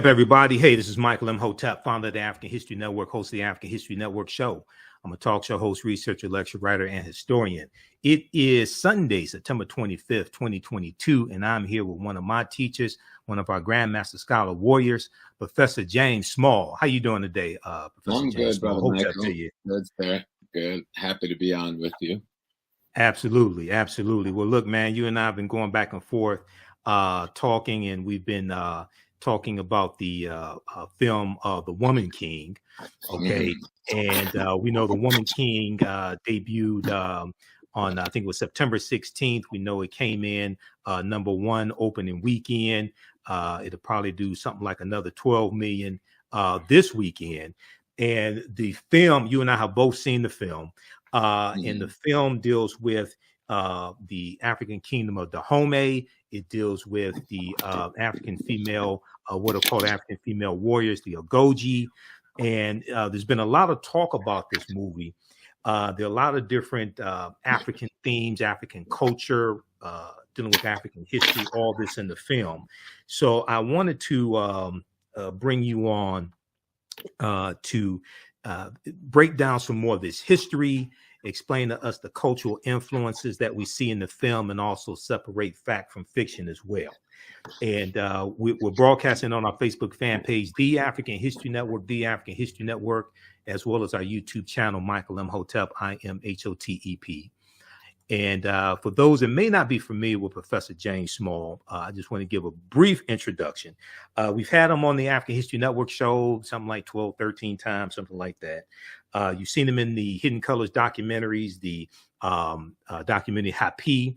Up, everybody? Hey, this is Michael Imhotep, founder of the African History Network, host of the African History Network show. I'm a talk show host, researcher, lecturer, writer, and historian. It is Sunday, September 25th, 2022, and I'm here with one of my teachers, one of our Grandmaster Scholar Warriors, Professor James Small. How you doing today, Professor I'm James good, Small? Brother Michael. Good, sir. Good. Happy to be on with you. Absolutely, absolutely. Well, look, man, you and I have been going back and forth talking, and we've been talking about the film The Woman King. Okay. And we know The Woman King debuted on, I think it was September 16th. We know it came in #1 opening weekend. It'll probably do something like another 12 million this weekend. And the film, you and I have both seen the film. And the film deals with the African kingdom of Dahomey. It deals with the African female, what are called African female warriors, the Agojie. And there's been a lot of talk about this movie. There are a lot of different African themes, African culture, dealing with African history, all this in the film. So I wanted to bring you on to break down some more of this history, explain to us the cultural influences that we see in the film, and also separate fact from fiction as well. And we're broadcasting on our Facebook fan page, The African History Network, The African History Network, as well as our YouTube channel, Michael Imhotep, IMHOTEP. And for those that may not be familiar with Professor James Small, I just want to give a brief introduction. We've had him on the African History Network show, something like 12, 13 times, something like that. You've seen him in the Hidden Colors documentaries, the documentary Hapi,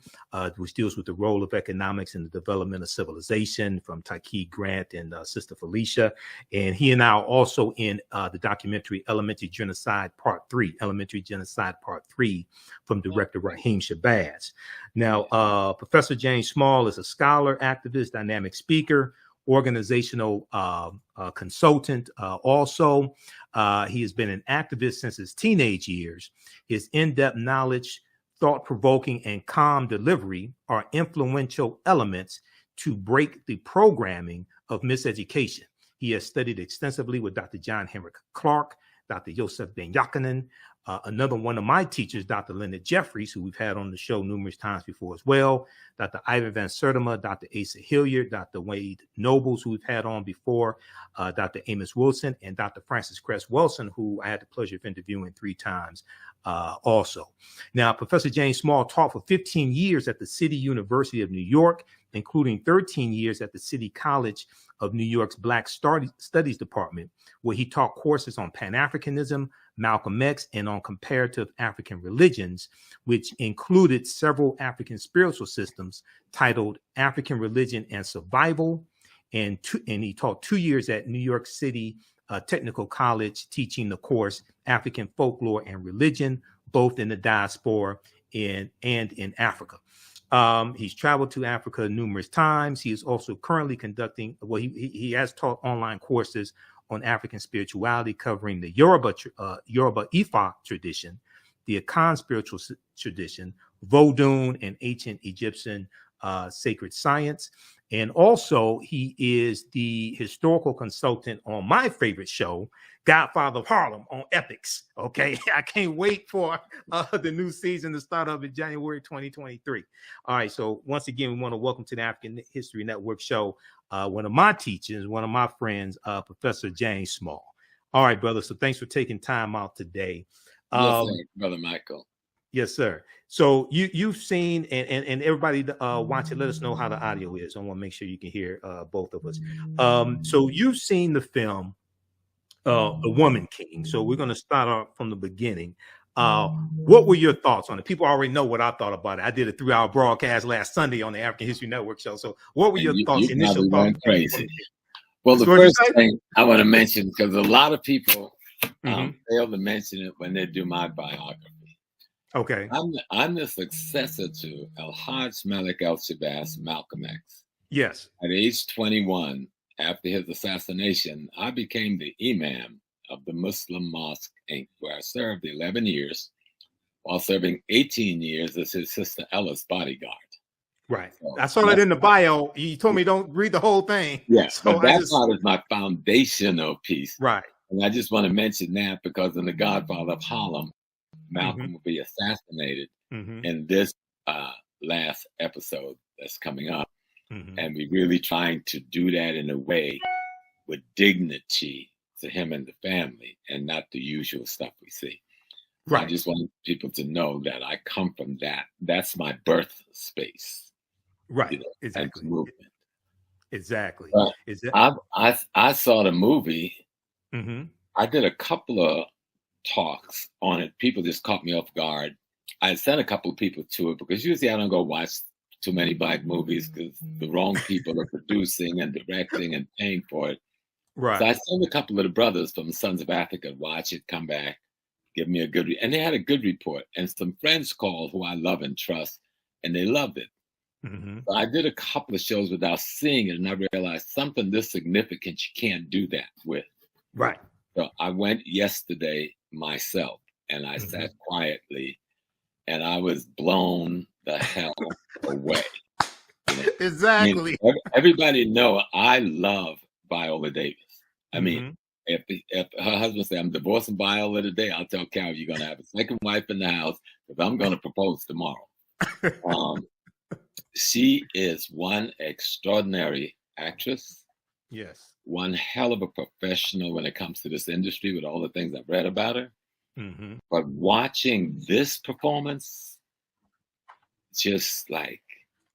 which deals with the role of economics in the development of civilization, from Taki Grant and Sister Felicia. And he and I are also in the documentary Elementary Genocide Part 3, Elementary Genocide Part 3, from director Raheem Shabazz. Now, Professor James Small is a scholar, activist, dynamic speaker, organizational consultant. Also, he has been an activist since his teenage years. His in-depth knowledge, thought-provoking, and calm delivery are influential elements to break the programming of miseducation. He has studied extensively with Dr. John Henry Clark, Dr. Joseph Ben Yakinen, another one of my teachers, Dr. Leonard Jeffries, who we've had on the show numerous times before as well, Dr. Ivan Van Sertima, Dr. Asa Hilliard, Dr. Wade Nobles, who we've had on before, Dr. Amos Wilson, and Dr. Francis Cress Wilson, who I had the pleasure of interviewing 3 times also. Now, Professor James Small taught for 15 years at the City University of New York, including 13 years at the City College of New York's Black Studies Department, where he taught courses on Pan-Africanism, Malcolm X, and on comparative African religions, which included several African spiritual systems titled African Religion and Survival. And he taught 2 years at New York City Technical College, teaching the course African Folklore and Religion, both in the diaspora and in Africa. He's traveled to Africa numerous times. He is also currently conducting, well, he has taught online courses on African spirituality, covering the Yoruba Ifa tradition, the Akan spiritual tradition, Vodun, and ancient Egyptian sacred science. And also, he is the historical consultant on my favorite show, Godfather of Harlem, on Epics. Okay, I can't wait for the new season to start up in January 2023. All right, so once again, we want to welcome to the African History Network show one of my teachers, one of my friends, Professor James Small. All right, brother. So thanks for taking time out today. Yes, sir, Brother Michael. Yes, sir. So you've seen, and everybody watching, let us know how the audio is. I want to make sure you can hear both of us. So you've seen the film, The Woman King. So we're going to start off from the beginning. What were your thoughts on it? People already know what I thought about it. I did a 3-hour broadcast last Sunday on the African History Network show. So what were your thoughts, initial thoughts? Crazy. Well, the first thing I want to mention, because a lot of people fail to mention it when they do my biography. Okay. I'm the successor to El-Hajj Malik El-Shabazz, Malcolm X. Yes. At age 21, after his assassination, I became the imam of the Muslim Mosque, Inc., where I served 11 years, while serving 18 years as his sister Ella's bodyguard. Right. So I saw that in the bio. You told me don't read the whole thing. Yeah, so but that's not as my foundational piece. Right. And I just want to mention that because in The Godfather of Harlem, Malcolm will be assassinated in this last episode that's coming up. And we're really trying to do that in a way with dignity to him and the family and not the usual stuff we see. So I just want people to know that I come from that. That's my birth space. Right. You know, Exactly. Movement. Exactly. I saw the movie. I did a couple of talks on it. People just caught me off guard. I sent a couple of people to it because usually I don't go watch too many Black movies because the wrong people are producing and directing and paying for it. Right. So I sent a couple of the brothers from the Sons of Africa to watch it, come back, give me a good and they had a good report. And some friends called who I love and trust, and they loved it. So I did a couple of shows without seeing it, and I realized something this significant you can't do that with. Right. So I went yesterday myself, and I sat quietly, and I was blown the hell away. You know? Exactly. I mean, everybody know I love Viola Davis. I mean, if her husband say I'm divorcing Viola today, I'll tell Carol you're gonna have a second wife in the house because I'm gonna propose tomorrow. She is one extraordinary actress. Yes. One hell of a professional when it comes to this industry with all the things I've read about her. But watching this performance, just like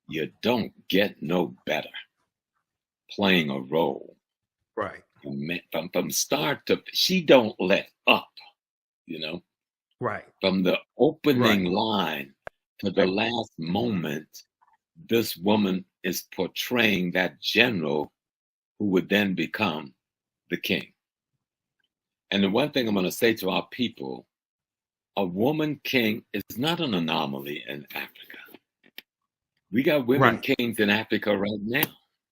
you don't get no better playing a role. Right. From start to, she don't let up, you know? Right. From the opening line to the last moment, this woman is portraying that general who would then become the king. And the one thing I'm going to say to our people, a woman king is not an anomaly in Africa. We got women kings in Africa right now.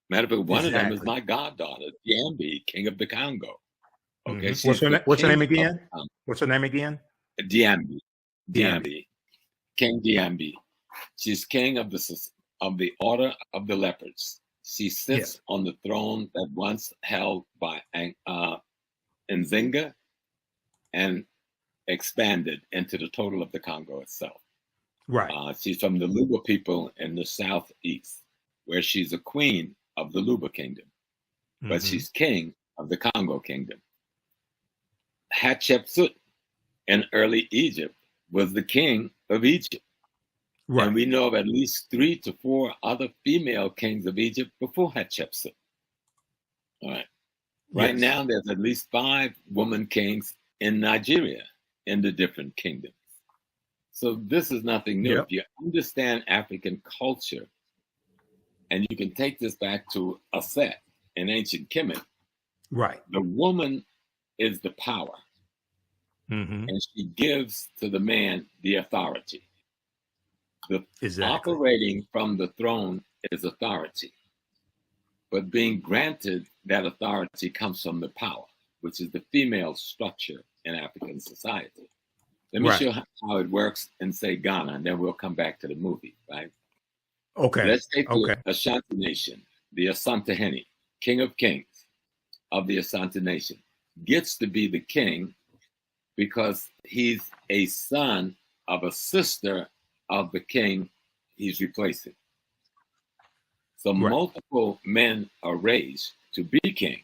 Matter of fact, one of them is my goddaughter, Diambi, king of the Congo. Okay, what's her name again? What's her name again? Diambi. King Diambi. She's king of the Order of the Leopards. She sits on the throne that once held by Nzinga and expanded into the total of the Congo itself. Right. She's from the Luba people in the southeast, where she's a queen of the Luba kingdom, but she's king of the Congo kingdom. Hatshepsut in early Egypt was the king of Egypt. Right. And we know of at least 3 to 4 other female kings of Egypt before Hatshepsut. All right. Right now, there's at least 5 woman kings in Nigeria in the different kingdoms. So this is nothing new. If you understand African culture, and you can take this back to Aset in ancient Kemet, the woman is the power, and she gives to the man the authority. Operating from the throne is authority, but being granted that authority comes from the power, which is the female structure in African society. Let me show how it works in, say, Ghana, and then we'll come back to the movie, right? Okay. Let's take the Ashanti Nation, the Asantehene, king of kings of the Asante Nation, gets to be the king because he's a son of a sister of the king he's replacing. So multiple men are raised to be king,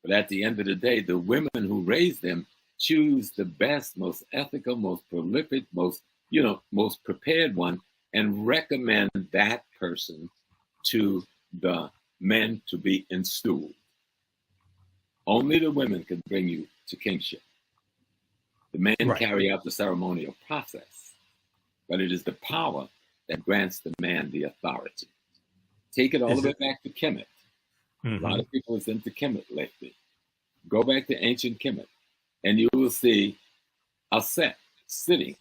but at the end of the day, the women who raise them choose the best, most ethical, most prolific, most prepared one, and recommend that person to the men to be installed. Only the women can bring you to kingship. The men carry out the ceremonial process, but it is the power that grants the man the authority. Take it all the way back to Kemet. A lot of people is into Kemet lately. Go back to ancient Kemet, and you will see Aset sitting,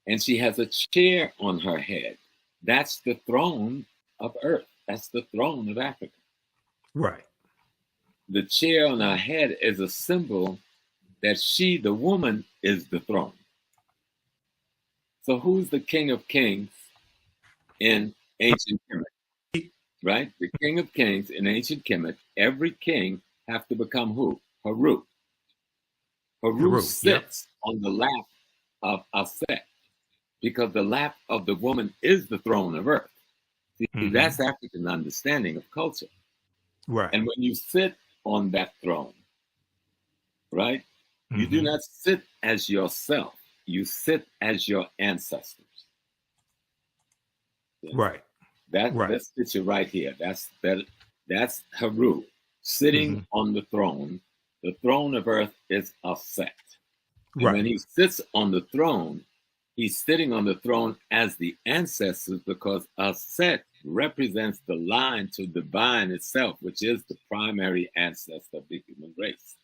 and she has a chair on her head. That's the throne of Earth. That's the throne of Africa. Right. The chair on her head is a symbol that she, the woman, is the throne. So who's the king of kings in ancient Kemet, right? The king of kings in ancient Kemet, every king have to become who? Haru. Haru sits on the lap of Aset, because the lap of the woman is the throne of earth. See, that's African understanding of culture. Right. And when you sit on that throne, right, you do not sit as yourself. You sit as your ancestors. Right. That's picture right here. That's Haru sitting on the throne. The throne of earth is Aset. And when he sits on the throne, he's sitting on the throne as the ancestors, because Aset represents the line to divine itself, which is the primary ancestor of the human race.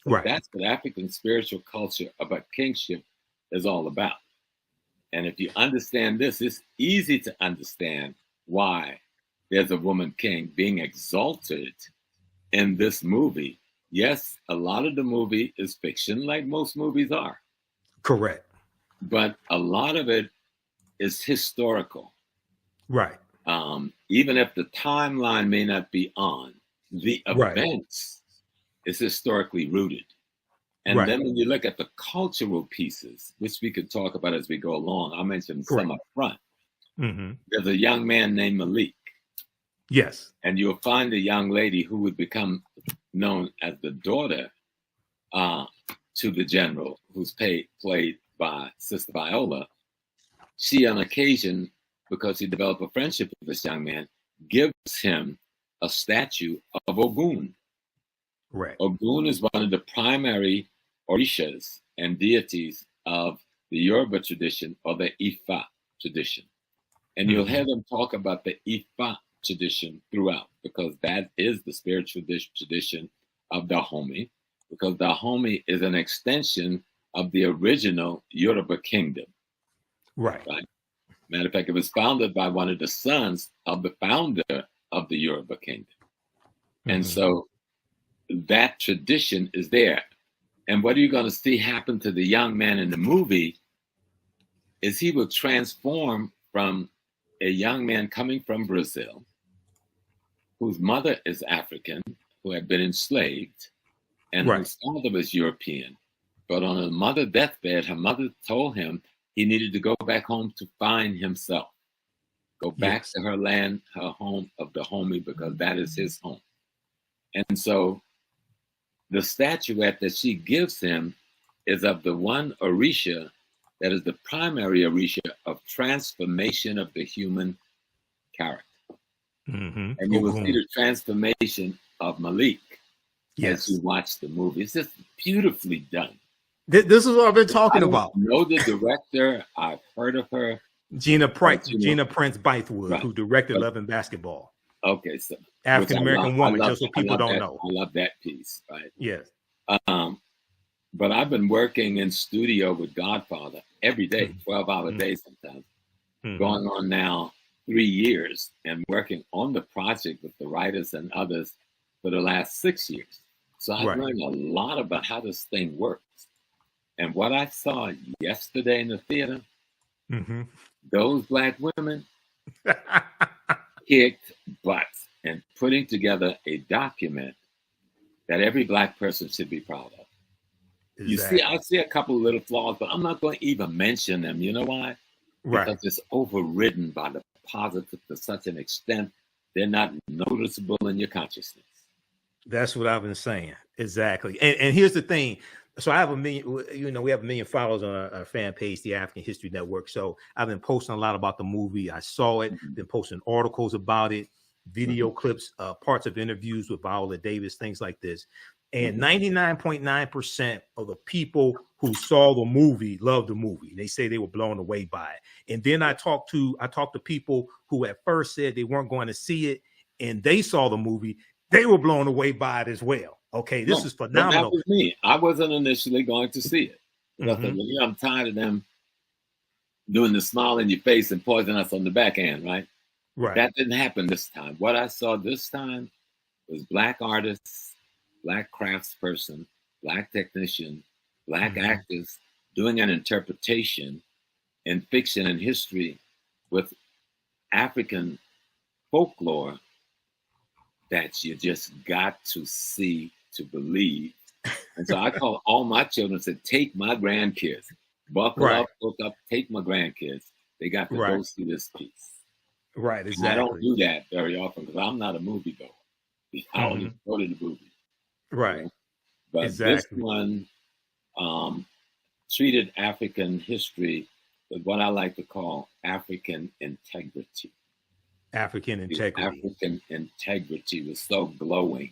So that's what African spiritual culture about kingship is all about. And if you understand this, it's easy to understand why there's a woman king being exalted in this movie. Yes, a lot of the movie is fiction, like most movies are. Correct. But a lot of it is historical. Right. Even if the timeline may not be on, the events is historically rooted. And then when you look at the cultural pieces, which we could talk about as we go along, I'll mention some up front. There's a young man named Malik. Yes. And you'll find a young lady who would become known as the daughter to the general, who's played by Sister Viola. She, on occasion, because he developed a friendship with this young man, gives him a statue of Ogun. Right. Ogun is one of the primary Orishas and deities of the Yoruba tradition, or the Ifa tradition. And you'll hear them talk about the Ifa tradition throughout, because that is the spiritual tradition of Dahomey, because Dahomey is an extension of the original Yoruba kingdom. Right. Matter of fact, it was founded by one of the sons of the founder of the Yoruba kingdom. And so that tradition is there. And what are you going to see happen to the young man in the movie is he will transform from a young man coming from Brazil, whose mother is African, who had been enslaved, and whose father was European. But on her mother's deathbed, her mother told him he needed to go back home to find himself. Go back to her land, her home of Dahomey, because that is his home. And so the statuette that she gives him is of the one Orisha that is the primary Orisha of transformation of the human character. And you will see the transformation of Malik as you watch the movie. It's just beautifully done. This is what I've been talking about. I know the director. I've heard of her. Gina Prince-Bythewood, who directed Love and Basketball. Okay, so African-American woman, just so people don't know. I love that piece, right? Yes. But I've been working in studio with Godfather every day, 12-hour days sometimes, going on now 3 years, and working on the project with the writers and others for the last 6 years. So I've learned a lot about how this thing works. And what I saw yesterday in the theater, those Black women kicked butt and putting together a document that every Black person should be proud of. Exactly. You see, I see a couple of little flaws, but I'm not going to even mention them. You know why? Because it's overridden by the positive to such an extent, they're not noticeable in your consciousness. That's what I've been saying. Exactly. And here's the thing. So I have we have 1 million followers on our fan page, the African History Network. So I've been posting a lot about the movie. I saw it, been posting articles about it, video clips, parts of interviews with Viola Davis, things like this. And 99.9% of the people who saw the movie loved the movie. They say they were blown away by it. And then I talked to people who at first said they weren't going to see it, and they saw the movie. They were blown away by it as well. Okay, this is phenomenal. That was me. I wasn't initially going to see it. I'm tired of them doing the smile in your face and poison us on the backhand, right? Right. That didn't happen this time. What I saw this time was Black artists, Black craftsperson, Black technician, Black actors doing an interpretation in fiction and history with African folklore that you just got to see to believe. And so I call all my children and said, take my grandkids, buckle up, hook up, take my grandkids. They got to go see this piece. Right, exactly. And I don't do that very often because I'm not a movie goer. I don't even go to the movies. Right. You know? But this one treated African history with what I like to call African integrity. African integrity. African integrity was so glowing.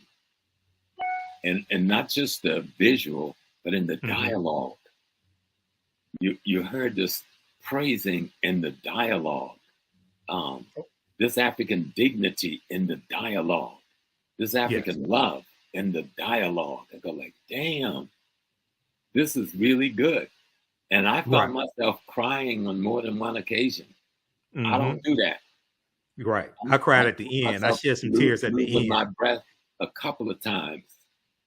And not just the visual, but in the dialogue. You heard this praising in the dialogue. This African dignity in the dialogue. This African love in the dialogue. I go like, damn, this is really good. And I found myself crying on more than one occasion. I don't do that. Right. I cried at the end. I shed some tears at the end. My breath a couple of times.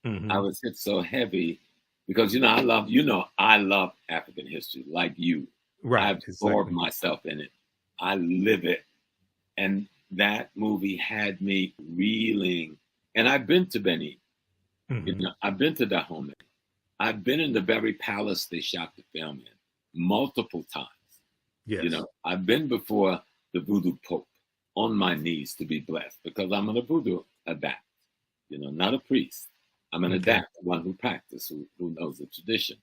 I was hit so heavy because, I love African history like you. Right. I've absorbed myself in it. I live it. And that movie had me reeling. And I've been to Benin. I've been to Dahomey. I've been in the very palace they shot the film in multiple times. Yes. I've been before the voodoo pope on my knees to be blessed because I'm a voodoo adapt, not a priest. I'm an adapt, one who practices, who knows the tradition.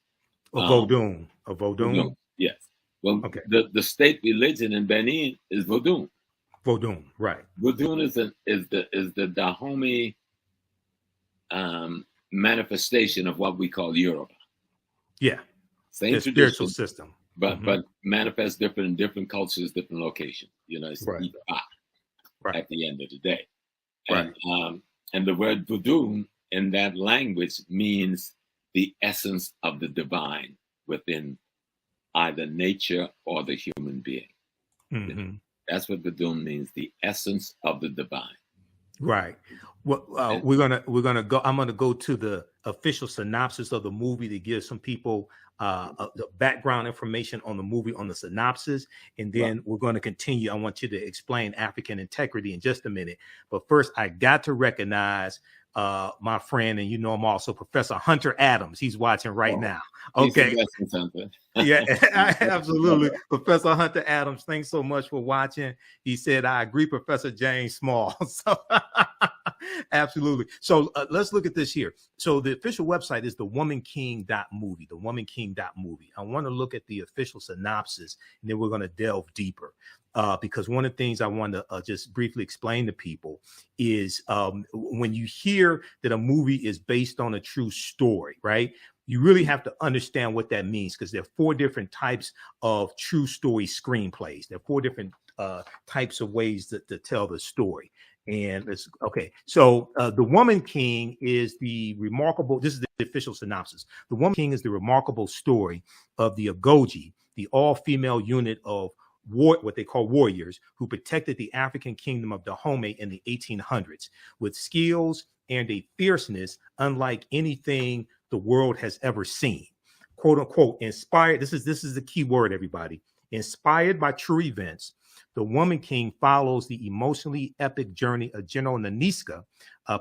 A Vodun. Yes. Well, the state religion in Benin is Vodun. Vodun, right. Vodun is the Dahomey manifestation of what we call Yoruba. Yeah. Same spiritual system. But manifests different in different cultures, different locations. It's at the end of the day. And the word Vodun in that language means the essence of the divine within either nature or the human being. That's what Vodun means, the essence of the divine. Right. Well, we're gonna go. I'm gonna go to the official synopsis of the movie to give some people the background information on the movie, on the synopsis, and then we're going to continue. I want you to explain African integrity in just a minute, but first, I got to recognize my friend, and I'm also Professor Hunter Adams. He's watching right now. Okay. Yeah, absolutely. Professor Hunter Adams, thanks so much for watching. He said, I agree, Professor James Small. So absolutely. So let's look at this here. So the official website is thewomanking.movie, thewomanking.movie. I want to look at the official synopsis, and then we're going to delve deeper. Because one of the things I want to just briefly explain to people is when you hear that a movie is based on a true story, right? You really have to understand what that means, because there are 4 different types of true story screenplays. There are 4 different types of ways to tell the story. And so The Woman King is the remarkable, this is the official synopsis. The Woman King is the remarkable story of the Agojie, the all-female unit of what they call warriors who protected the African kingdom of Dahomey in the 1800s with skills and a fierceness unlike anything the world has ever seen. Quote unquote, inspired. This is the key word, everybody. Inspired by true events, The Woman King follows the emotionally epic journey of General Naniska,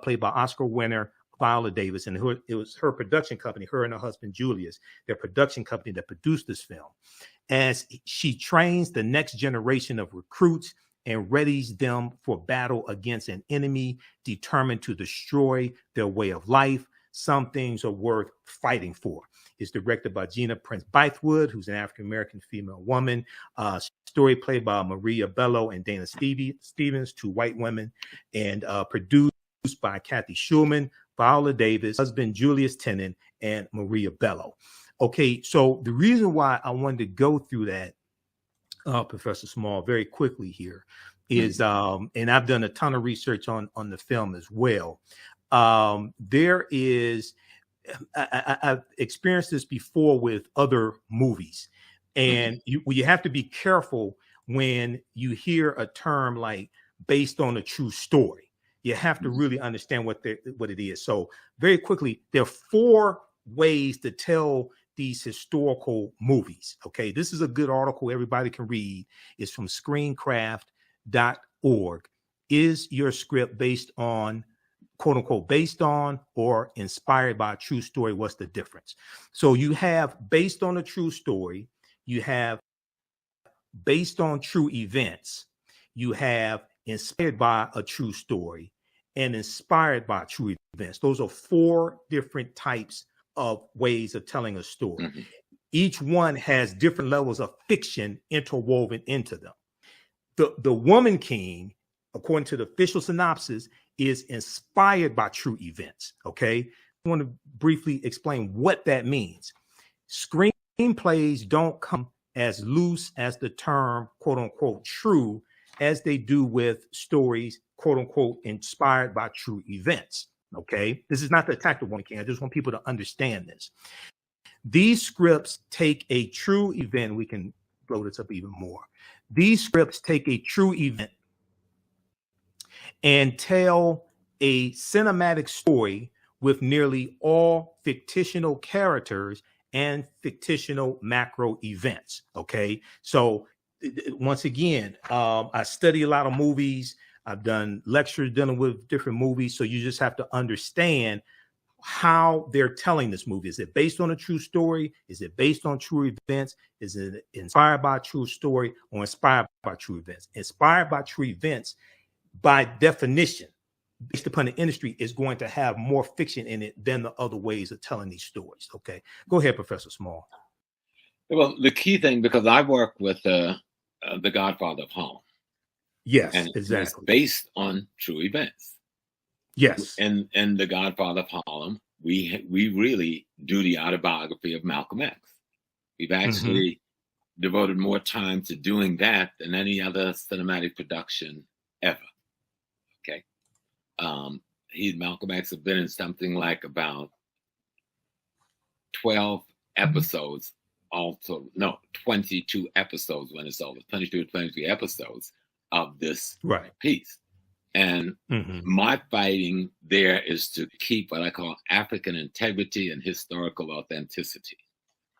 played by Oscar winner Viola Davis, and it was her production company, her and her husband Julius, their production company that produced this film, as she trains the next generation of recruits and readies them for battle against an enemy determined to destroy their way of life. Some things are worth fighting for. It's directed by Gina Prince-Bythewood, who's an African-American female woman. Story played by Maria Bello and Dana Stevens, 2 white women, and produced by Kathy Schulman, Viola Davis, husband Julius Tennant, and Maria Bello. Okay, so the reason why I wanted to go through that, Professor Small, very quickly here is, and I've done a ton of research on the film as well. There is, I've experienced this before with other movies, and you have to be careful when you hear a term like based on a true story. You have to really understand what it is. So very quickly, there are 4 ways to tell these historical movies. Okay, this is a good article everybody can read. It's from Screencraft. Is your script based on, quote unquote, based on or inspired by a true story? What's the difference? So you have based on a true story, you have based on true events, you have inspired by a true story, and inspired by true events. Those are 4 different types of ways of telling a story. Mm-hmm. Each one has different levels of fiction interwoven into them. The Woman King, according to the official synopsis, is inspired by true events. Okay, I want to briefly explain what that means. Screenplays don't come as loose as the term, quote unquote, true, as they do with stories, quote unquote, inspired by true events. Okay, this is not the attack of Woman King. I just want people to understand this. These scripts take a true event. We can blow this up even more. These scripts take a true event and tell a cinematic story with nearly all fictional characters and fictional macro events. Okay, so once again, I study a lot of movies. I've done lectures dealing with different movies, so you just have to understand how they're telling this movie. Is it based on a true story? Is it based on true events? Is it inspired by a true story or inspired by true events? Inspired by true events, by definition, based upon the industry, is going to have more fiction in it than the other ways of telling these stories. Okay, go ahead, Professor Small. Well, the key thing, because I work with the Godfather of Harlem. Yes, and exactly. It's based on true events. Yes. And the Godfather of Harlem, we really do the autobiography of Malcolm X. We've actually devoted more time to doing that than any other cinematic production ever. Okay. Malcolm X has been in something like about 12 episodes, also, no, 22 episodes when it's over, 22 or 23 episodes of this piece. And my fighting there is to keep what I call African integrity and historical authenticity,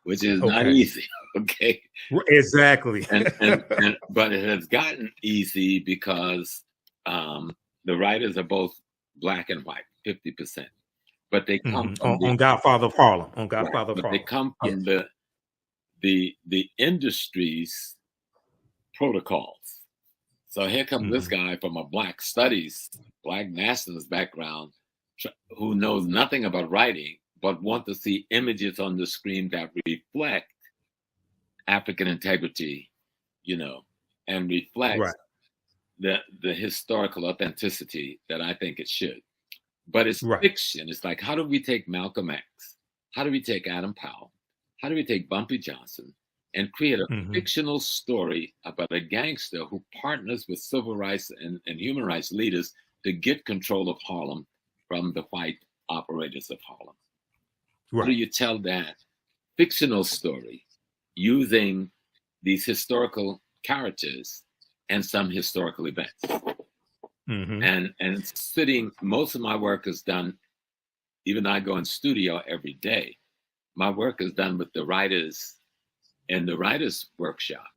which is not easy. Okay. Exactly. But it has gotten easy because the writers are both black and white, 50%. But they come from on Godfather of Harlem. On Godfather of Harlem. They come from the industry's protocols. So here comes this guy from a Black Studies, Black nationalist background, who knows nothing about writing, but want to see images on the screen that reflect African integrity, and reflect the historical authenticity that I think it should. But it's fiction. It's like, how do we take Malcolm X? How do we take Adam Powell? How do we take Bumpy Johnson and create a fictional story about a gangster who partners with civil rights and human rights leaders to get control of Harlem from the white operators of Harlem? How do you tell that fictional story using these historical characters and some historical events? And sitting, most of my work is done, even though I go in studio every day, my work is done with the writers in the writers' workshop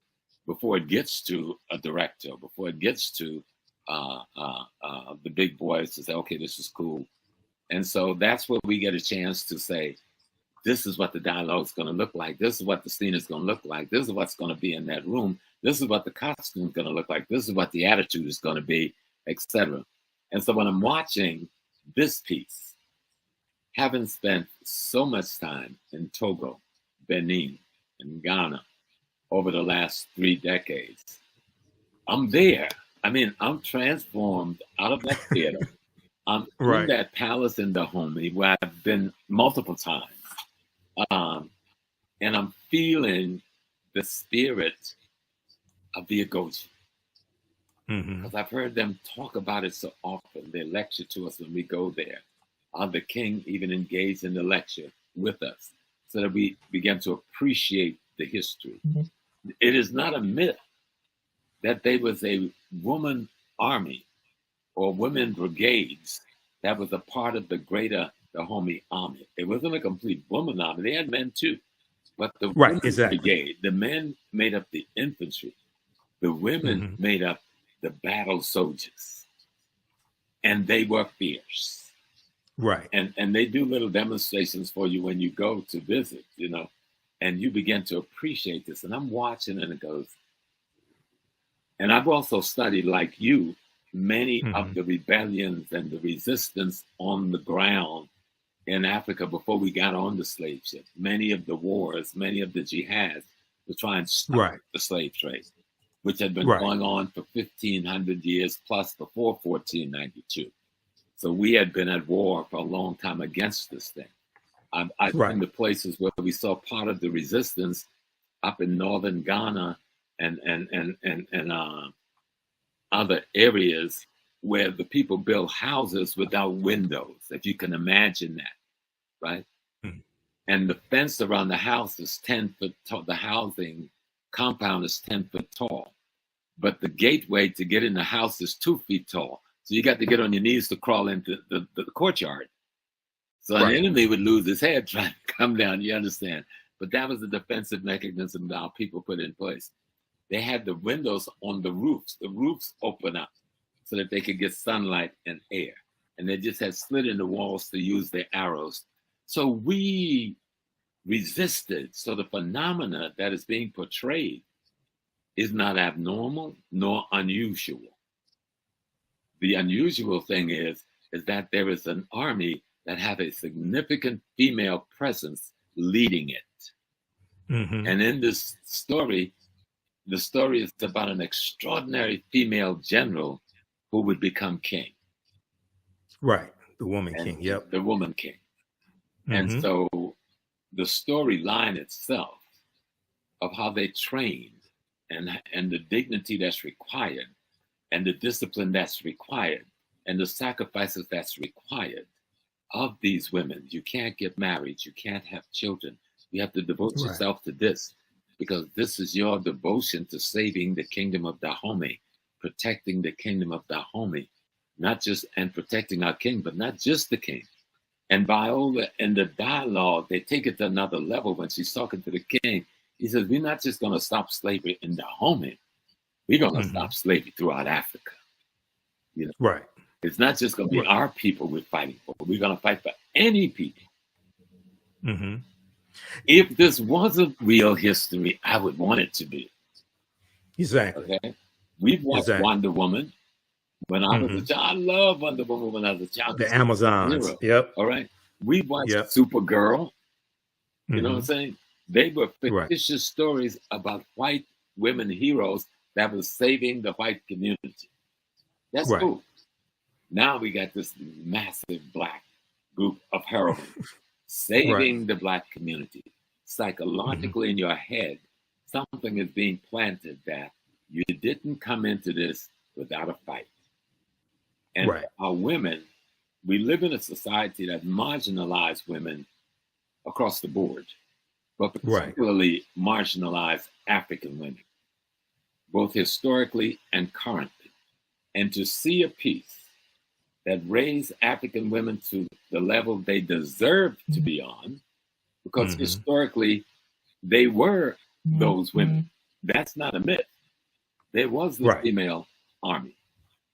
before it gets to a director, before it gets to the big boys to say, okay, this is cool. And so that's where we get a chance to say, this is what the dialogue is going to look like. This is what the scene is going to look like. This is what's going to be in that room. This is what the costume is going to look like. This is what the attitude is going to be, etc. And so when I'm watching this piece, having spent so much time in Togo, Benin, and Ghana over the last 3 decades, I'm there. I mean, I'm transformed out of that theater. I'm in that palace in Dahomey where I've been multiple times. And I'm feeling the spirit of the Agojie. Because I've heard them talk about it so often. They lecture to us when we go there. The king even engaged in the lecture with us so that we begin to appreciate the history. It is not a myth that there was a woman army or women brigades that was a part of the greater Dahomey army. It wasn't a complete woman army. They had men too. But the women brigade, the men made up the infantry. The women made up the battle soldiers, and they were fierce. Right. And they do little demonstrations for you when you go to visit, and you begin to appreciate this. And I'm watching, and it goes. And I've also studied, like you, many of the rebellions and the resistance on the ground in Africa before we got on the slave ship. Many of the wars, many of the jihads to try and stop the slave trade, which had been going on for 1,500 years plus before 1492. So we had been at war for a long time against this thing. I've been to places where we saw part of the resistance up in northern Ghana and other areas where the people built houses without windows, if you can imagine that, right? And the fence around the house is 10 foot tall. The housing compound is 10 foot tall, but the gateway to get in the house is 2 feet tall. So you got to get on your knees to crawl into the courtyard. So an enemy would lose his head trying to come down, you understand? But that was the defensive mechanism that our people put in place. They had the windows on the roofs. The roofs open up so that they could get sunlight and air. And they just had slit in the walls to use their arrows. So we resisted. So the phenomena that is being portrayed is not abnormal nor unusual. The unusual thing is that there is an army that have a significant female presence leading it. And in this story, the story is about an extraordinary female general who would become king. Right. The woman king. Yep. The woman king. And so the storyline itself of how they trained and the dignity that's required and the discipline that's required and the sacrifices that's required of these women. You can't get married. You can't have children. You have to devote yourself to this, because this is your devotion to saving the kingdom of Dahomey, protecting the kingdom of Dahomey, and protecting our king, but not just the king. And Viola, in the dialogue, they take it to another level when she's talking to the king. He says, we're not just going to stop slavery in Dahomey. We're going to stop slavery throughout Africa. Right. It's not just going to be our people we're fighting for. We're going to fight for any people. If this wasn't real history, I would want it to be. Exactly. Okay? We've watched Wonder Woman. When I was a child, I loved Wonder Woman when I was a child. The Amazons. Yep. All right. We watched Supergirl. You know what I'm saying? They were fictitious stories about white women heroes that was saving the white community. That's cool. Now we got this massive black group of heroines saving the black community. Psychologically in your head, something is being planted that you didn't come into this without a fight. And our women, we live in a society that marginalizes women across the board, but particularly marginalized African women, both historically and currently. And to see a piece that raised African women to the level they deserve to be on, because historically they were those women. That's not a myth. There was the female army,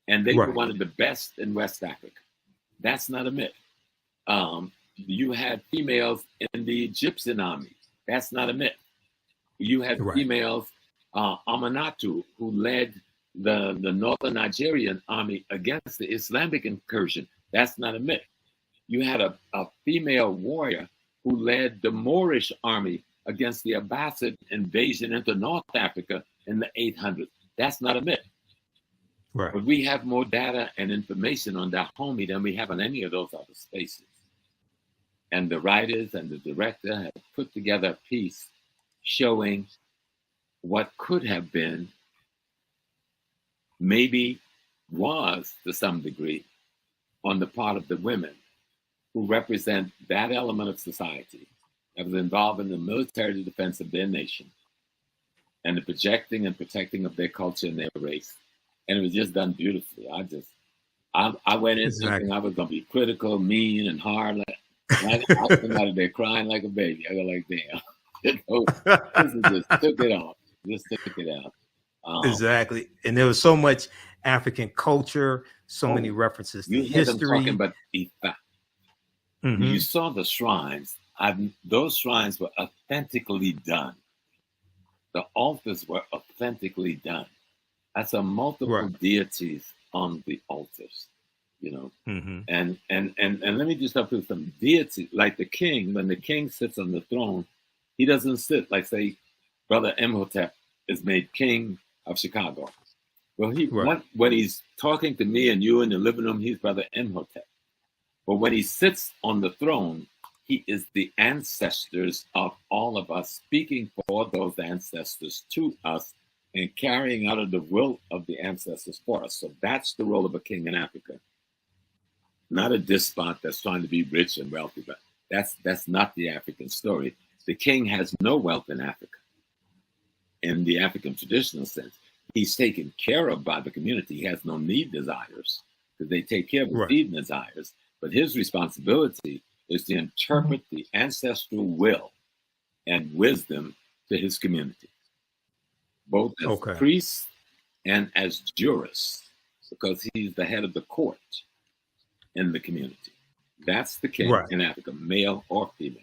and they were one of the best in West Africa. That's not a myth. You had females in the Egyptian army. That's not a myth. You had females, Amanatu, who led the northern Nigerian army against the Islamic incursion. That's not a myth. You had a female warrior who led the Moorish army against the Abbasid invasion into North Africa in the 800s. That's not a myth. But we have more data and information on Dahomey than we have on any of those other spaces. And the writers and the director have put together a piece showing what could have been, maybe was to some degree, on the part of the women who represent that element of society that was involved in the military defense of their nation and the projecting and protecting of their culture and their race. And it was just done beautifully. I went in thinking I was going to be critical, mean, and hard. I came out of there crying like a baby. I go like, damn. This just took it off. Just took it out. Exactly. And there was so much African culture, so many references to you hear them history. talking about Ifa. You saw the shrines. Those shrines were authentically done. The altars were authentically done. I saw multiple deities on the altars, you know. And let me just help you with some deities, like the king. When the king sits on the throne, he doesn't sit like, say, Brother Imhotep is made king of Chicago. Well, when he's talking to me and you in the living room, he's Brother Imhotep. But when he sits on the throne, he is the ancestors of all of us, speaking for those ancestors to us and carrying out of the will of the ancestors for us. So that's the role of a king in Africa. Not a despot that's trying to be rich and wealthy, but that's not the African story. The king has no wealth in Africa. In the African traditional sense, he's taken care of by the community. He has no need desires because they take care of his need desires. But his responsibility is to interpret the ancestral will and wisdom to his community, both as priest and as jurist, because he's the head of the court in the community. That's the king in Africa, male or female.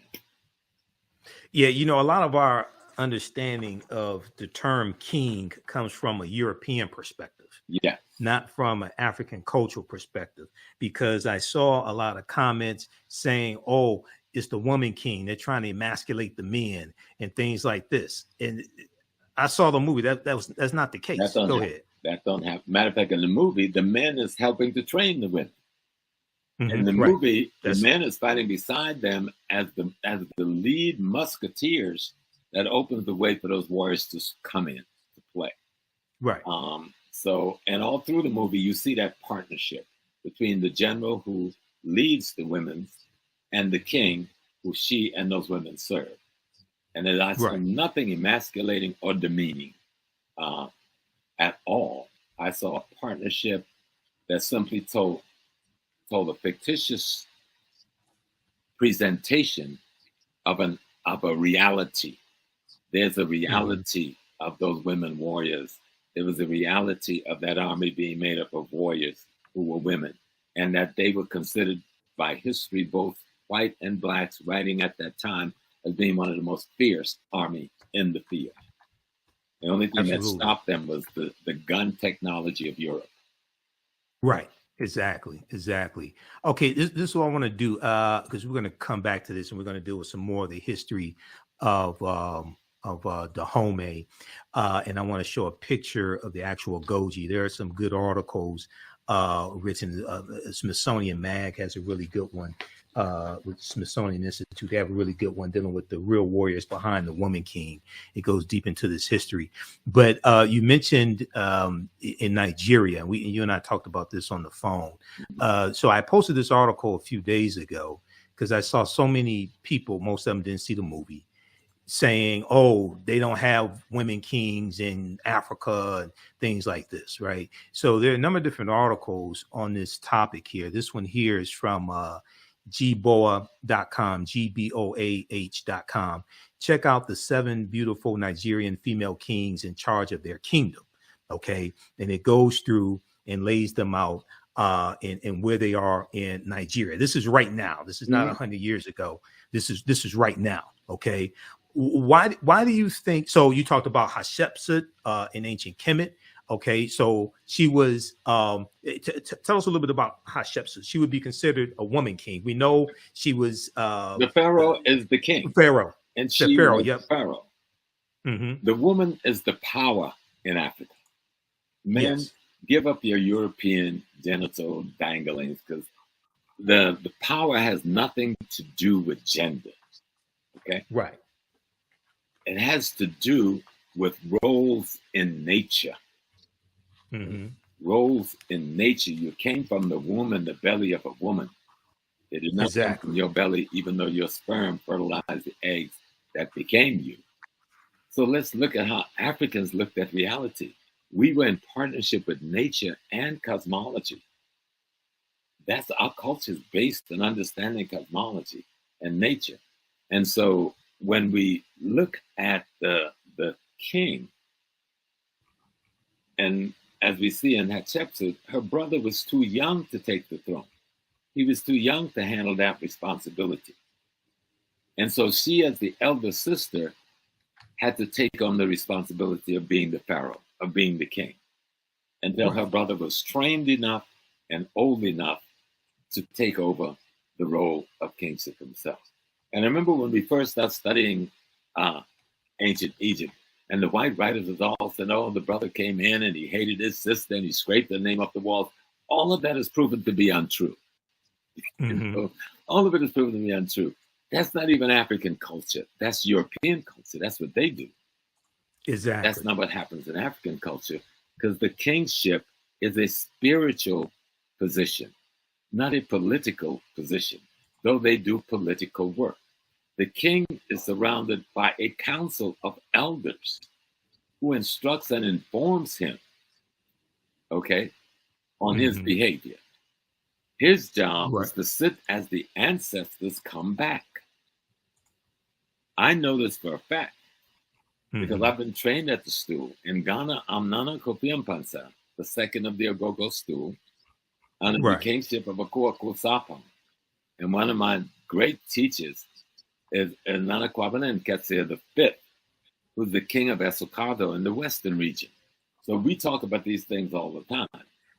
Yeah, you know, a lot of our understanding of the term king comes from a European perspective. Yeah. Not from an African cultural perspective, because I saw a lot of comments saying, oh, it's the woman king. They're trying to emasculate the men and things like this. And I saw the movie. That's not the case. Go ahead. That don't happen. Matter of fact, in the movie, the man is helping to train the women. In the movie, the man is fighting beside them as the lead musketeers that opens the way for those warriors to come in to play. Right. So, and all through the movie, you see that partnership between the general who leads the women and the king who she and those women serve. And I saw nothing emasculating or demeaning at all. I saw a partnership that simply told a fictitious presentation of a reality. There's a reality of those women warriors. There was a reality of that army being made up of warriors who were women, and that they were considered by history, both white and blacks, writing at that time, as being one of the most fierce army in the field. The only thing that stopped them was the gun technology of Europe. Right. Exactly. Okay, this is what I want to do, because we're going to come back to this, and we're going to deal with some more of the history of Dahomey, and I want to show a picture of the actual Agojie. There are some good articles written. Smithsonian Mag has a really good one. With Smithsonian Institute, they have a really good one dealing with the real warriors behind the woman king. It goes deep into this history. But you mentioned in Nigeria, you and I talked about this on the phone. So I posted this article a few days ago because I saw so many people, most of them didn't see the movie, saying, oh, they don't have women kings in Africa and things like this, right? So there are a number of different articles on this topic here. This one here is from gboah.com, gboah.com. Check out the 7 beautiful Nigerian female kings in charge of their kingdom, okay? And it goes through and lays them out and where they are in Nigeria. This is right now. This is not 100 years ago. This is right now, okay? Why do you think? So you talked about Hatshepsut in ancient Kemet. Okay, so she was. Tell us a little bit about Hatshepsut. She would be considered a woman king. We know she was. The pharaoh is the king. Pharaoh, and she pharaoh. Was Yep. the pharaoh. Mm-hmm. The woman is the power in Africa. Men, give up your European genital danglings, because the power has nothing to do with gender. Okay, right. It has to do with roles in nature. Mm-hmm. Roles in nature. You came from the womb and the belly of a woman. It did not come from your belly, even though your sperm fertilized the eggs that became you. So let's look at how Africans looked at reality. We were in partnership with nature and cosmology. That's our culture is based on understanding cosmology and nature. And so when we look at the king, and as we see in Hatshepsut, her brother was too young to take the throne. He was too young to handle that responsibility. And so she, as the elder sister, had to take on the responsibility of being the pharaoh, of being the king, until her brother was trained enough and old enough to take over the role of kingship himself. And I remember when we first started studying ancient Egypt, and the white writers was all saying, oh, the brother came in and he hated his sister and he scraped her name off the walls. All of that is proven to be untrue. So all of it is proven to be untrue. That's not even African culture. That's European culture. That's what they do. Exactly. That's not what happens in African culture, because the kingship is a spiritual position, not a political position, though they do political work. The king is surrounded by a council of elders who instructs and informs him, on his behavior. His job is to sit as the ancestors come back. I know this for a fact because I've been trained at the stool. In Ghana, I'm Nana Kofi Mpansa, the second of the Ogogo stool, under the kingship of Akua Kusapam. And one of my great teachers is Nana Kwabena Nketse the fifth, who's the king of Esokado in the Western region. So we talk about these things all the time,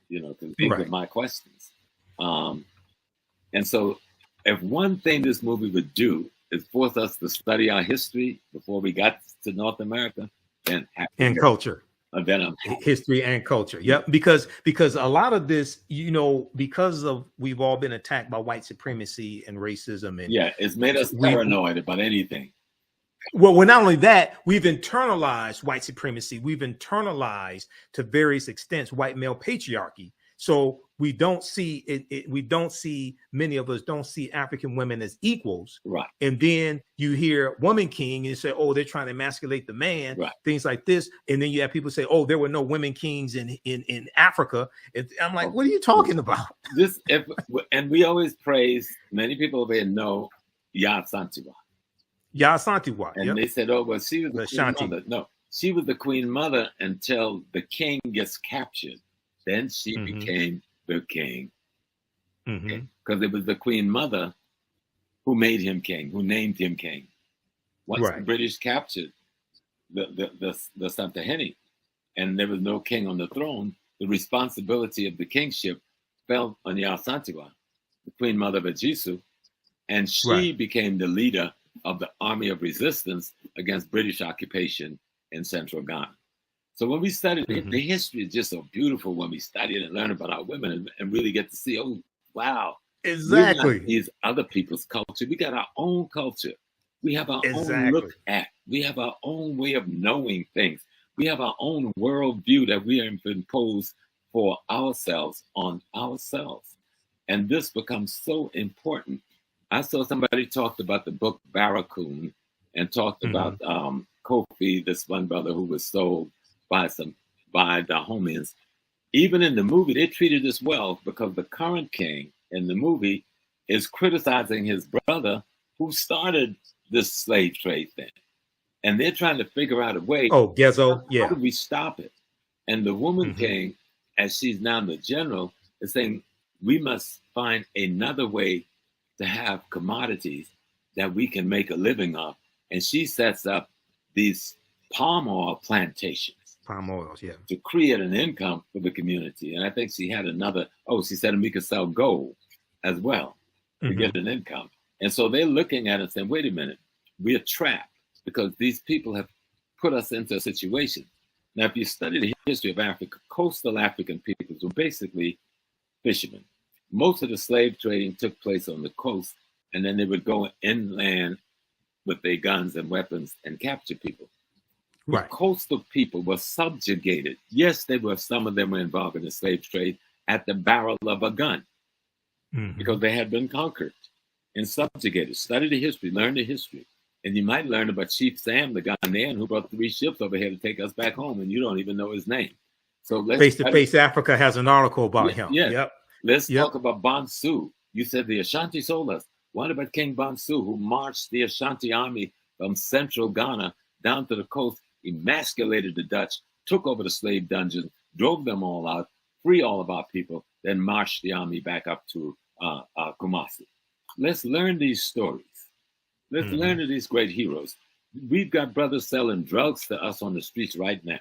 because these are my questions. And so if one thing this movie would do is force us to study our history before we got to North America, then and culture. Then I'm history and culture. Yep. Because a lot of this, because of we've all been attacked by white supremacy and racism, and it's made us paranoid about anything. Well, not only that, we've internalized white supremacy. We've internalized to various extents white male patriarchy. So we don't see it. We don't see, many of us don't see African women as equals. Right. And then you hear woman king and you say, oh, they're trying to emasculate the man, things like this. And then you have people say, oh, there were no women kings in Africa. And I'm like, what are you talking about? And we always praise, many people over here know Ya Santiwa. Ya Santiwa. And they said, oh, well, she was the queen mother. No, she was the queen mother until the king gets captured. Then she became the king. Because it was the queen mother who made him king, who named him king. Once the British captured the Santahene and there was no king on the throne, the responsibility of the kingship fell on Yasantiwa, the queen mother of Ajisu, and she became the leader of the army of resistance against British occupation in central Ghana. So when we studied the history is just so beautiful when we study it and learn about our women and really get to see, oh, wow. Exactly. These other people's culture. We got our own culture. We have our own look at. We have our own way of knowing things. We have our own worldview that we have imposed for ourselves on ourselves. And this becomes so important. I saw somebody talked about the book Barracoon and talked about Kofi, this one brother who was sold by Dahomeans. Even in the movie, they treated this well because the current king in the movie is criticizing his brother who started this slave trade thing. And they're trying to figure out a way. Oh, Gezo, how do we stop it? And the woman king, as she's now the general, is saying, we must find another way to have commodities that we can make a living off. And she sets up these palm oil plantations. Palm oils, to create an income for the community. And I think she had she said we could sell gold as well to get an income. And so they're looking at it and saying, wait a minute, we're trapped because these people have put us into a situation. Now, if you study the history of Africa, coastal African peoples were basically fishermen. Most of the slave trading took place on the coast, and then they would go inland with their guns and weapons and capture people. Right. Coastal people were subjugated. Yes, some of them were involved in the slave trade at the barrel of a gun because they had been conquered and subjugated. Study the history, learn the history. And you might learn about Chief Sam, the Ghanaian who brought 3 ships over here to take us back home, and you don't even know his name. So Face to Face Africa has an article about him. Yeah. Let's talk about Bonsu. You said the Ashanti sold us. What about King Bonsu, who marched the Ashanti army from central Ghana down to the coast, emasculated the Dutch, took over the slave dungeon, drove them all out, free all of our people, then marched the army back up to Kumasi. Let's learn these stories. Let's learn of these great heroes. We've got brothers selling drugs to us on the streets right now.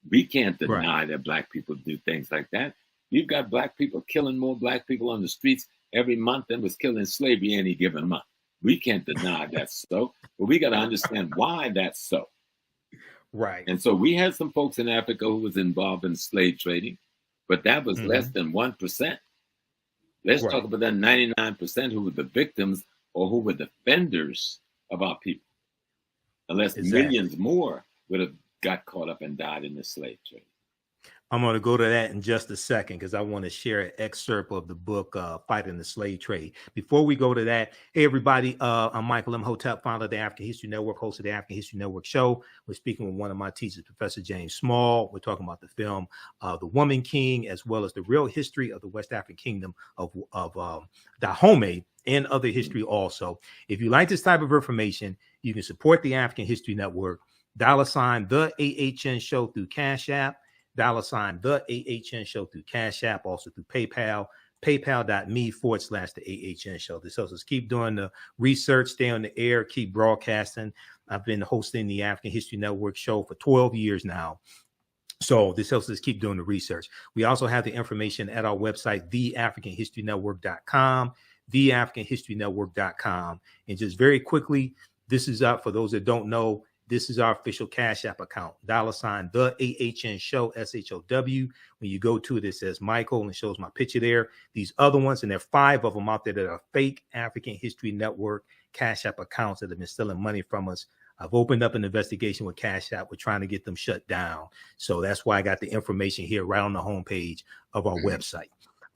We can't deny that Black people do things like that. You've got Black people killing more Black people on the streets every month than was killed in slavery any given month. We can't deny that's so, but we got to understand why that's so. Right. And so we had some folks in Africa who was involved in slave trading, but that was less than 1%. Let's talk about that 99% who were the victims or who were defenders of our people. Unless millions more would have got caught up and died in the slave trade. I'm going to go to that in just a second because I want to share an excerpt of the book, Fighting the Slave Trade. Before we go to that, hey, everybody, I'm Michael Imhotep, founder of the African History Network, host of the African History Network show. We're speaking with one of my teachers, Professor James Small. We're talking about the film, The Woman King, as well as the real history of the West African kingdom of Dahomey and other history also. If you like this type of information, you can support the African History Network, $ the AHN show through Cash App, $ the AHN show through Cash App, also through PayPal, paypal.me/the AHN show. This helps us keep doing the research, stay on the air, keep broadcasting. I've been hosting the African History Network show for 12 years now. So this helps us keep doing the research. We also have the information at our website, theafricanhistorynetwork.com, theafricanhistorynetwork.com. And just very quickly, this is up for those that don't know. This is our official Cash App account, $ the AHN show, SHOW. When you go to it, it says Michael and it shows my picture there. These other ones, and there are 5 of them out there that are fake African History Network Cash App accounts that have been stealing money from us. I've opened up an investigation with Cash App. We're trying to get them shut down. So that's why I got the information here right on the homepage of our website.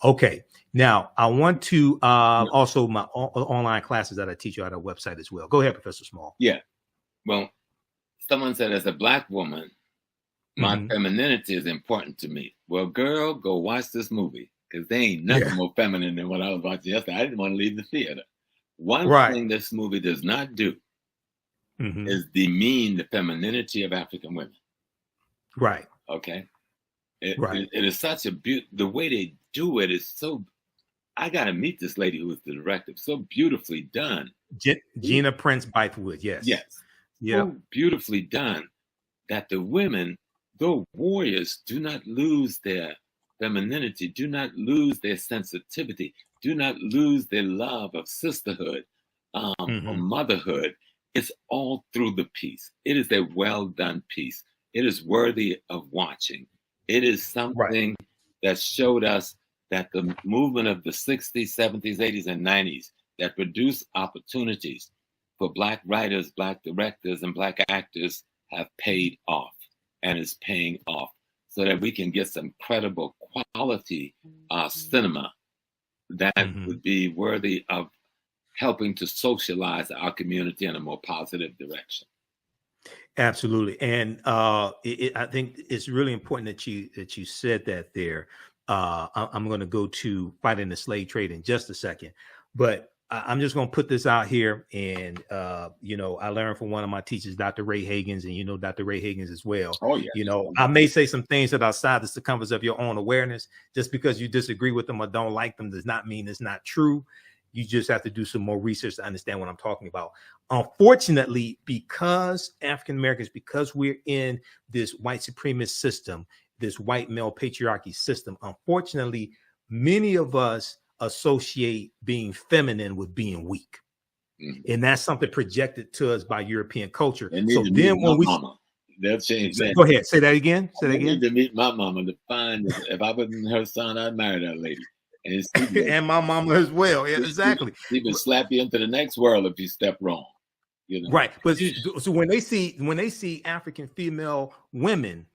Okay, now I want to also my online classes that I teach you at our website as well. Go ahead, Professor Small. Yeah, well, someone said, as a Black woman, my femininity is important to me. Well, girl, go watch this movie because there ain't nothing more feminine than what I was watching yesterday. I didn't want to leave the theater. One thing this movie does not do is demean the femininity of African women. Right. Okay. It is such a the way they do it is so. I got to meet this lady who was the director. So beautifully done. Gina Prince-Bythewood. Yes. Yes. Yeah. So beautifully done that the women, though warriors, do not lose their femininity, do not lose their sensitivity, do not lose their love of sisterhood or motherhood. It's all through the piece. It is a well done piece. It is worthy of watching. It is something that showed us that the movement of the 60s, 70s, 80s, and 90s that produced opportunities for Black writers, Black directors, and Black actors have paid off and is paying off so that we can get some credible quality cinema that would be worthy of helping to socialize our community in a more positive direction. Absolutely. And I think it's really important that you said that there. I'm going to go to Fighting the Slave Trade in just a second, but I'm just going to put this out here. And, I learned from one of my teachers, Dr. Ray Hagins, and Dr. Ray Hagins as well. Oh, yeah. I may say some things that are outside the circumference of your own awareness. Just because you disagree with them or don't like them does not mean it's not true. You just have to do some more research to understand what I'm talking about. Unfortunately, because African Americans, because we're in this white supremacist system, this white male patriarchy system, unfortunately, many of us associate being feminine with being weak. And that's something projected to us by European culture. So then when they'll change that. Go ahead, say that again. Say that again. Need to meet my mama to find if I wasn't her son, I'd marry that lady. And my mama as well. Yeah, exactly. She would slap you into the next world if you step wrong. Right. But so when they see African female women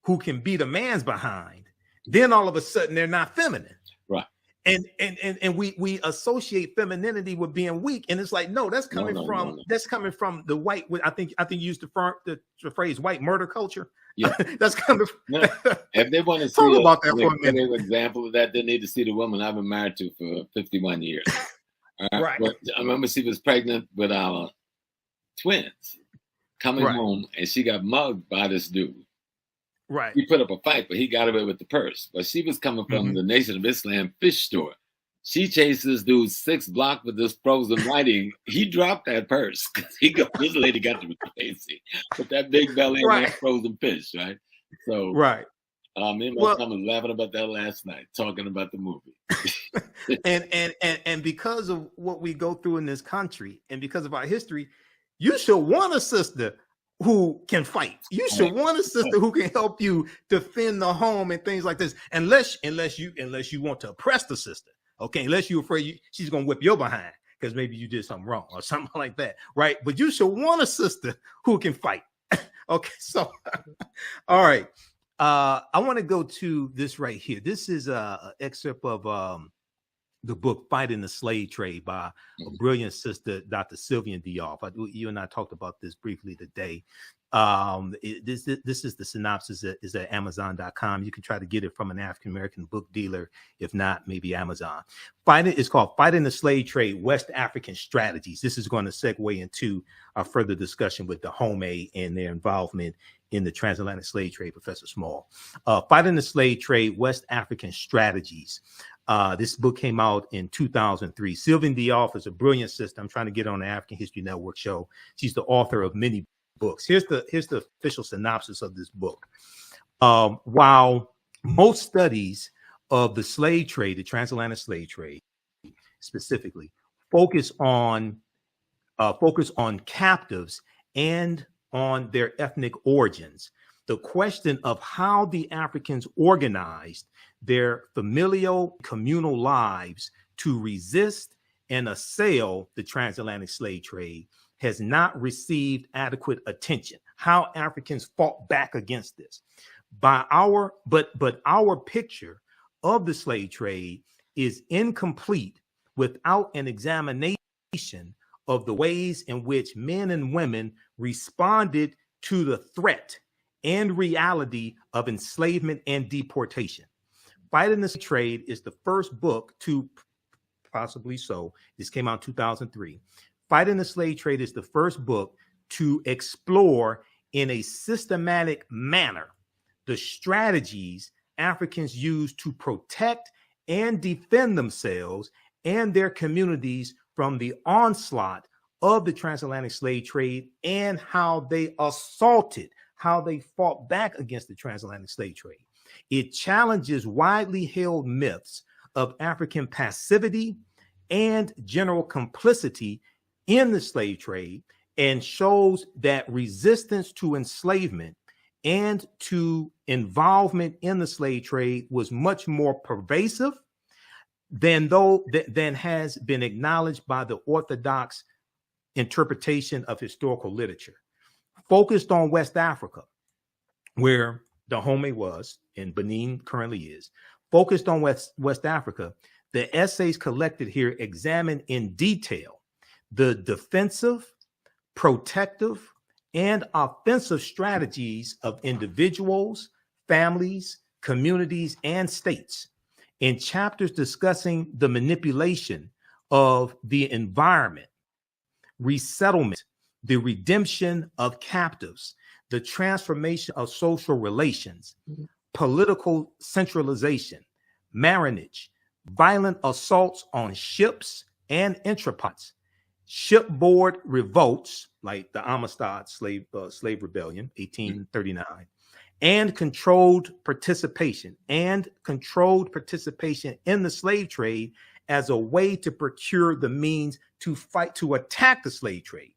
who can beat a man's behind, then all of a sudden they're not feminine. Right. And we associate femininity with being weak, and it's like, no, that's coming from from the white. I think you used the phrase white murder culture. Yeah, that's coming. If they want to see about that for a minute, example of that, they need to see the woman I've been married to for 51 years. Right. But I remember she was pregnant with our twins, coming home, and she got mugged by this dude. Right. He put up a fight, but he got away with the purse. But she was coming from the Nation of Islam fish store. She chased this dude 6 blocks with this frozen whiting. He dropped that purse because this lady got to be crazy with that big belly and that frozen fish, right? So, me and my son was laughing about that last night, talking about the movie. and because of what we go through in this country, and because of our history, you should want a sister who can fight. You should want a sister who can help you defend the home and things like this. Unless you want to oppress the sister, okay? Unless you're afraid she's gonna whip your behind because maybe you did something wrong or something like that, right? But you should want a sister who can fight. Okay, so all right. I want to go to this right here. This is an excerpt of the book Fighting the Slave Trade by a brilliant sister, Dr. Sylvian Diop. You and I talked about this briefly today. This is the synopsis. Is at Amazon.com. You can try to get it from an African-American book dealer. If not, maybe Amazon. It's called Fighting the Slave Trade, West African Strategies. This is going to segue into our further discussion with Dahomey and their involvement in the transatlantic slave trade, Professor Small. Fighting the Slave Trade, West African Strategies. This book came out in 2003. Sylvian Diop is a brilliant sister. I'm trying to get on the African History Network show. She's the author of many books. Here's the official synopsis of this book. While most studies of the slave trade, the transatlantic slave trade specifically, focus on captives and on their ethnic origins, the question of how the Africans organized their familial communal lives to resist and assail the transatlantic slave trade has not received adequate attention. How Africans fought back against this. But our picture of the slave trade is incomplete without an examination of the ways in which men and women responded to the threat and reality of enslavement and deportation. Fighting the Slave Trade is the first book to, possibly so, this came out in 2003. Fighting the Slave Trade is the first book to explore in a systematic manner the strategies Africans used to protect and defend themselves and their communities from the onslaught of the transatlantic slave trade, and how they fought back against the transatlantic slave trade. It challenges widely held myths of African passivity and general complicity in the slave trade, and shows that resistance to enslavement and to involvement in the slave trade was much more pervasive than has been acknowledged by the orthodox interpretation of historical literature. Focused on West Africa, where Dahomey was and Benin currently is, focused on West Africa, the essays collected here examine in detail the defensive, protective, and offensive strategies of individuals, families, communities, and states. In chapters discussing the manipulation of the environment, resettlement, the redemption of captives, the transformation of social relations, political centralization, marriage, violent assaults on ships and entrepots, shipboard revolts like the Amistad slave rebellion, 1839, and controlled participation in the slave trade as a way to procure the means to attack the slave trade.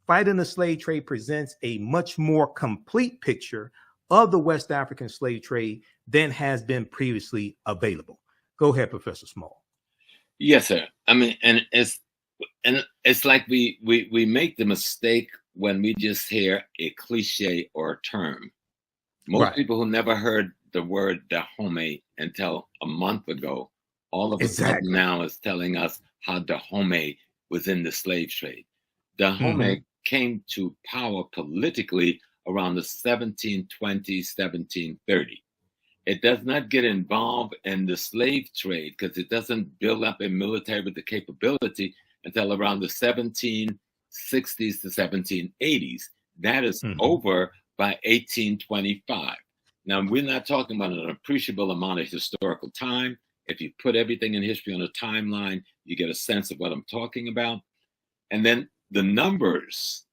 Fighting the Slave Trade presents a much more complete picture of the West African slave trade than has been previously available. Go ahead, Professor Small. Yes, sir. I mean, and it's like we make the mistake when we just hear a cliche or a term. Most people who never heard the word Dahomey until a month ago, all of a sudden now is telling us how Dahomey was in the slave trade. Dahomey came to power politically around the 1720, 1730. It does not get involved in the slave trade because it doesn't build up a military with the capability until around the 1760s to 1780s. That is over by 1825. Now, we're not talking about an appreciable amount of historical time. If you put everything in history on a timeline, you get a sense of what I'm talking about. And then the numbers,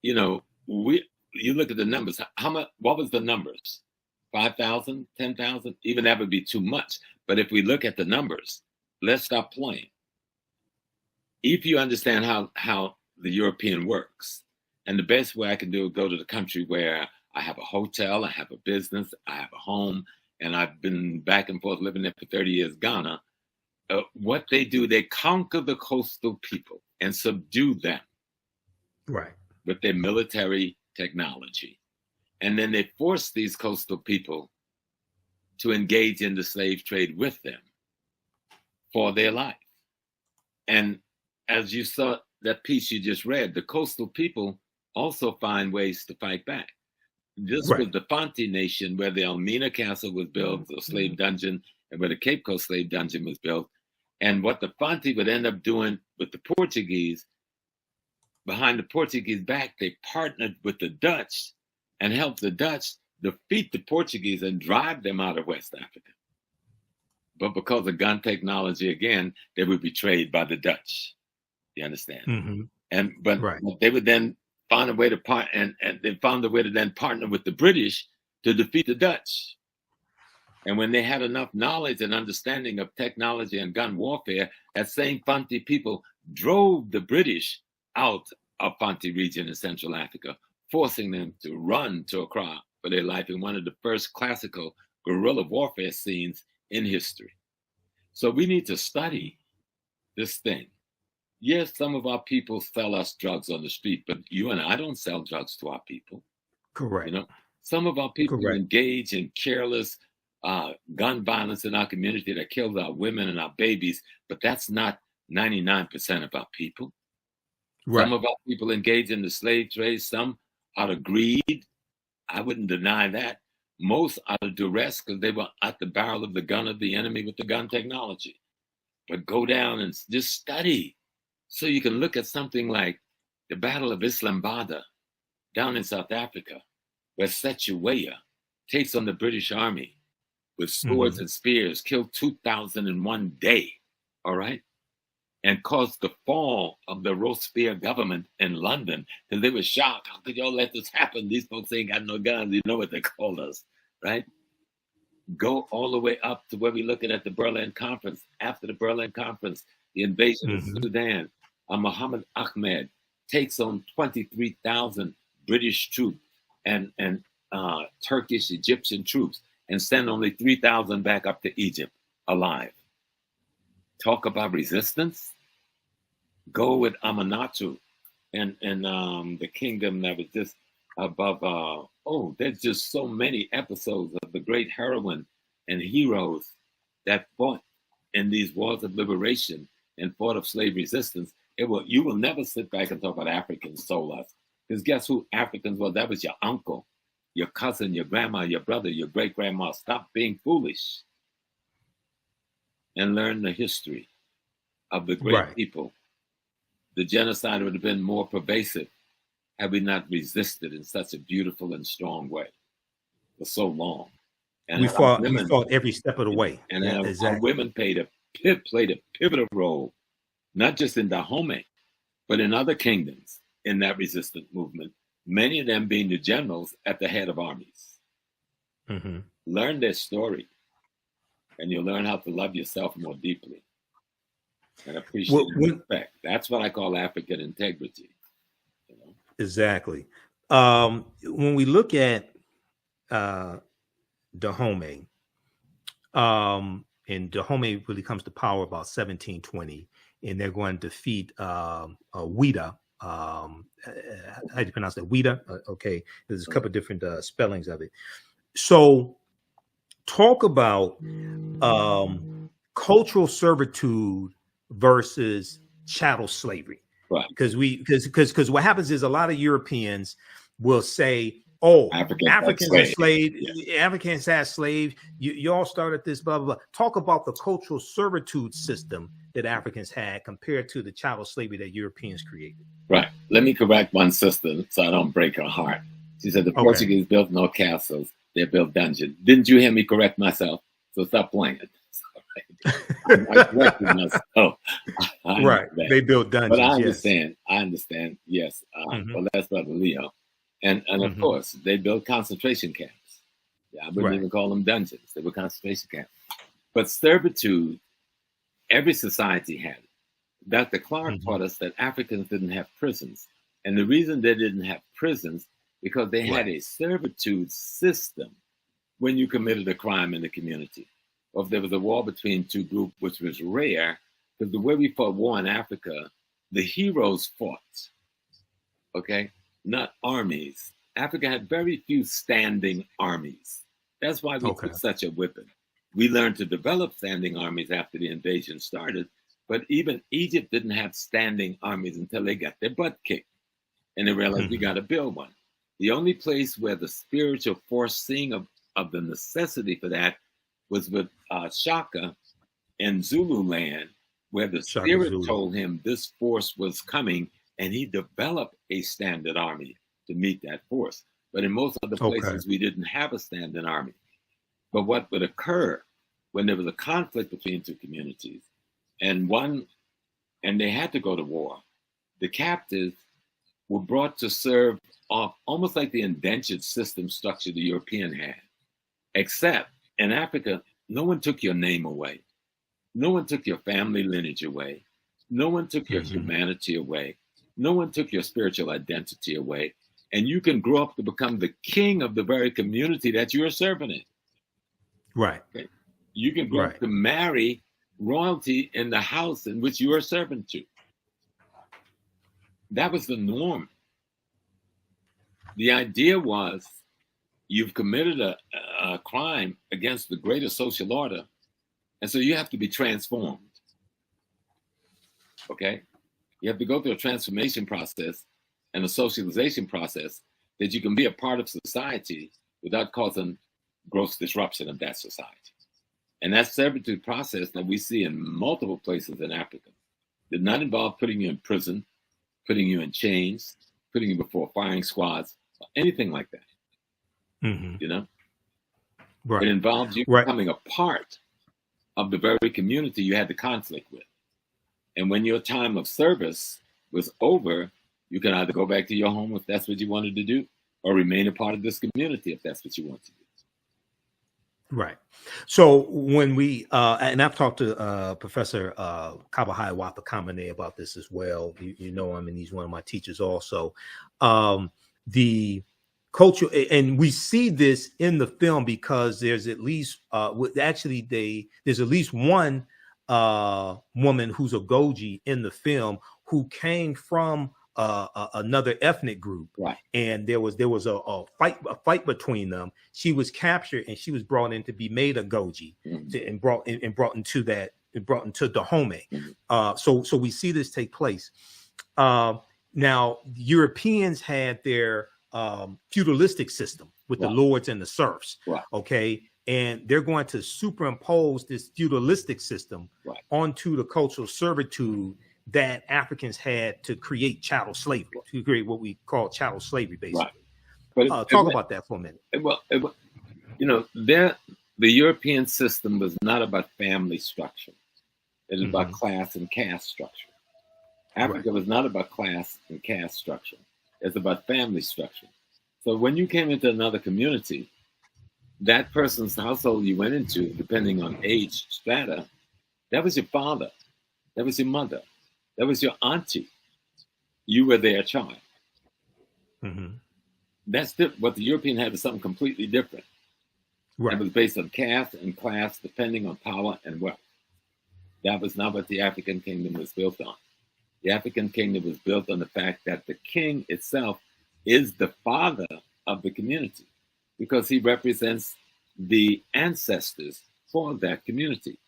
you know, you look at the numbers. How much? What was the numbers? 5,000, 10,000? Even that would be too much. But if we look at the numbers, let's stop playing. If you understand how the European works, and the best way I can do is go to the country where I have a hotel, I have a business, I have a home, and I've been back and forth living there for 30 years, Ghana. What they do, they conquer the coastal people and subdue them. Right. With their military technology. And then they force these coastal people to engage in the slave trade with them for their life. And as you saw that piece you just read, the coastal people also find ways to fight back. This was the Fanti Nation, where the Elmina Castle was built, the slave dungeon, and where the Cape Coast slave dungeon was built. And what the Fanti would end up doing with the Portuguese, behind the Portuguese back, they partnered with the Dutch and helped the Dutch defeat the Portuguese and drive them out of West Africa. But because of gun technology, again, they were betrayed by the Dutch. You understand? But they would then find a way to they found a way to then partner with the British to defeat the Dutch. And when they had enough knowledge and understanding of technology and gun warfare, that same Fanti people drove the British out of Fanti region in Central Africa, forcing them to run to Accra for their life in one of the first classical guerrilla warfare scenes in history. So we need to study this thing. Yes, some of our people sell us drugs on the street, but you and I don't sell drugs to our people. Correct. You know, some of our people engage in careless gun violence in our community that kills our women and our babies, but that's not 99% of our people. Right. Some of our people engage in the slave trade, some out of greed. I wouldn't deny that. Most out of duress because they were at the barrel of the gun of the enemy with the gun technology. But go down and just study. So you can look at something like the Battle of Islamabad down in South Africa, where Setuweya takes on the British Army with swords and spears, killed 2,000 in one day, all right? And caused the fall of the Robespierre government in London, because they were shocked. How could y'all let this happen? These folks ain't got no guns. You know what they called us, right? Go all the way up to where we're looking at the Berlin Conference. After the Berlin Conference, the invasion of Sudan, Muhammad Ahmed takes on 23,000 British troops and Turkish, Egyptian troops, and send only 3,000 back up to Egypt alive. Talk about resistance. Go with Amanatu and the kingdom that was just above. There's just so many episodes of the great heroine and heroes that fought in these wars of liberation and fought of slave resistance. You will never sit back and talk about Africans sold us. Because guess who Africans were? That was your uncle, your cousin, your grandma, your brother, your great-grandma. Stop being foolish and learn the history of the great people. The genocide would have been more pervasive had we not resisted in such a beautiful and strong way for so long. And we fought every step of the way. And our women played a pivotal role, not just in Dahomey, but in other kingdoms in that resistance movement, many of them being the generals at the head of armies. Learn their story, and you'll learn how to love yourself more deeply and appreciate and respect. That's what I call African integrity. You know? Exactly. When we look at Dahomey, and Dahomey really comes to power about 1720, and they're going to defeat Ouida. How do you pronounce that? Ouida? Okay. There's a couple of different spellings of it. So talk about cultural servitude versus chattel slavery. Right. Because what happens is a lot of Europeans will say, oh, Africans are slaves. Yeah. Africans had slaves. You all started this, blah, blah, blah. Talk about the cultural servitude system that Africans had compared to the chattel slavery that Europeans created. Right. Let me correct one sister so I don't break her heart. She said the Portuguese built no castles. They built dungeons. Didn't you hear me correct myself? So stop playing. I corrected myself. Right. They built dungeons. But I understand. Yes. I understand. Yes. Well, that's Brother Leo. And of course, they built concentration camps. Yeah, I wouldn't even call them dungeons. They were concentration camps. But servitude, every society had it. Dr. Clark taught us that Africans didn't have prisons. And the reason they didn't have prisons, because they had a servitude system when you committed a crime in the community. Or if there was a war between two groups, which was rare, because the way we fought war in Africa, the heroes fought, okay? Not armies. Africa had very few standing armies. That's why we took such a whipping. We learned to develop standing armies after the invasion started, but even Egypt didn't have standing armies until they got their butt kicked. And they realized we got to build one. The only place where the spiritual foreseeing of the necessity for that was with Shaka in Zululand, where the spirit told him this force was coming, and he developed a standing army to meet that force. But in most other places, we didn't have a standing army. But what would occur when there was a conflict between two communities, and they had to go to war, the captives were brought to serve off almost like the indentured system structure the European had, except in Africa, no one took your name away. No one took your family lineage away. No one took your humanity away. No one took your spiritual identity away. And you can grow up to become the king of the very community that you are serving in. Right. Okay? You can grow up to marry royalty in the house in which you are serving to. That was the norm. The idea was you've committed a crime against the greater social order, and so you have to be transformed. Okay? You have to go through a transformation process and a socialization process that you can be a part of society without causing gross disruption of that society. And that servitude process that we see in multiple places in Africa did not involve putting you in prison, putting you in chains, putting you before firing squads, or anything like that. You know? Right. It involves you becoming a part of the very community you had the conflict with. And when your time of service was over, you can either go back to your home if that's what you wanted to do, or remain a part of this community if that's what you want to do. Right. So when we, and I've talked to Professor Kabahai Wapa-Kamene about this as well. You know him, and he's one of my teachers also. The culture, and we see this in the film because there's at least, there's at least one woman who's Agojie in the film who came from another ethnic group, and there was a fight between them. She was captured and she was brought in to be made Agojie, and brought into Dahomey. So we see this take place. Now Europeans had their feudalistic system with the lords and the serfs. Okay. And they're going to superimpose this feudalistic system onto the cultural servitude that Africans had to create chattel slavery, to create what we call chattel slavery, basically. But talk about that for a minute. You know, the European system was not about family structure. It was about class and caste structure. Africa was not about class and caste structure. It's about family structure. So when you came into another community, that person's household you went into, depending on age strata, that was your father, that was your mother, that was your auntie. You were their child. That's what the European had was something completely different. It was based on caste and class, depending on power and wealth. That was not what the African kingdom was built on. The African kingdom was built on the fact that the king itself is the father of the community, because he represents the ancestors for that community.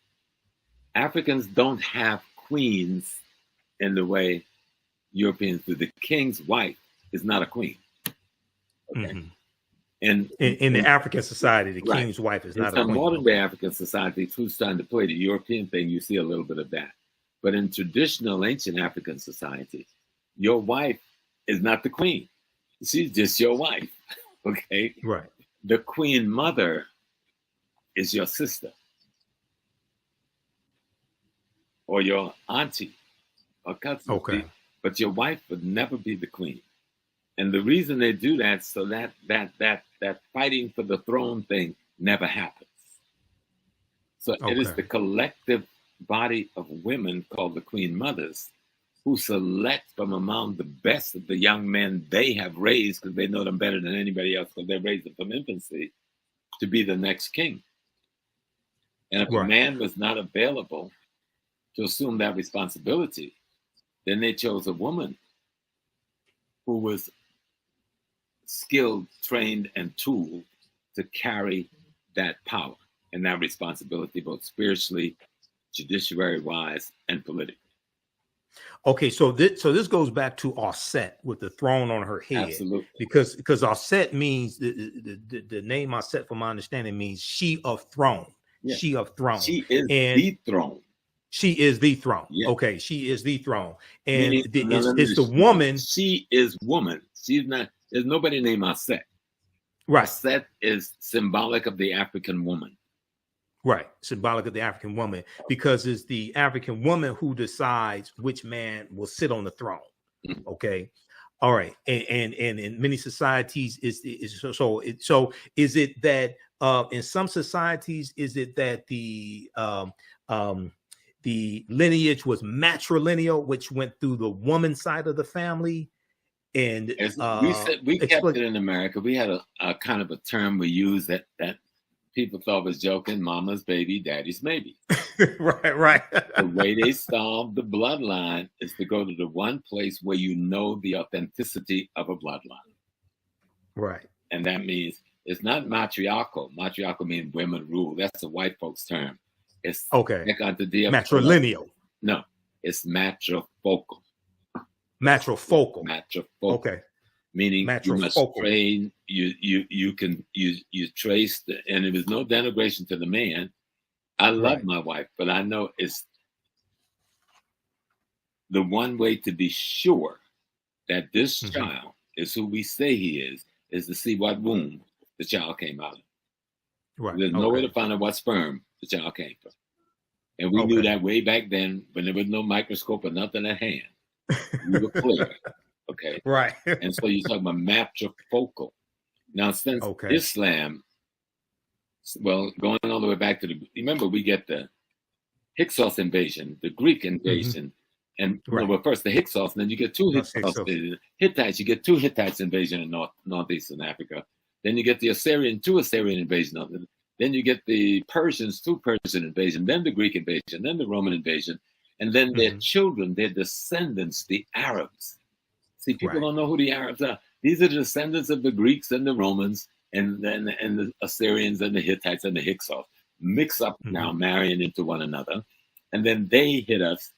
Africans don't have queens in the way Europeans do. The king's wife is not a queen. Okay? In the African society, the king's wife is not a queen. In modern day African society, who's trying to play the European thing, you see a little bit of that. But in traditional ancient African society, your wife is not the queen. She's just your wife. Okay? the queen mother is your sister or your auntie or cousin. Okay. But your wife would never be the queen. And the reason they do that, so that fighting for the throne thing never happens. So it is the collective body of women called the queen mothers who select from among the best of the young men they have raised, because they know them better than anybody else, because they raised them from infancy, to be the next king. And if a man was not available to assume that responsibility, then they chose a woman who was skilled, trained, and tooled to carry that power and that responsibility, both spiritually, judiciary-wise, and politically. Okay, so this goes back to Auset with the throne on her head. Absolutely. Because Auset means the name Auset, from my understanding, means she of throne. Yeah. She of throne. She is the throne. She is the throne. Yeah. Okay, she is the throne. And it's the woman. She is woman. She's not, there's nobody named Auset. Right. Auset is symbolic of the African woman. Right, symbolic of the African woman, because it's the African woman who decides which man will sit on the throne. Okay, all right, and in many societies is it that in some societies is it that the lineage was matrilineal, which went through the woman side of the family, and we kept it in America. We had a kind of a term we used that people thought was joking: mama's baby, daddy's maybe. right. The way they solve the bloodline is to go to the one place where you know the authenticity of a bloodline. Right. And that means it's not matriarchal. Matriarchal means women rule. That's a white folks term. It's matrilineal. No, it's matrifocal. Matrifocal. Okay. Meaning you must train, you trace, and there was no denigration to the man. I love my wife, but I know it's the one way to be sure that this child is who we say he is to see what womb the child came out of. Right. There's no way to find out what sperm the child came from. And we knew that way back then when there was no microscope or nothing at hand. We were clear. Okay. Right. And so you talk about matrifocal. Now, since Islam, well, going all the way back to remember, we get the Hyksos invasion, the Greek invasion, and well, first the Hyksos, and then you get two Hyksos invasions. Hittites, you get two Hittites invasion in northeastern Africa. Then you get the two Assyrian invasion of it. Then you get the Persians, two Persian invasion, then the Greek invasion, then the Roman invasion, and then their children, their descendants, the Arabs. See, people don't know who the Arabs are. These are the descendants of the Greeks and the Romans and the Assyrians and the Hittites and the Hyksos mix up now, marrying into one another. And then they hit us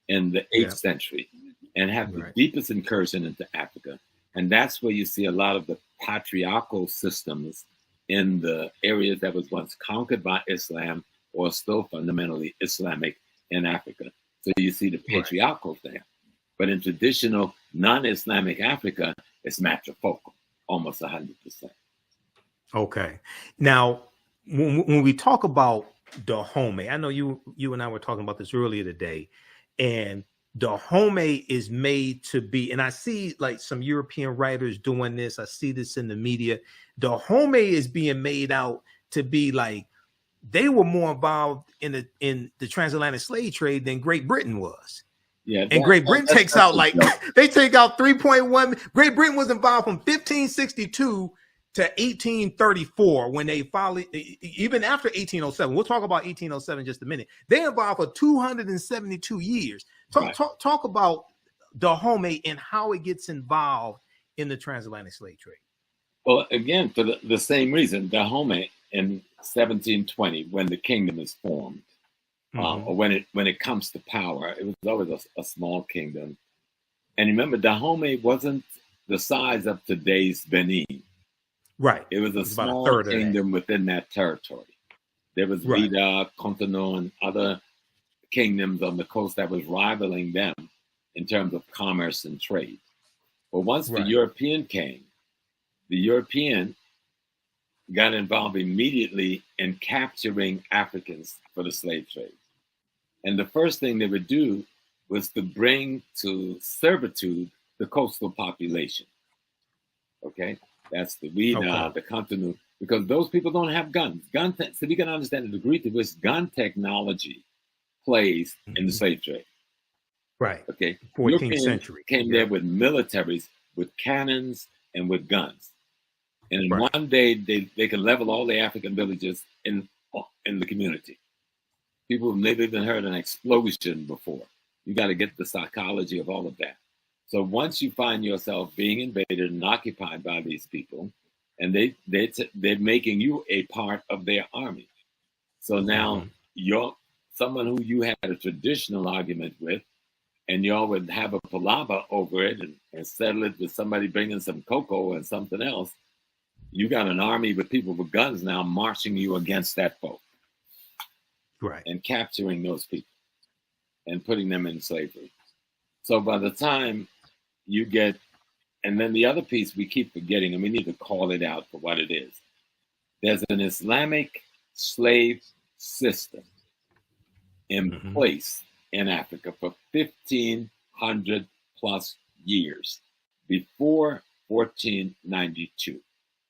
in the 8th century and have the deepest incursion into Africa. And that's where you see a lot of the patriarchal systems in the areas that was once conquered by Islam or still fundamentally Islamic in Africa. So you see the patriarchal there. But in traditional non-Islamic Africa, it's matrifocal, almost 100%. Okay. Now, when we talk about Dahomey, I know you and I were talking about this earlier today, and Dahomey is made to be, and I see like some European writers doing this. I see this in the media. Dahomey is being made out to be like they were more involved in the transatlantic slave trade than Great Britain was. Yeah, and Great Britain takes out like they take out 3.1. Great Britain was involved from 1562 to 1834 when they finally, even after 1807. We'll talk about 1807 in just a minute. They involved for 272 years. Talk about Dahomey and how it gets involved in the transatlantic slave trade. Well, again, for the same reason, Dahomey in 1720, when the kingdom is formed. Or when it comes to power, it was always a small kingdom. And remember, Dahomey wasn't the size of today's Benin. Right. It was a small kingdom within that territory. There was Vida, Cotonou, and other kingdoms on the coast that was rivaling them in terms of commerce and trade. But once the European came, the European got involved immediately in capturing Africans for the slave trade. And the first thing they would do was to bring to servitude the coastal population. Okay, that's the Wida, the Contonu, because those people don't have guns. So we can understand the degree to which gun technology plays in the slave trade. Right. Okay. 14th Europeans century. came there with militaries, with cannons, and with guns. And in one day, they can level all the African villages in the community. People have never even heard an explosion before. You got to get the psychology of all of that. So once you find yourself being invaded and occupied by these people, and they're making you a part of their army. So now you're someone who you had a traditional argument with, and y'all would have a palaver over it and settle it with somebody bringing some cocoa and something else. You got an army with people with guns now marching you against that foe. Right. And capturing those people and putting them in slavery. So by the time you get, and then the other piece we keep forgetting, and we need to call it out for what it is. There's an Islamic slave system in place in Africa for 1,500 plus years before 1492.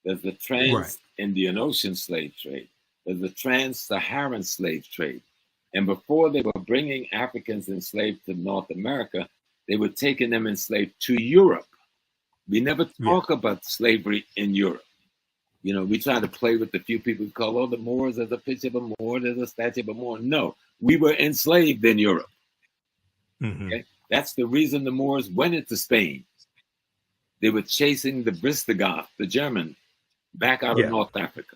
There's the trans-Indian Ocean slave trade. There's the trans-Saharan slave trade. And before they were bringing Africans enslaved to North America, they were taking them enslaved to Europe. We never talk about slavery in Europe. You know, we try to play with the few people who call, oh, the Moors, there's a picture of a Moor, there's a statue of a Moor. No, we were enslaved in Europe. Okay? That's the reason the Moors went into Spain. They were chasing the Visigoth, the German, back out of North Africa.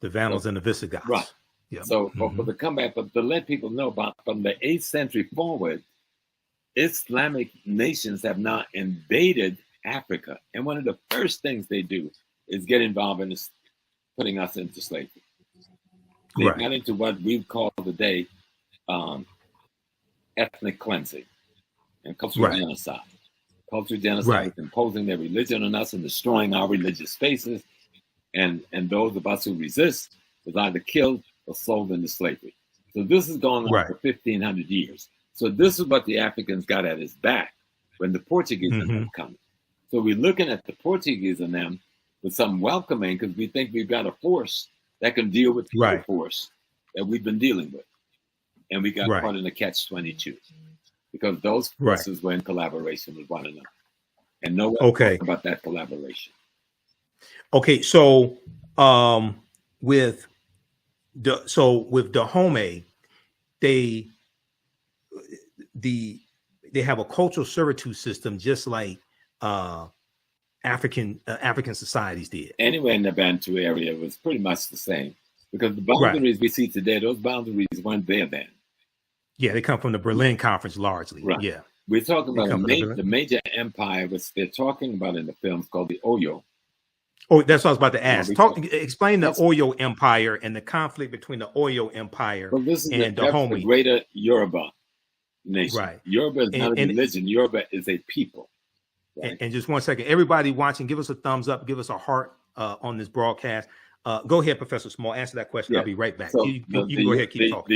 The Vandals and the Visigoths. Right. Yeah. So for the comeback, but to let people know about from the 8th century forward, Islamic nations have now invaded Africa. And one of the first things they do is get involved in this, putting us into slavery. They got into what we call today ethnic cleansing and cultural genocide. Cultural genocide is imposing their religion on us and destroying our religious spaces. And those of us who resist was either killed or sold into slavery. So this is going on for 1,500 years. So this is what the Africans got at his back when the Portuguese are coming. So we're looking at the Portuguese and them with some welcoming because we think we've got a force that can deal with the force that we've been dealing with. And we got caught in a catch-22 because those forces were in collaboration with one another. And no one talked about that collaboration. Okay, so with Dahomey, they have a cultural servitude system just like African societies did. Anywhere in the Bantu area was pretty much the same because the boundaries we see today, those boundaries weren't there then. Yeah, they come from the Berlin Conference largely. Right. Yeah, we're talking about the major empire which they're talking about in the films called the Oyo. Oh, that's what I was about to ask. Explain the Oyo Empire and the conflict between the Oyo Empire and Dahomey. The greater Yoruba nation. Right. Yoruba is not a religion. Yoruba is a people. Right? And just 1 second, everybody watching, give us a thumbs up, give us a heart on this broadcast. Go ahead, Professor Small. Answer that question. I'll be right back. So you go ahead, keep talking.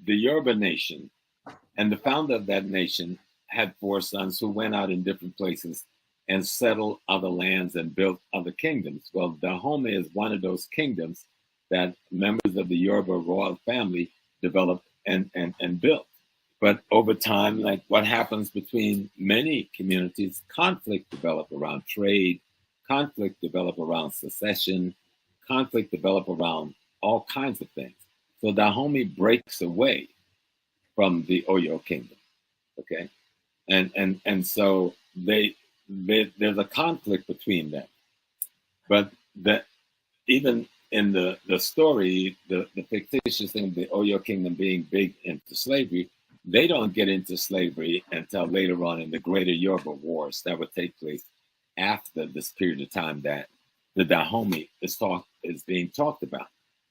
The Yoruba nation and the founder of that nation had 4 sons who went out in different places and settled other lands and built other kingdoms. Well, Dahomey is one of those kingdoms that members of the Yoruba royal family developed and built. But over time, like what happens between many communities, conflict develop around trade, conflict develop around secession, conflict develop around all kinds of things. So Dahomey breaks away from the Oyo kingdom, okay? And so there's a conflict between them. But even in the story, the fictitious thing of the Oyo kingdom being big into slavery, they don't get into slavery until later on in the greater Yoruba wars that would take place after this period of time that the Dahomey is being talked about.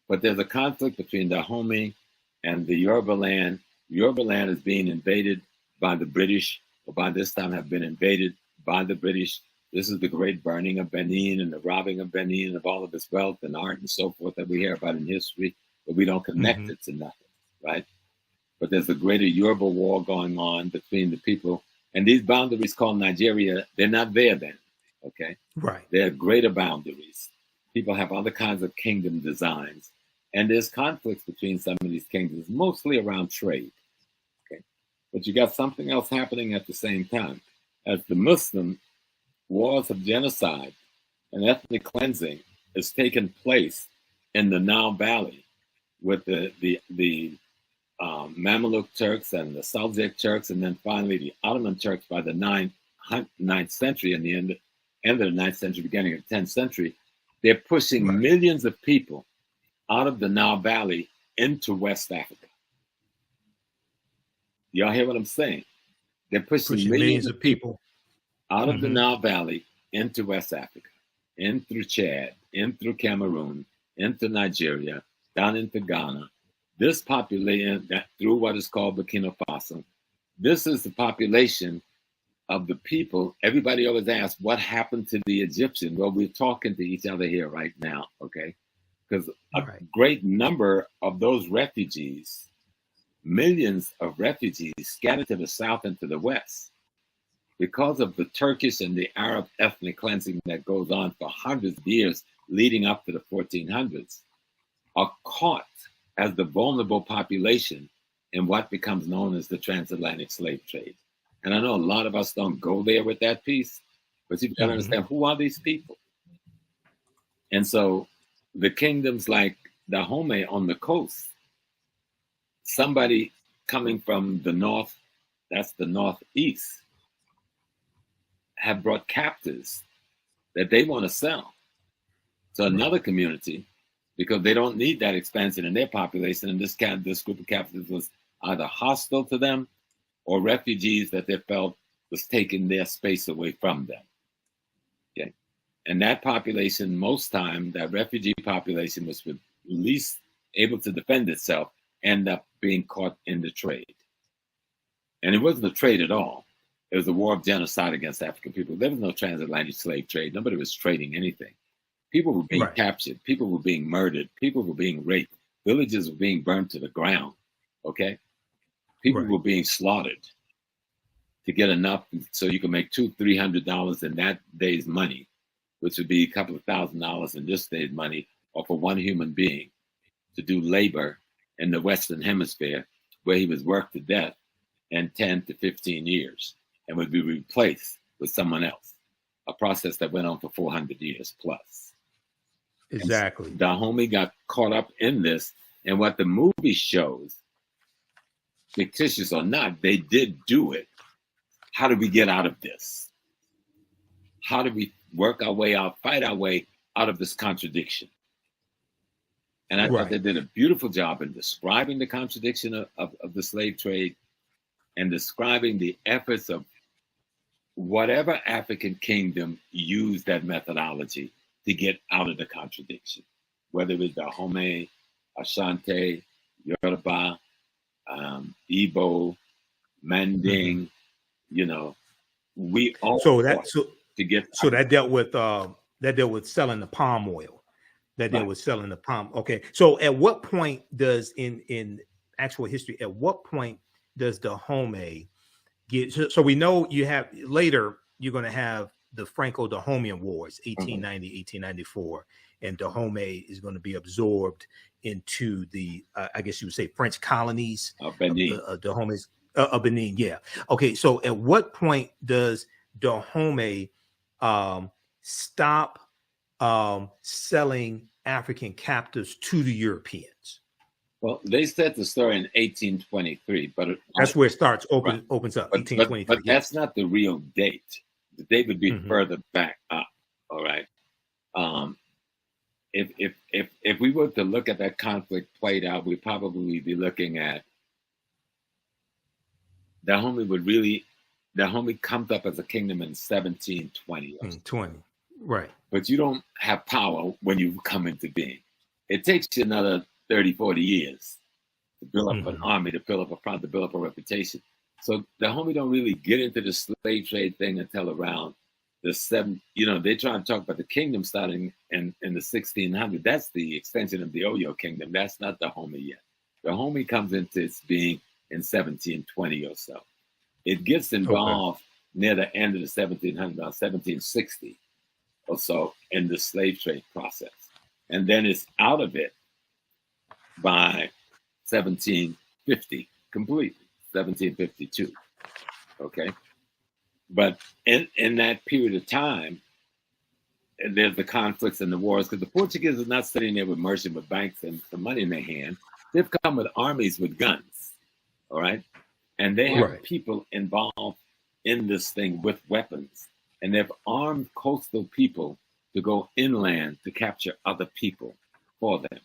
But there's a conflict between Dahomey and the Yoruba land. Yoruba land is being invaded by the British, or by this time have been invaded by the British This is the great burning of Benin and the robbing of Benin of all of its wealth and art and so forth that we hear about in history, but we don't connect it to nothing, right? But there's a greater Yoruba war going on between the people. And these boundaries called Nigeria, they're not there then, okay? Right. They're greater boundaries. People have other kinds of kingdom designs. And there's conflicts between some of these kingdoms, mostly around trade, okay? But you got something else happening at the same time. As the Muslim wars of genocide and ethnic cleansing has taken place in the Nile Valley with the Mamluk Turks and the Seljuk Turks, and then finally the Ottoman Turks by the 9th century and the end of the 9th century, beginning of the 10th century. They're pushing millions of people out of the Nile Valley into West Africa. Y'all hear what I'm saying? They're pushing millions of people out of the Nile Valley into West Africa, in through Chad, in through Cameroon, into Nigeria, down into Ghana. This population, that through what is called Burkina Faso, this is the population of the people. Everybody always asks, what happened to the Egyptian? Well, we're talking to each other here right now, okay? Because a great number of those refugees, millions of refugees scattered to the south and to the west, because of the Turkish and the Arab ethnic cleansing that goes on for hundreds of years leading up to the 1400s, are caught as the vulnerable population in what becomes known as the transatlantic slave trade. And I know a lot of us don't go there with that piece, but you've got to understand, who are these people? And so the kingdoms like Dahomey on the coast, somebody coming from the north, that's the northeast, have brought captives that they want to sell to another community because they don't need that expansion in their population. And this group of captives was either hostile to them or refugees that they felt was taking their space away from them. Okay. And that population, most time, that refugee population was least able to defend itself, end up being caught in the trade. And it wasn't a trade at all. It was a war of genocide against African people. There was no transatlantic slave trade. Nobody was trading anything. People were being captured. People were being murdered. People were being raped. Villages were being burned to the ground. Okay? People were being slaughtered to get enough so you could make $200-300 in that day's money, which would be a couple of $1,000s in this day's money, or for one human being to do labor in the Western Hemisphere, where he was worked to death in 10 to 15 years. And would be replaced with someone else, a process that went on for 400 years plus. Exactly. Dahomey got caught up in this, and what the movie shows, fictitious or not, they did do it. How do we get out of this? How do we work our way out, fight our way out of this contradiction? And I thought they did a beautiful job in describing the contradiction of the slave trade and describing the efforts of whatever African kingdom used that methodology to get out of the contradiction, whether it was Dahomey, Ashanti, Yoruba, Igbo, Manding, you know, we all that dealt with selling the palm oil. That dealt with selling the palm. Okay, so at what point does in actual history, at what point does Dahomey get? So we know you have later. You're going to have the Franco-Dahomean Wars, 1890, 1894, and Dahomey is going to be absorbed into the, I guess you would say, French colonies. Benin. Dahomey's Benin, yeah. Okay, so at what point does Dahomey stop selling African captives to the Europeans? Well, they said the story in 1823, but that's where it starts. Opens up. 1823. But that's not the real date. The date would be further back up. All right. If we were to look at that conflict played out, we'd probably be looking at Dahomey comes up as a kingdom in 1720. 20, right. But you don't have power when you come into being. It takes you another 30, 40 years to build up an army, to build up a front, to build up a reputation. So Dahomey don't really get into the slave trade thing until around the seven, they try to talk about the kingdom starting in the 1600s. That's the extension of the Oyo kingdom. That's not Dahomey yet. Dahomey comes into its being in 1720 or so. It gets involved near the end of the 1700s, about 1760 or so, in the slave trade process. And then it's out of it by 1750 completely, 1752. Okay. But in that period of time, there's the conflicts and the wars, because the Portuguese are not sitting there with merchant, with banks and some money in their hand. They've come with armies with guns, all right? And they have people involved in this thing with weapons. And they've armed coastal people to go inland to capture other people for them.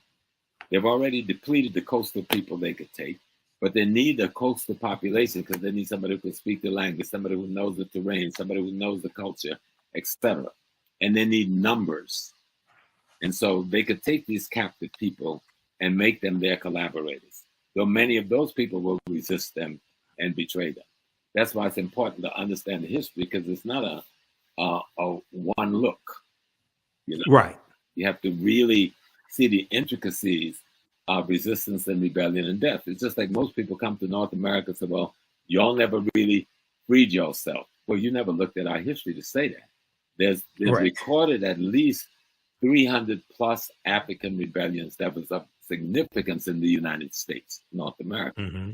They've already depleted the coastal people they could take, but they need a coastal population because they need somebody who can speak the language, somebody who knows the terrain, somebody who knows the culture, etc. And they need numbers. And so they could take these captive people and make them their collaborators. Though many of those people will resist them and betray them. That's why it's important to understand the history, because it's not a one look. Right. You have to really see the intricacies of resistance and rebellion and death. It's just like most people come to North America and say, well, y'all never really freed yourself. Well, you never looked at our history to say that. There's recorded at least 300 plus African rebellions that was of significance in the United States, North America. Mm-hmm.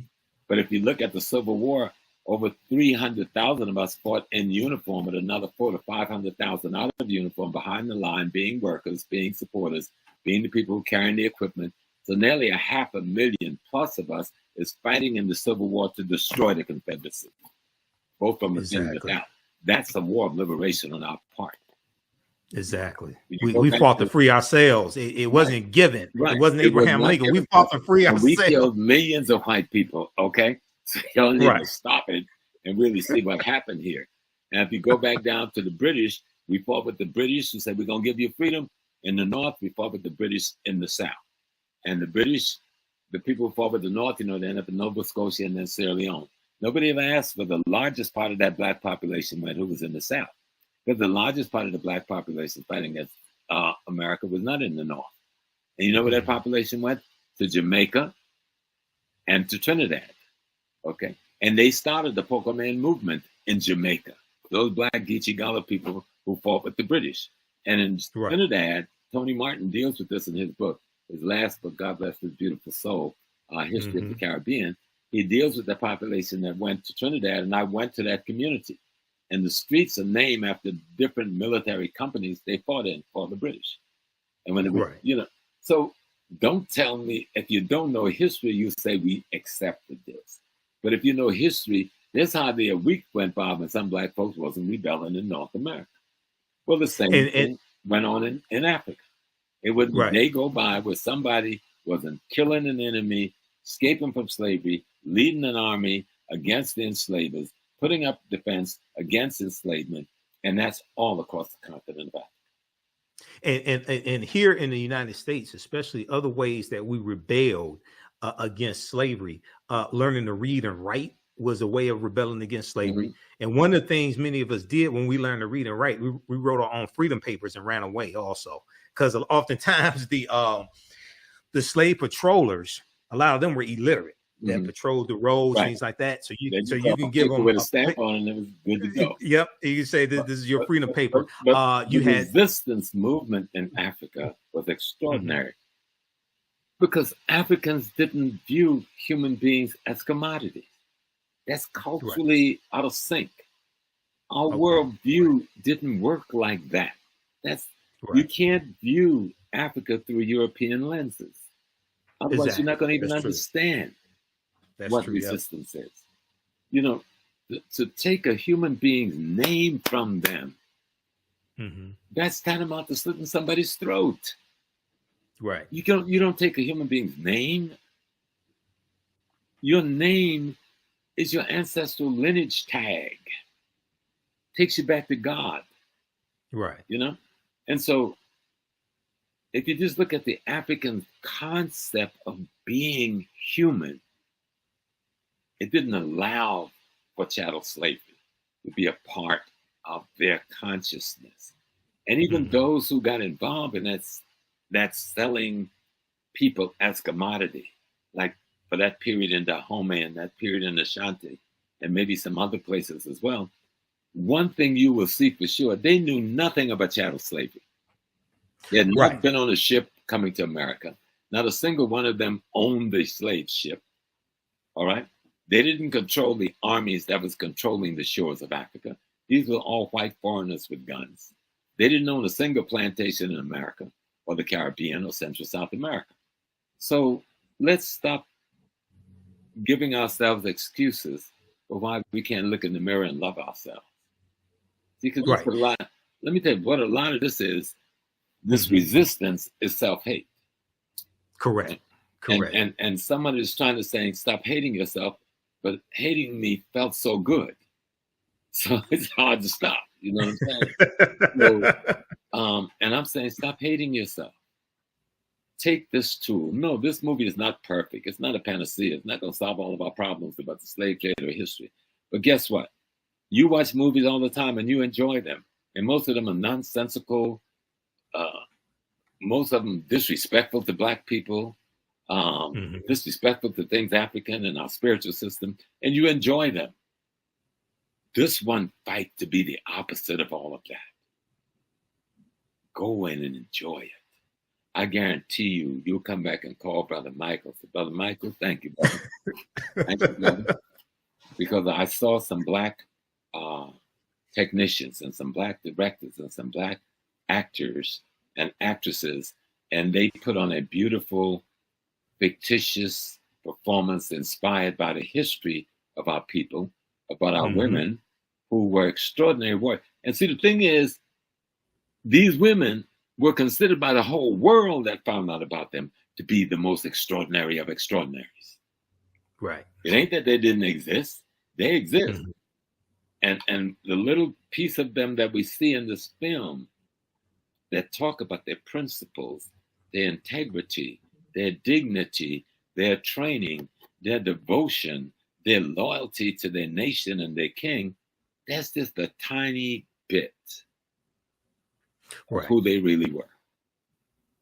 But if you look at the Civil War, over 300,000 of us fought in uniform, and another 400,000 to 500,000 out of uniform, behind the line, being workers, being supporters, being the people who carrying the equipment. So nearly 500,000 plus of us is fighting in the Civil War to destroy the Confederacy, both from within and without. That's a war of liberation on our part. Exactly. We fought to free ourselves. It wasn't given. Right. It wasn't Abraham Lincoln. We fought to free ourselves. We killed millions of white people. Okay. So y'all need to stop it and really see what happened here. And if you go back down to the British, we fought with the British who said, we're going to give you freedom. In the North, we fought with the British in the South. And the British, the people who fought with the North, they end up in Nova Scotia and then Sierra Leone. Nobody ever asked for the largest part of that black population went, who was in the South. Because the largest part of the black population fighting against America was not in the North. And you know where that population went? To Jamaica and to Trinidad. Okay. And they started the Pokemon movement in Jamaica. Those black Geechee Gullah people who fought with the British. And in Trinidad, Tony Martin deals with this in his book, his last book, God Bless His Beautiful Soul, History of the Caribbean. He deals with the population that went to Trinidad, and I went to that community. And the streets are named after different military companies they fought in for the British. And when it was, so don't tell me, if you don't know history, you say we accepted this. But if you know history, there's hardly a week went by when some black folks wasn't rebelling in North America. Well, the same thing went on in Africa. It wouldn't a day go by where somebody wasn't killing an enemy, escaping from slavery, leading an army against the enslavers, putting up defense against enslavement, and that's all across the continent of Africa. And here in the United States, especially, other ways that we rebelled against slavery, learning to read and write was a way of rebelling against slavery. Mm-hmm. And one of the things many of us did when we learned to read and write, we wrote our own freedom papers and ran away also. Because oftentimes the slave patrollers, a lot of them were illiterate. That patrolled the roads, things like that. So you can give them with a stamp on, and it was good to go. Yep, you can say this is your freedom paper. But you had resistance movement in Africa was extraordinary because Africans didn't view human beings as commodities. That's culturally out of sync. Our worldview didn't work like that. You can't view Africa through European lenses. Otherwise, you're not going to even understand what resistance is. To take a human being's name from them, that's tantamount to slitting somebody's throat. Right. You don't take a human being's name. Your name is your ancestral lineage tag. Takes you back to God. Right. And so if you just look at the African concept of being human, it didn't allow for chattel slavery to be a part of their consciousness. And even those who got involved in that selling people as commodity, like for that period in Dahomey and that period in Ashanti, and maybe some other places as well, one thing you will see for sure, they knew nothing about chattel slavery. They had not been on a ship coming to America. Not a single one of them owned the slave ship. All right? They didn't control the armies that was controlling the shores of Africa. These were all white foreigners with guns. They didn't own a single plantation in America or the Caribbean or Central South America. So let's stop giving ourselves excuses for why we can't look in the mirror and love ourselves. Because a lot, let me tell you what a lot of this is. This resistance is self-hate. Correct. Correct. And someone is trying to say, stop hating yourself, but hating me felt so good. So it's hard to stop. You know what I'm saying? So, and I'm saying, stop hating yourself. Take this tool. No, this movie is not perfect. It's not a panacea. It's not going to solve all of our problems about the slave trade or history. But guess what? You watch movies all the time and you enjoy them. And most of them are nonsensical. Most of them disrespectful to Black people. Disrespectful to things African and our spiritual system. And you enjoy them. This one fight to be the opposite of all of that. Go in and enjoy it. I guarantee you, you'll come back and call Brother Michael. So, Brother Michael, thank you, brother. Thank you, brother. Because I saw some Black technicians and some Black directors and some Black actors and actresses, and they put on a beautiful, fictitious performance inspired by the history of our people, about our women who were extraordinary warriors. And see, the thing is, these women were considered by the whole world that found out about them to be the most extraordinary of extraordinaries. Right. It ain't that they didn't exist. They exist. And the little piece of them that we see in this film that talk about their principles, their integrity, their dignity, their training, their devotion, their loyalty to their nation and their king, that's just a tiny bit of who they really were.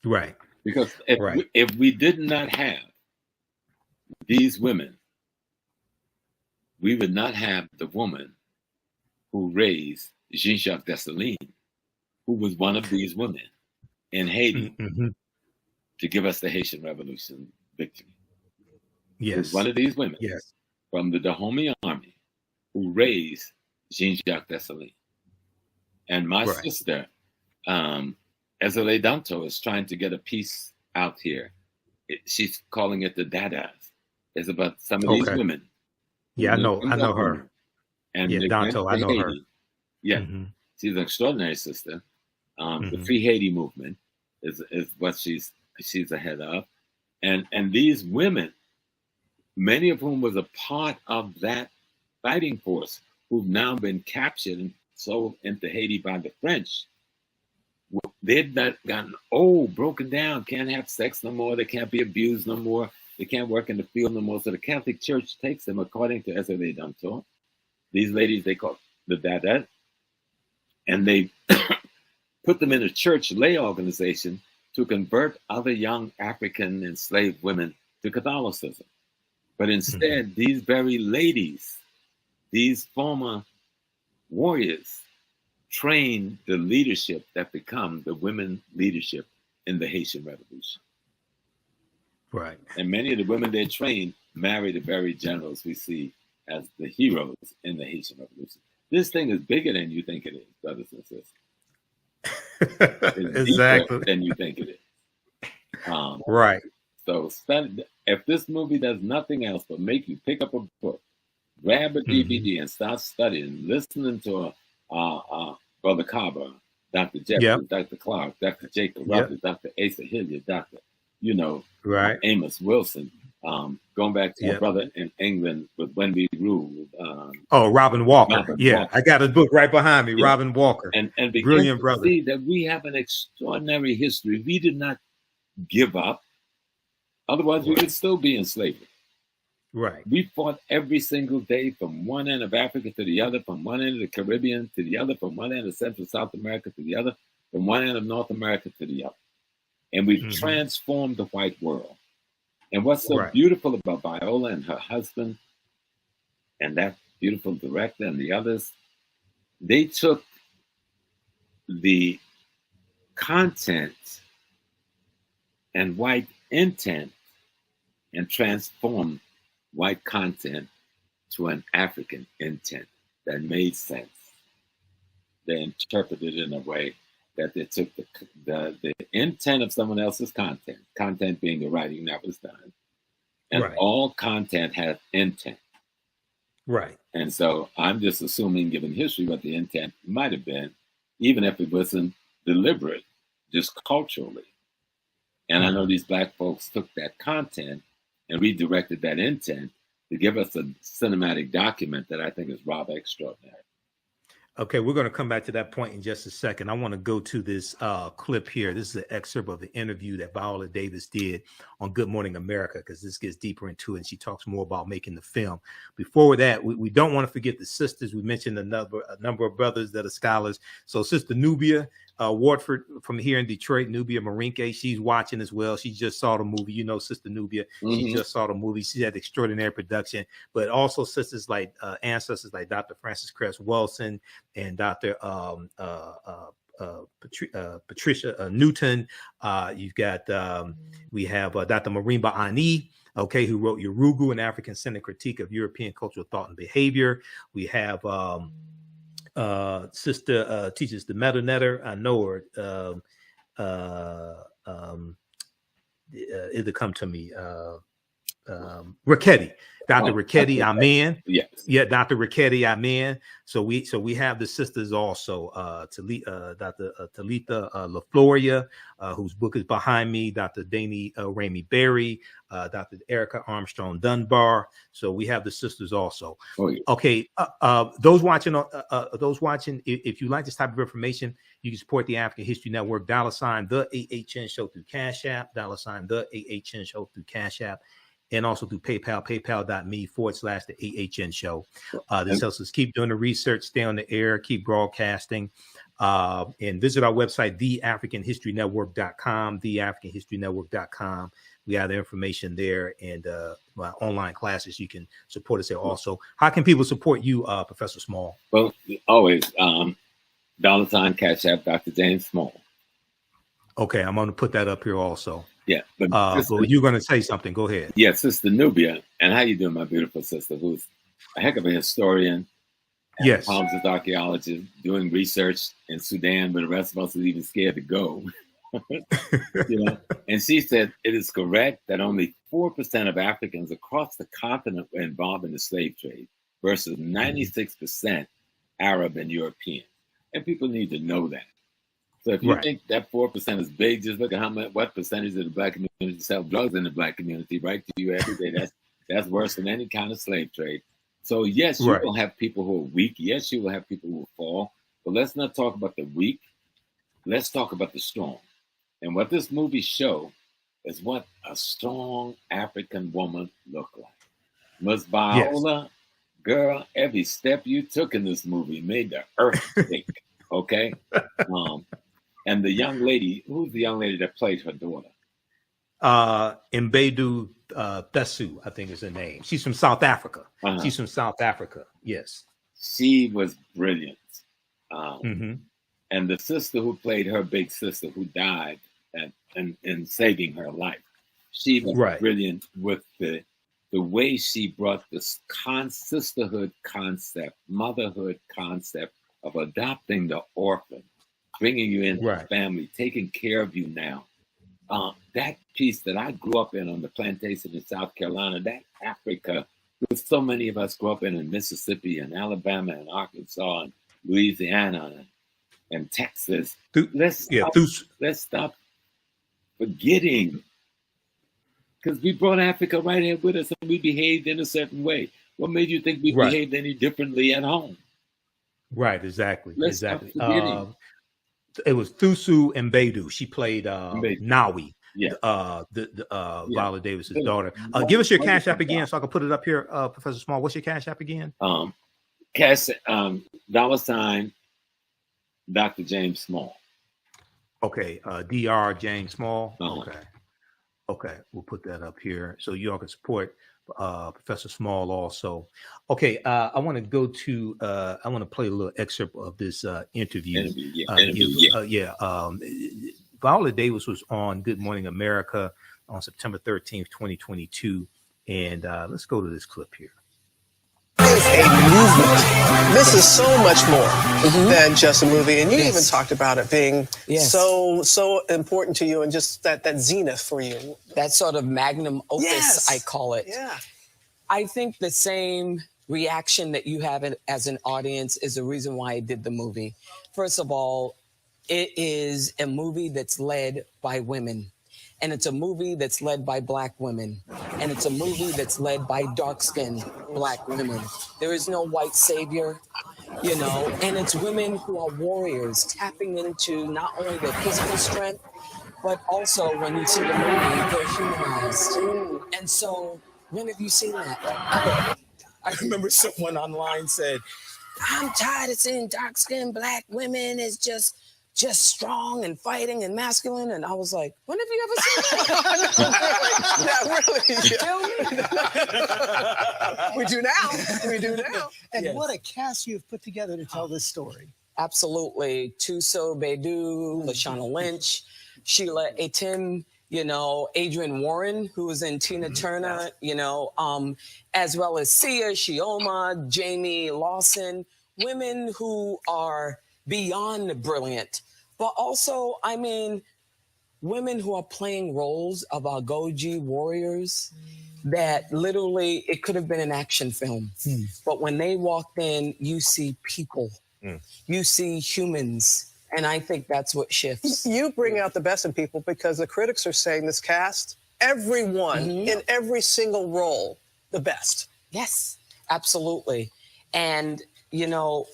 Right. Because if we did not have these women, we would not have the woman who raised Jean-Jacques Dessalines, who was one of these women in Haiti to give us the Haitian Revolution victory. Yes. One of these women from the Dahomey army who raised Jean-Jacques Dessalines. And my sister, Ezele Danto, is trying to get a piece out here. She's calling it the Dadas. It's about some of these women. Yeah, I know her. And Danto, I know her. Yeah, she's an extraordinary sister. The Free Haiti movement is what she's ahead of. And these women, many of whom was a part of that fighting force, who've now been captured and sold into Haiti by the French. They've not gotten old, broken down, can't have sex no more, they can't be abused no more, they can't work in the field no more. So the Catholic Church takes them, according to Ezele Danto. These ladies, they call the Dadat, and they put them in a church lay organization to convert other young African enslaved women to Catholicism. But instead, these very ladies, these former warriors, trained the leadership that become the women leadership in the Haitian Revolution. Right. And many of the women they trained married the very generals we see as the heroes in the Haitian Revolution. This thing is bigger than you think it is, brothers and sisters. It's exactly. deeper than you think it is. Right. So study, if this movie does nothing else but make you pick up a book, grab a DVD and start studying, listening to Brother Carver, Dr. Jeffries, Dr. Clark, Dr. Jacob Rogers, Dr. Asa Hilliard, Dr. Amos Wilson, going back to my brother in England with When We Ruled. Robin Walker. Walker. I got his book right behind me, Robin Walker. And brilliant brother. See that we have an extraordinary history. We did not give up. Otherwise, we would still be in slavery. Right. We fought every single day from one end of Africa to the other, from one end of the Caribbean to the other, from one end of Central South America to the other, from one end of North America to the other. And we've transformed the white world. And what's so beautiful about Viola and her husband and that beautiful director and the others, they took the content and white intent and transformed white content to an African intent that made sense. They interpreted it in a way that they took the intent of someone else's content being the writing that was done. And all content has intent. Right. And so I'm just assuming, given history, what the intent might have been, even if it wasn't deliberate, just culturally. And I know these Black folks took that content and redirected that intent to give us a cinematic document that I think is rather extraordinary. Okay, we're going to come back to that point in just a second. I want to go to this clip here. This is an excerpt of the interview that Viola Davis did on Good Morning America, because this gets deeper into it, and she talks more about making the film. Before that, we don't want to forget the sisters. We mentioned a number of brothers that are scholars. So Sister Nubia Wardford from here in Detroit, Nubia Marinke, she's watching as well. She just saw the movie. You know, Sister Nubia, she just saw the movie. She had extraordinary production, but also sisters like ancestors like Dr. Francis Cress Wilson and Dr. Patricia Newton. You've got, we have Dr. Marimba Ani, okay, who wrote Yorugu, an African-centered critique of European cultural thought and behavior. We have sister teaches the Metal Netter. I know her. It'll come to me. Richetti, Dr. Richetti Amen. Yes. Yeah, Dr. Richetti Amen. So we have the sisters also, Dr. Talitha LaFloria, whose book is behind me, Dr. Dani Ramey Berry, Dr. Erica Armstrong Dunbar. So we have the sisters also. Oh, yeah. Okay, those watching, if you like this type of information, you can support the African History Network, $, the AHNShow through Cash App, $, the AHNShow through Cash App, and also through PayPal, paypal.me/the AHNShow. This helps us keep doing the research, stay on the air, keep broadcasting, and visit our website, theafricanhistorynetwork.com, theafricanhistorynetwork.com. We have the information there, and my online classes. You can support us there also. How can people support you, Professor Small? Well, always $, Cash App, Dr. James Small. Okay, I'm going to put that up here also. Yeah, but you're going to say something. Go ahead. Yeah, Sister Nubia, and how you doing, my beautiful sister, who's a heck of a historian. Yes, Palms archaeologist, doing research in Sudan, but the rest of us are even scared to go. You know, and she said it is correct that only 4% of Africans across the continent were involved in the slave trade, versus 96% Arab and European. And people need to know that. So if you think that 4% is big, just look at what percentage of the Black community sell drugs in the Black community, right? To you every day. That's worse than any kind of slave trade. So yes, you will have people who are weak. Yes, you will have people who will fall. But let's not talk about the weak. Let's talk about the strong. And what this movie shows is what a strong African woman looked like. Ms. Viola, girl, every step you took in this movie made the earth shake. Okay? And the young lady, who's the young lady that played her daughter? Mbedu Thesu, I think is her name. She's from South Africa. She's from South Africa. Yes. She was brilliant. And the sister who played her big sister who died and saving her life, she was brilliant with the way she brought this sisterhood concept, motherhood concept of adopting the orphan, bringing you into the family, taking care of you now. That piece that I grew up in on the plantation in South Carolina, that Africa, with so many of us grew up in Mississippi and Alabama and Arkansas and Louisiana and Texas. Let's stop forgetting, because we brought Africa right here with us and we behaved in a certain way. What made you think we behaved any differently at home? Right, exactly. It was Thusu Mbedu. She played Nawi. Viola Davis's daughter. Give us your Cash App again so I can put it up here, Professor Small. What's your Cash App again? $ Dr. James Small. Okay, Dr. James Small. Uh-huh. Okay, we'll put that up here so you all can support Professor Small also. Okay, I want to go to I want to play a little excerpt of this interview. Viola Davis was on Good Morning America on September 13th, 2022, and let's go to this clip here. It's a movement. This is so much more than just a movie, and you even talked about it being so important to you, and just that zenith for you. That sort of magnum opus, I call it. Yeah. I think the same reaction that you have as an audience is the reason why I did the movie. First of all, it is a movie that's led by women. And it's a movie that's led by Black women. And it's a movie that's led by dark-skinned Black women. There is no white savior, you know, and it's women who are warriors, tapping into not only their physical strength, but also when you see the movie, they're humanized. And so, when have you seen that? I remember someone online said, I'm tired of seeing dark-skinned Black women as just strong and fighting and masculine. And I was like, when have you ever seen that? We do now. And what a cast you've put together to tell this story. Absolutely. Tuso Bedu, Lashana Lynch, Sheila Etim, you know, Adrian Warren, who was in Tina Turner, you know, as well as Sia, Shioma, Jamie Lawson, women who are beyond brilliant, but also, I mean, women who are playing roles of Agojie warriors that literally, it could have been an action film. But when they walked in, you see people, you see humans. And I think that's what shifts. You bring out the best in people because the critics are saying this cast, everyone in every single role, the best. Yes, absolutely. And, you know,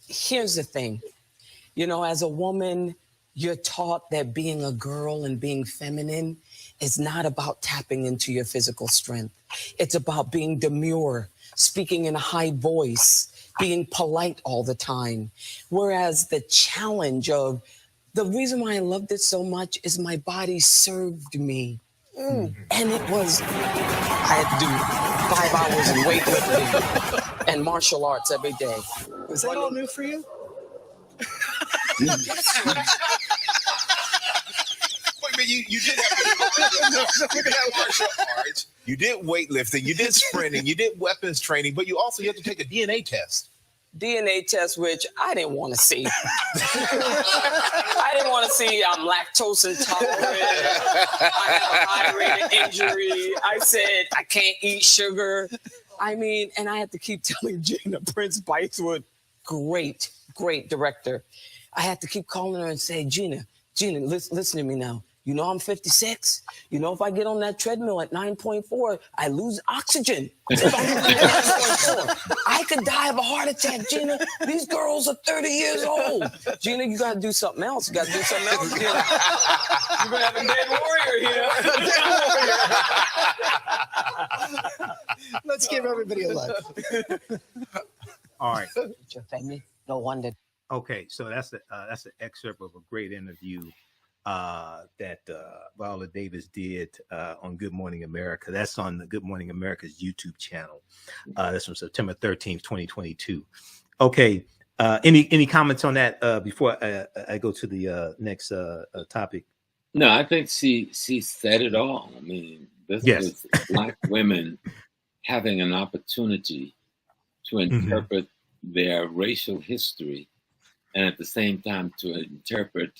here's the thing. You know, as a woman, you're taught that being a girl and being feminine is not about tapping into your physical strength. It's about being demure, speaking in a high voice, being polite all the time. Whereas the challenge of, the reason why I loved it so much is my body served me. And it was, I had to do 5 hours of weightlifting and martial arts every day. Was that all new for you? Wait a minute, you did martial arts, you did weightlifting, you did sprinting, you did weapons training, but you had to take a DNA test. DNA test, which I didn't want to see. I didn't want to see I'm lactose intolerant. I have a high rate of injury. I said I can't eat sugar. I mean, and I had to keep telling Gina, Prince-Bythewood, great director. I had to keep calling her and say, Gina, listen to me now. You know I'm 56. You know if I get on that treadmill at 9.4, I lose oxygen. If I'm at 9.4, I could die of a heart attack, Gina. These girls are 30 years old. Gina, you got to do something else. You got to do something else, Gina. You're going to have a dead warrior here. Let's give everybody a look. All right. Your family, no wonder. Okay, so that's an excerpt of a great interview that Viola Davis did on Good Morning America. That's on the Good Morning America's YouTube channel. That's from September 13th, 2022. Okay, any comments on that before I go to the next topic? No, I think she said it all. I mean, this was Black women having an opportunity to interpret their racial history, and at the same time to interpret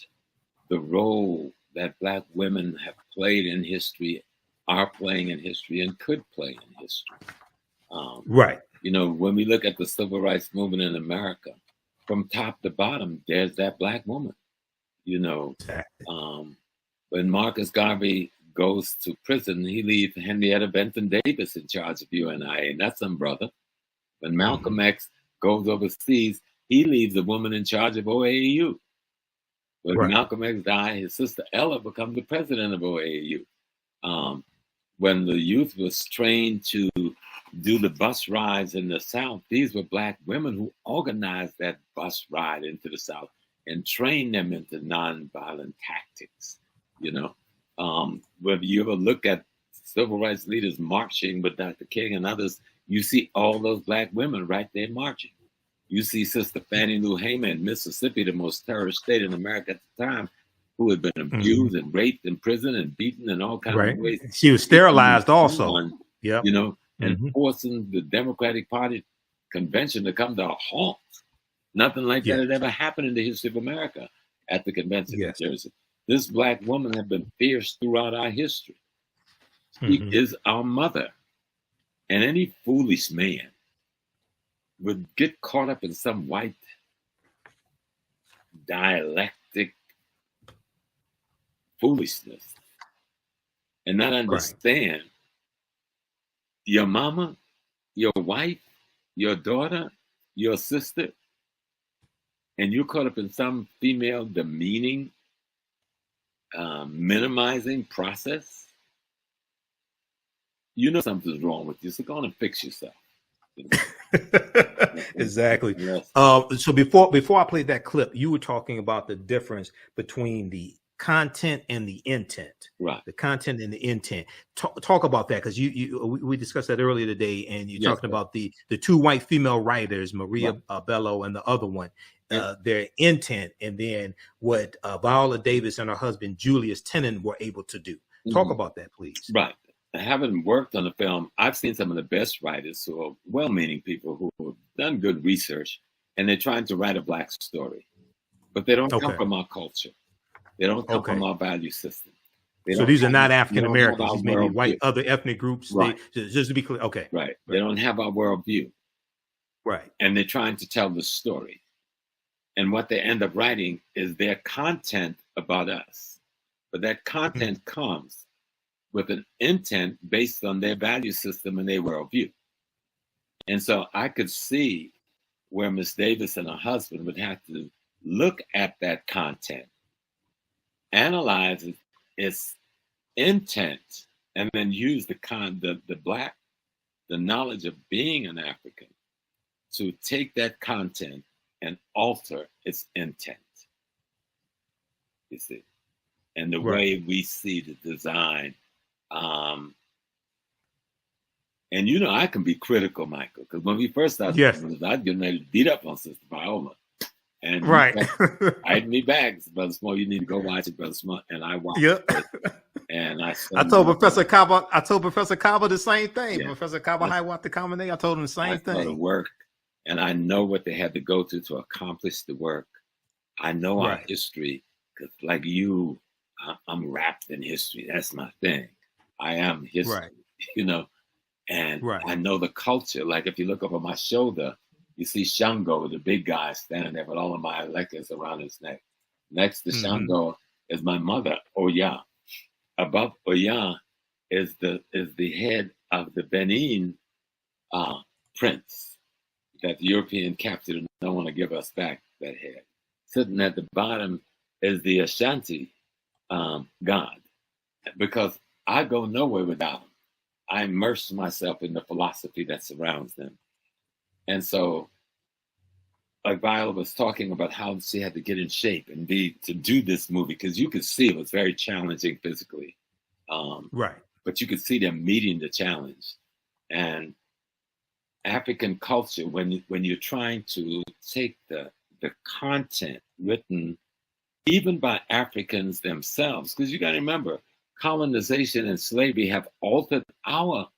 the role that Black women have played in history, are playing in history, and could play in history. Right. You know, when we look at the civil rights movement in America, from top to bottom, there's that Black woman. You know, when Marcus Garvey goes to prison, he leaves Henrietta Benton Davis in charge of UNI, and that's some brother. When Malcolm X goes overseas, he leaves a woman in charge of OAU. When Right. Malcolm X died, his sister Ella becomes the president of OAU. When the youth was trained to do the bus rides in the South, these were Black women who organized that bus ride into the South and trained them into nonviolent tactics. You know, whether you ever look at civil rights leaders marching with Dr. King and others, you see all those Black women right there marching. You see Sister Fannie Lou Hamer in Mississippi, the most terrorist state in America at the time, who had been abused and raped in prison and beaten in all kinds of ways. She was sterilized also. You know, and forcing the Democratic Party convention to come to a halt. Nothing like that had ever happened in the history of America at the convention in Jersey. This Black woman had been fierce throughout our history. She is our mother. And any foolish man would get caught up in some white dialectic foolishness and not understand your mama, your wife, your daughter, your sister, and you're caught up in some female demeaning, minimizing process. You know something's wrong with you, so go on and fix yourself. Exactly. Yes. So before I played that clip, you were talking about the difference between the content and the intent. Right. The content and the intent. Talk about that, because we discussed that earlier today, and you're talking about the two white female writers, Maria Bello and the other one, their intent, and then what Viola Davis and her husband Julius Tennant were able to do. Talk about that, please. Right. Having worked on the film, I've seen some of the best writers who are well-meaning people who have done good research, and they're trying to write a Black story, but they don't come from our culture. They don't come from our value system. So these are not African Americans. These may be white, other ethnic groups. Right. Just to be clear. Okay. Right. They don't have our worldview. Right. And they're trying to tell the story. And what they end up writing is their content about us. But that content comes with an intent based on their value system and their worldview. And so I could see where Miss Davis and her husband would have to look at that content, analyze its intent, and then use the knowledge of being an African to take that content and alter its intent. You see, and the way we see the design. And you know, I can be critical, Michael, because when we first started, I'd get ready to beat up on Sister Viola. And I'd me back, Brother Small, you need to go watch it, Brother Small. And I watched it. And I told Professor Kaba the same thing. Professor Kaba Hiawatha the Kamene, I told him the same thing. The work, and I know what they had to go through to accomplish the work. I know our history, because like you, I'm wrapped in history. That's my thing. I am history, you know, and I know the culture. Like if you look over my shoulder, you see Shango, the big guy, standing there with all of my electors around his neck. Next to Shango is my mother, Oya. Above Oya is the head of the Benin prince that the European captured and don't want to give us back that head. Sitting at the bottom is the Ashanti god, because I go nowhere without them. I immerse myself in the philosophy that surrounds them. And so, like Viola was talking about how she had to get in shape and to do this movie, because you could see it was very challenging physically. But you could see them meeting the challenge. And African culture, when you're trying to take the content written even by Africans themselves, because you got to remember, colonization and slavery have altered our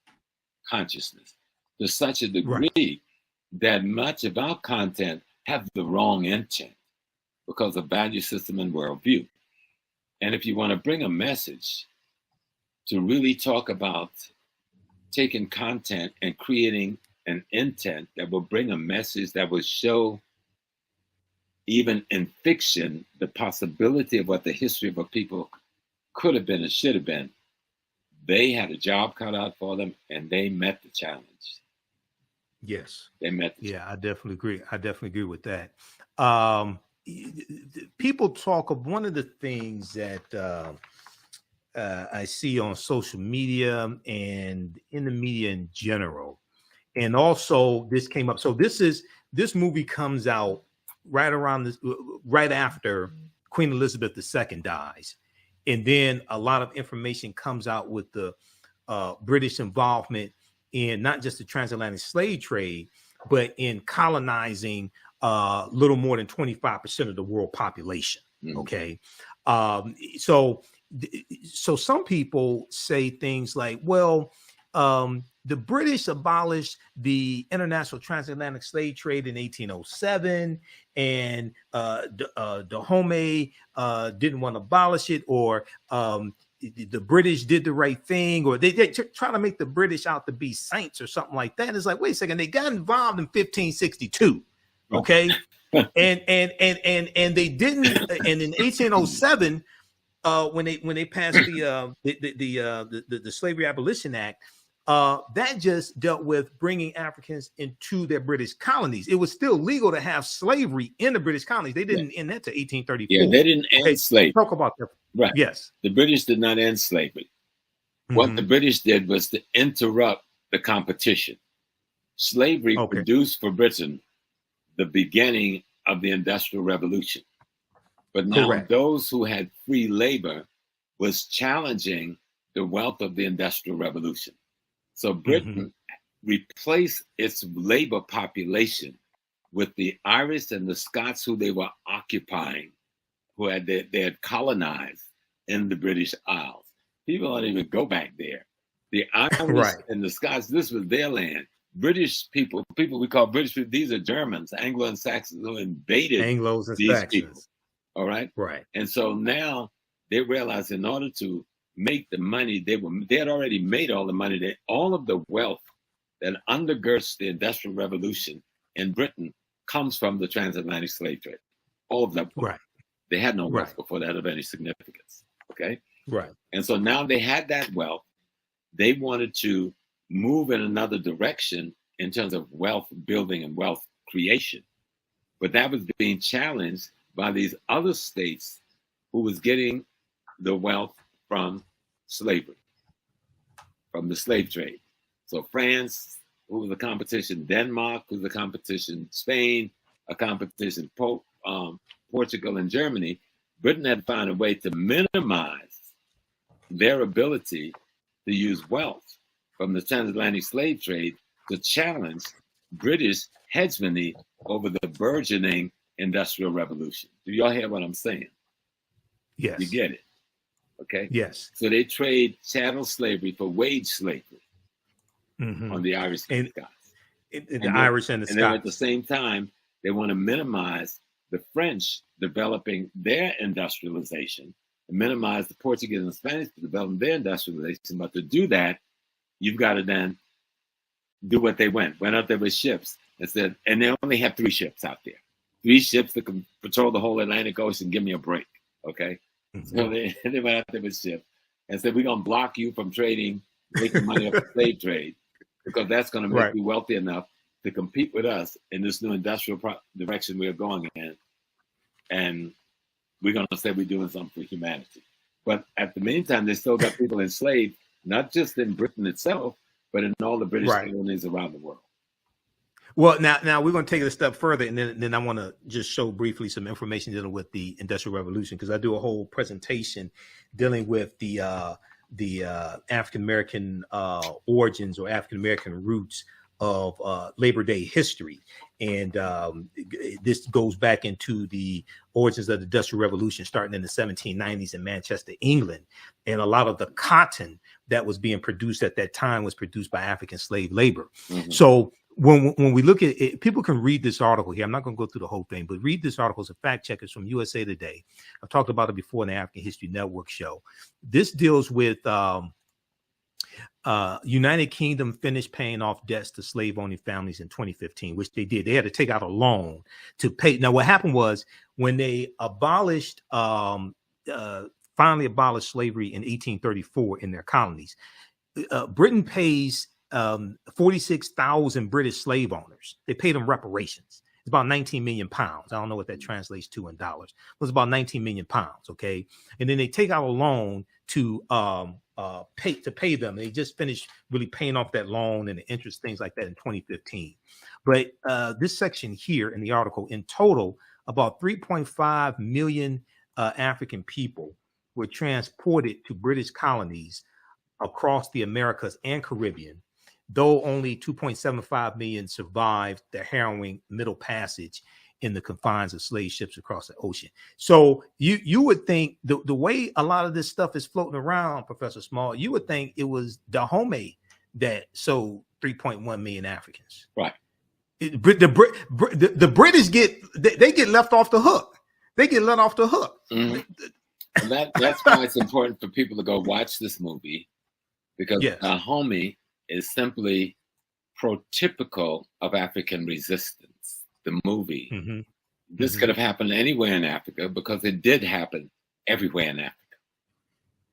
consciousness to such a degree that much of our content have the wrong intent because of value system and worldview. And if you want to bring a message to really talk about taking content and creating an intent that will bring a message that will show, even in fiction, the possibility of what the history of a people could have been and should have been, they had a job cut out for them, and they met the challenge. Yes, they met. I definitely agree. I definitely agree with that. people talk of one of the things that I see on social media and in the media in general, and also this came up. So this movie comes out right after Queen Elizabeth II dies, and then a lot of information comes out with the British involvement in not just the transatlantic slave trade, but in colonizing little more than 25% of the world population. Okay. So some people say things like, well, the British abolished the international transatlantic slave trade in 1807, and Dahomey didn't want to abolish it, or the British did the right thing, or they try to make the British out to be saints or something like that. And it's like, wait a second, they got involved in 1562, okay, and they didn't. And in 1807, when they passed the Slavery Abolition Act, that just dealt with bringing Africans into their British colonies. It was still legal to have slavery in the British colonies. They didn't end that to 1834. Yeah, they didn't end slavery. Talk about that. Right. Yes. The British did not end slavery. What the British did was to interrupt the competition. Slavery produced for Britain the beginning of the Industrial Revolution. But now those who had free labor was challenging the wealth of the Industrial Revolution. So Britain replaced its labor population with the Irish and the Scots who they were occupying, who they had colonized in the British Isles. People don't even go back there. The Irish and the Scots, this was their land. British people we call British people, these are Germans, Anglo and Saxons who invaded these people. All right? Right. And so now they realize in order to make the money, they had already made all the money, all of the wealth that undergirds the Industrial Revolution in Britain comes from the transatlantic slave trade. All of that. Right. They had no wealth before that of any significance. Okay. Right. And so now they had that wealth. They wanted to move in another direction in terms of wealth building and wealth creation. But that was being challenged by these other states who was getting the wealth from slavery, from the slave trade. So France, who was the competition, Denmark, who was the competition, Spain, a competition, Portugal and Germany. Britain had to find a way to minimize their ability to use wealth from the transatlantic slave trade to challenge British hegemony over the burgeoning Industrial Revolution. Do y'all hear what I'm saying? Yes. You get it? Okay? Yes. So they trade chattel slavery for wage slavery on the Irish and Scots. The Irish and the Scots. And then at the same time, they want to minimize the French developing their industrialization and minimize the Portuguese and Spanish developing their industrialization. But to do that, you've got to then do what they went out there with ships and said, and they only have 3 ships out there. 3 ships that can patrol the whole Atlantic Ocean. Give me a break, okay? So they went out there with ships and said, we're going to block you from trading, making money off the slave trade, because that's going to make you wealthy enough to compete with us in this new industrial direction we're going in. And we're going to say we're doing something for humanity. But at the meantime, they still got people enslaved, not just in Britain itself, but in all the British colonies around the world. Well, now we're going to take it a step further, and then I want to just show briefly some information dealing with the Industrial Revolution, because I do a whole presentation dealing with the African American origins or African American roots of Labor Day history, and this goes back into the origins of the Industrial Revolution, starting in the 1790s in Manchester, England, and a lot of the cotton that was being produced at that time was produced by African slave labor. So when we look at it, people can read this article here. I'm not going to go through the whole thing, but read this article. It's a fact check. It's from USA Today. I've talked about it before in the African History Network show. This deals with United Kingdom finished paying off debts to slave-owning families in 2015, which they did. They had to take out a loan to pay. Now, what happened was when they abolished, finally abolished slavery in 1834 in their colonies, Britain pays 46,000 British slave owners. They paid them reparations. It's about 19 million pounds. I don't know what that translates to in dollars. It was about 19 million pounds. Okay. And then they take out a loan to pay them. They just finished really paying off that loan and the interest, things like that in 2015. But this section here in the article, in total, about 3.5 million African people were transported to British colonies across the Americas and Caribbean, though only 2.75 million survived the harrowing Middle Passage in the confines of slave ships across the ocean. So you would think the way a lot of this stuff is floating around, Professor Small, you would think it was Dahomey that sold 3.1 million Africans. Right. The British get left off the hook. They get let off the hook. Mm-hmm. And that's why it's important for people to go watch this movie, because Dahomey is simply prototypical of African resistance. The movie. Mm-hmm. This could have happened anywhere in Africa because it did happen everywhere in Africa.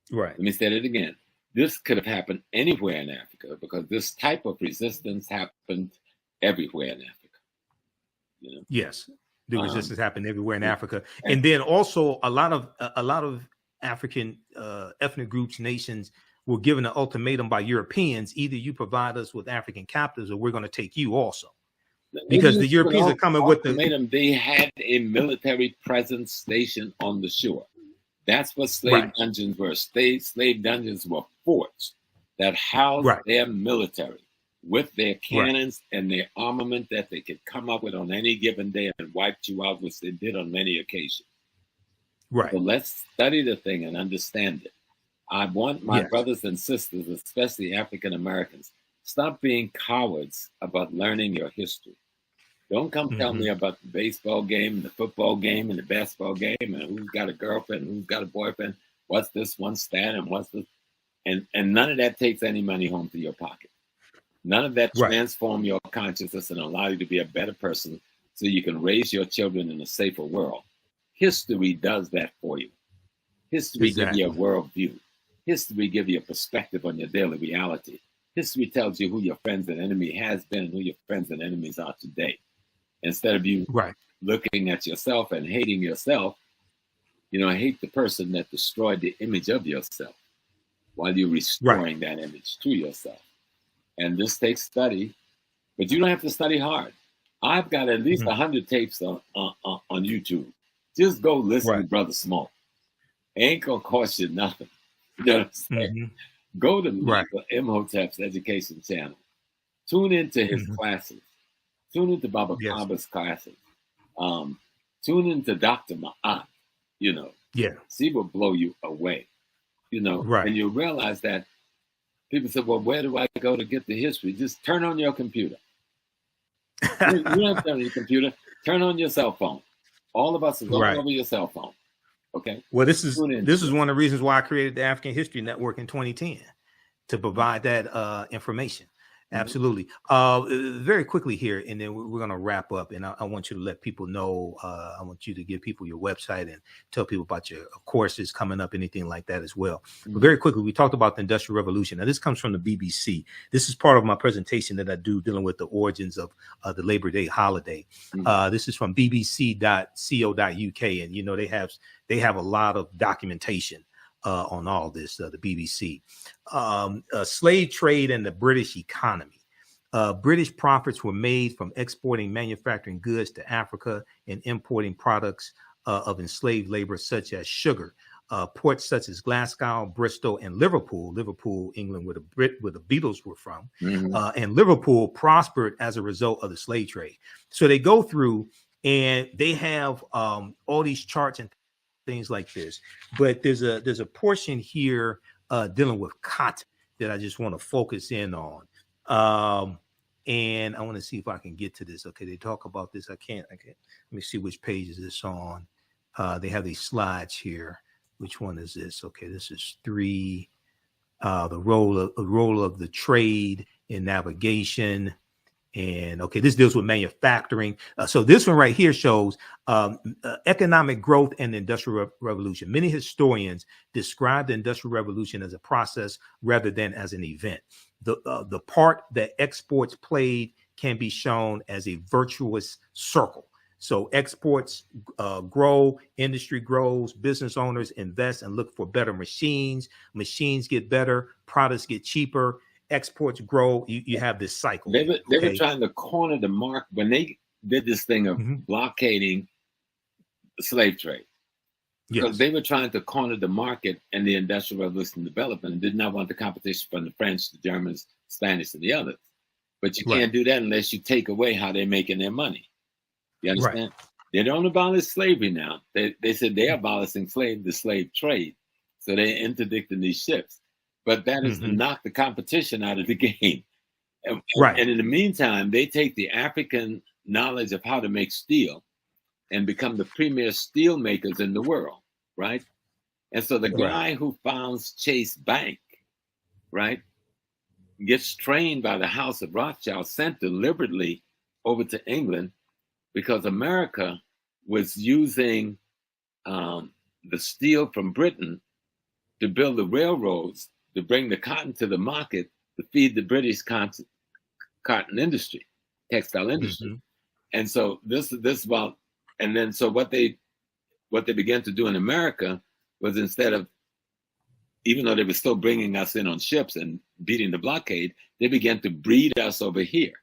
Right. Let me say it again. This could have happened anywhere in Africa because this type of resistance happened everywhere in Africa. You know? Yes, the resistance happened everywhere in Africa, and then also a lot of African ethnic groups, nations were given an ultimatum by Europeans: either you provide us with African captives, or we're going to take you also. Because the Europeans are coming with they had a military presence stationed on the shore. That's what slave dungeons were. Slave dungeons were forts that housed their military with their cannons and their armament that they could come up with on any given day and wipe you out, which they did on many occasions. Right. So let's study the thing and understand it. I want my brothers and sisters, especially African Americans, stop being cowards about learning your history. Don't come tell me about the baseball game, the football game, and the basketball game, and who's got a girlfriend, who's got a boyfriend, what's this one stat, and what's this, and none of that takes any money home to your pocket. None of that transform your consciousness and allow you to be a better person so you can raise your children in a safer world. History does that for you. History gives you a worldview. History gives you a perspective on your daily reality. History tells you who your friends and enemy has been and who your friends and enemies are today. Instead of you looking at yourself and hating yourself, hate the person that destroyed the image of yourself while you're restoring that image to yourself. And this takes study, but you don't have to study hard. I've got at least 100 tapes on YouTube. Just go listen to Brother Smoke. Ain't gonna cost you nothing. You know what I'm saying? Go to Michael Imhotep's education channel. Tune into his classes. Tune into Baba Kaba's classes. Tune into Dr. Ma'at. See what blow you away. And you'll realize that people say, well, where do I go to get the history? Just turn on your computer. You don't have to turn on your computer. Turn on your cell phone. All of us is all over your cell phone. Okay. Well, this is one of the reasons why I created the African History Network in 2010 to provide that information. Absolutely. Very quickly here, and then we're going to wrap up. And I want you to let people know. I want you to give people your website and tell people about your courses coming up, anything like that as well. But very quickly, we talked about the Industrial Revolution. Now, this comes from the BBC. This is part of my presentation that I do dealing with the origins of the Labor Day holiday. This is from bbc.co.uk, and they have a lot of documentation on all this, the BBC. Slave trade and the British economy. British profits were made from exporting manufacturing goods to Africa and importing products of enslaved labor, such as sugar. Ports such as Glasgow, Bristol, and Liverpool, England, where the Beatles were from, and Liverpool prospered as a result of the slave trade. So they go through and they have all these charts and things like this, but there's a portion here dealing with cotton that I just want to focus in on, and I want to see if I can get to this. Okay, they talk about this. I can't. Let me see which page is this on. They have these slides here. Which one is this? Okay, this is 3. The role of the trade in navigation. And okay, this deals with manufacturing. So this one right here shows economic growth and the Industrial Revolution. Many historians describe the Industrial Revolution as a process rather than as an event. The part that exports played can be shown as a virtuous circle. So exports grow, industry grows, business owners invest and look for better machines. Machines get better, products get cheaper, exports grow. You have this cycle. They were trying to corner the market when they did this thing of blockading the slave trade. Because they were trying to corner the market and the Industrial Revolution development and did not want the competition from the French, the Germans, Spanish, and the others. But you can't do that unless you take away how they're making their money. You understand? They don't abolish slavery now. They said they're abolishing the slave trade. So they're interdicting these ships. But that is to knock the competition out of the game. And in the meantime, they take the African knowledge of how to make steel and become the premier steel makers in the world, right? And so the guy who founds Chase Bank, right, gets trained by the House of Rothschild, sent deliberately over to England because America was using the steel from Britain to build the railroads, to bring the cotton to the market, to feed the British cotton industry, textile industry. And so this about, and then so what they began to do in America was, instead of, even though they were still bringing us in on ships and beating the blockade, they began to breed us over here.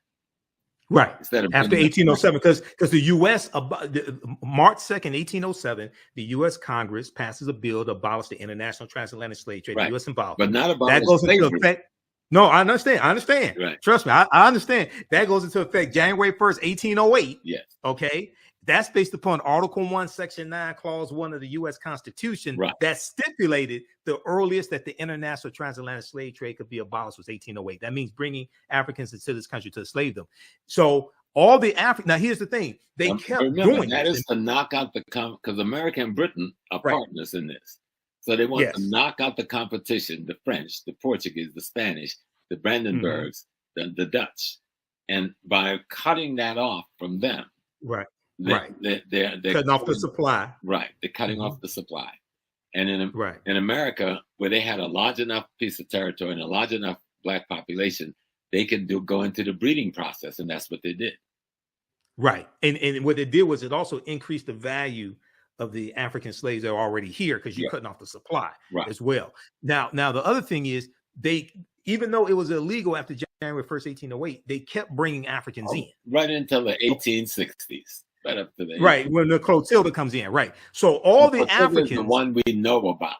Right. Instead of after 1807, because the U.S. March 2nd, 1807, the U.S. Congress passes a bill to abolish the international transatlantic slave trade. The U.S. involved, but not abolish that goes slavery. into effect. No, I understand. Right. Trust me, I understand. That goes into effect January 1st, 1808. Yes. Okay. That's based upon Article 1, Section 9, Clause 1 of the U.S. Constitution that stipulated the earliest that the international transatlantic slave trade could be abolished was 1808. That means bringing Africans into this country to enslave them. So all the now here's the thing. They kept doing that is to knock out because America and Britain are partners in this. So they want to knock out the competition, the French, the Portuguese, the Spanish, the Brandenburgs, the Dutch. And by cutting that off from them, they're cutting off the supply. Right. They're cutting off the supply. And in America, where they had a large enough piece of territory and a large enough Black population, they could go into the breeding process. And that's what they did. Right. And what it did was it also increased the value of the African slaves that are already here, because you're cutting off the supply as well. Now, the other thing is, even though it was illegal after January 1st, 1808, they kept bringing Africans in. Right until the 1860s. Right up to the when the Clotilda comes in, So all the Africans, the one we know about,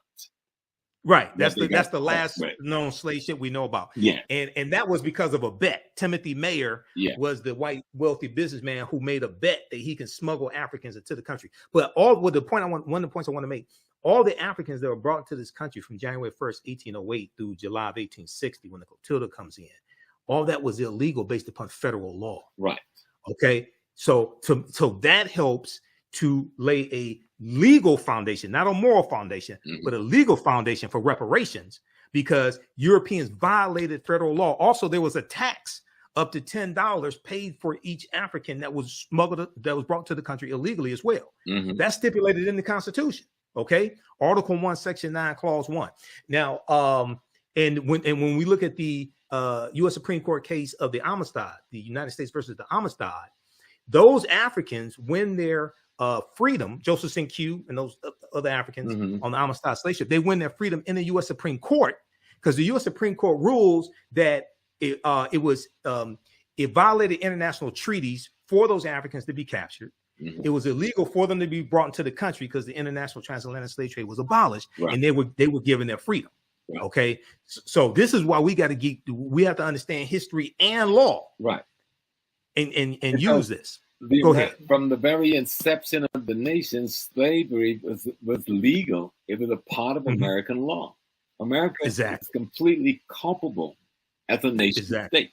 That's the last known slave ship we know about. And that was because of a bet. Timothy Mayer was the white wealthy businessman who made a bet that he can smuggle Africans into the country. But one of the points I want to make, all the Africans that were brought to this country from January 1st, 1808 through July of 1860, when the Clotilda comes in, all that was illegal based upon federal law. Right. Okay. So that helps to lay a legal foundation, not a moral foundation, but a legal foundation for reparations, because Europeans violated federal law. Also, there was a tax up to $10 paid for each African that was smuggled, that was brought to the country illegally as well. That's stipulated in the Constitution. Okay. Article 1, Section 9, Clause 1. Now, and when we look at the U.S. Supreme Court case of the Amistad, the United States versus the Amistad, those Africans win their freedom, Joseph St. Q and those other Africans on the Amistad slave ship, they win their freedom in the U.S. Supreme Court, because the U.S. Supreme Court rules that it violated international treaties for those Africans to be captured. It was illegal for them to be brought into the country because the international transatlantic slave trade was abolished, and they were given their freedom. Okay, so this is why we have to understand history and law, and use this. Go ahead. From the very inception of the nation, slavery was legal. It was a part of American law. America is completely culpable as a nation state.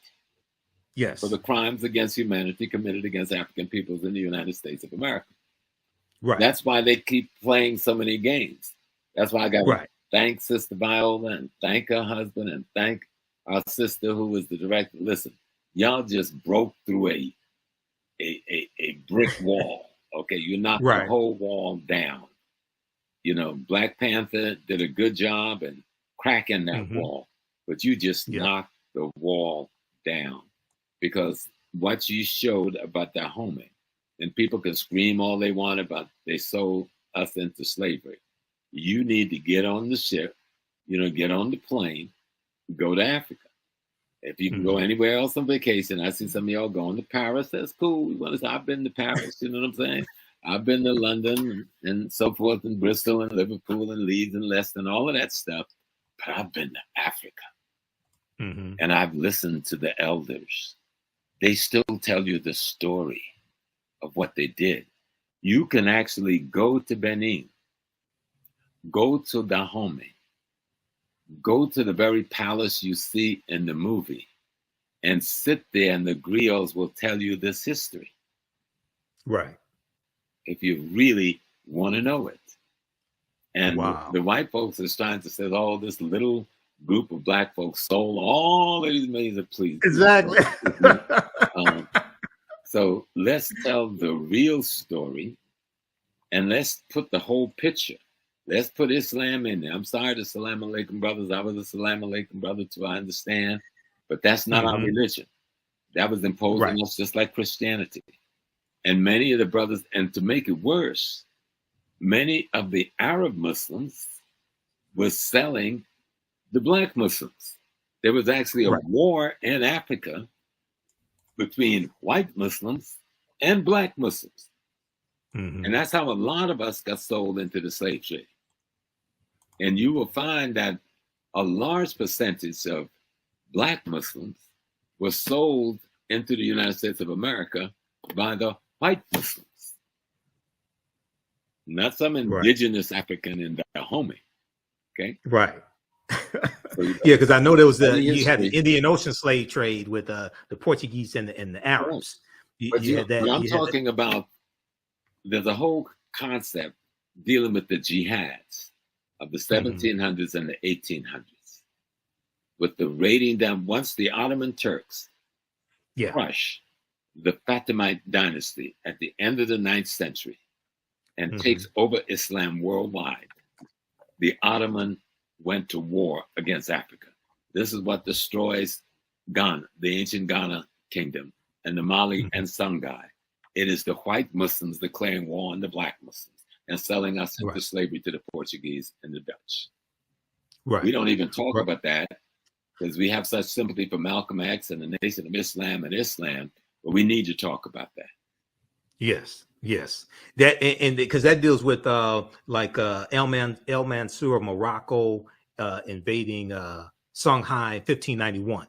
Yes. For the crimes against humanity committed against African peoples in the United States of America. Right. That's why they keep playing so many games. That's why I got to thank Sister Viola and thank her husband and thank our sister who was the director. Listen, y'all just broke through a brick wall. Okay, you knocked the whole wall down. You know, Black Panther did a good job in cracking that wall, but you just knocked the wall down, because what you showed about Dahomey. And people can scream all they want about they sold us into slavery. You need to get on the ship, get on the plane, go to Africa. If you can go anywhere else on vacation, I see some of y'all going to Paris. That's cool. I've been to Paris, you know what I'm saying? I've been to London and so forth, and Bristol and Liverpool and Leeds and Leicester and all of that stuff. But I've been to Africa. And I've listened to the elders. They still tell you the story of what they did. You can actually go to Benin, go to Dahomey, go to the very palace you see in the movie, and sit there, and the griots will tell you this history. Right. If you really want to know it. And the white folks is trying to say, oh, this little group of black folks sold all of these millions of please. Exactly. So let's tell the real story, and let's put the whole picture. Let's put Islam in there. I'm sorry to Salam Alaikum brothers. I was a Salam Alaikum brother too, I understand. But that's not our religion. That was imposed on us just like Christianity. And many of the brothers, and to make it worse, many of the Arab Muslims were selling the black Muslims. There was actually a war in Africa between white Muslims and black Muslims. And that's how a lot of us got sold into the slave trade. And you will find that a large percentage of black Muslims were sold into the United States of America by the white Muslims. Not some indigenous African in Dahomey. Okay? Right. Yeah, because I know there was you had the Indian Ocean slave trade with the Portuguese and the Arabs. I'm talking about, there's a whole concept dealing with the jihads of the 1700s and the 1800s, with the raiding down. Once the Ottoman Turks crush the Fatimite dynasty at the end of the 9th century and takes over Islam worldwide, the Ottoman went to war against Africa. This is what destroys Ghana, the ancient Ghana kingdom, and the Mali and Songhai. It is the white Muslims declaring war on the black Muslims and selling us into slavery to the Portuguese and the Dutch. We don't even talk about that because we have such sympathy for Malcolm X and the Nation of Islam and Islam, but we need to talk about that. Yes. That and because that deals with El Mansur of Morocco invading Songhai in 1591.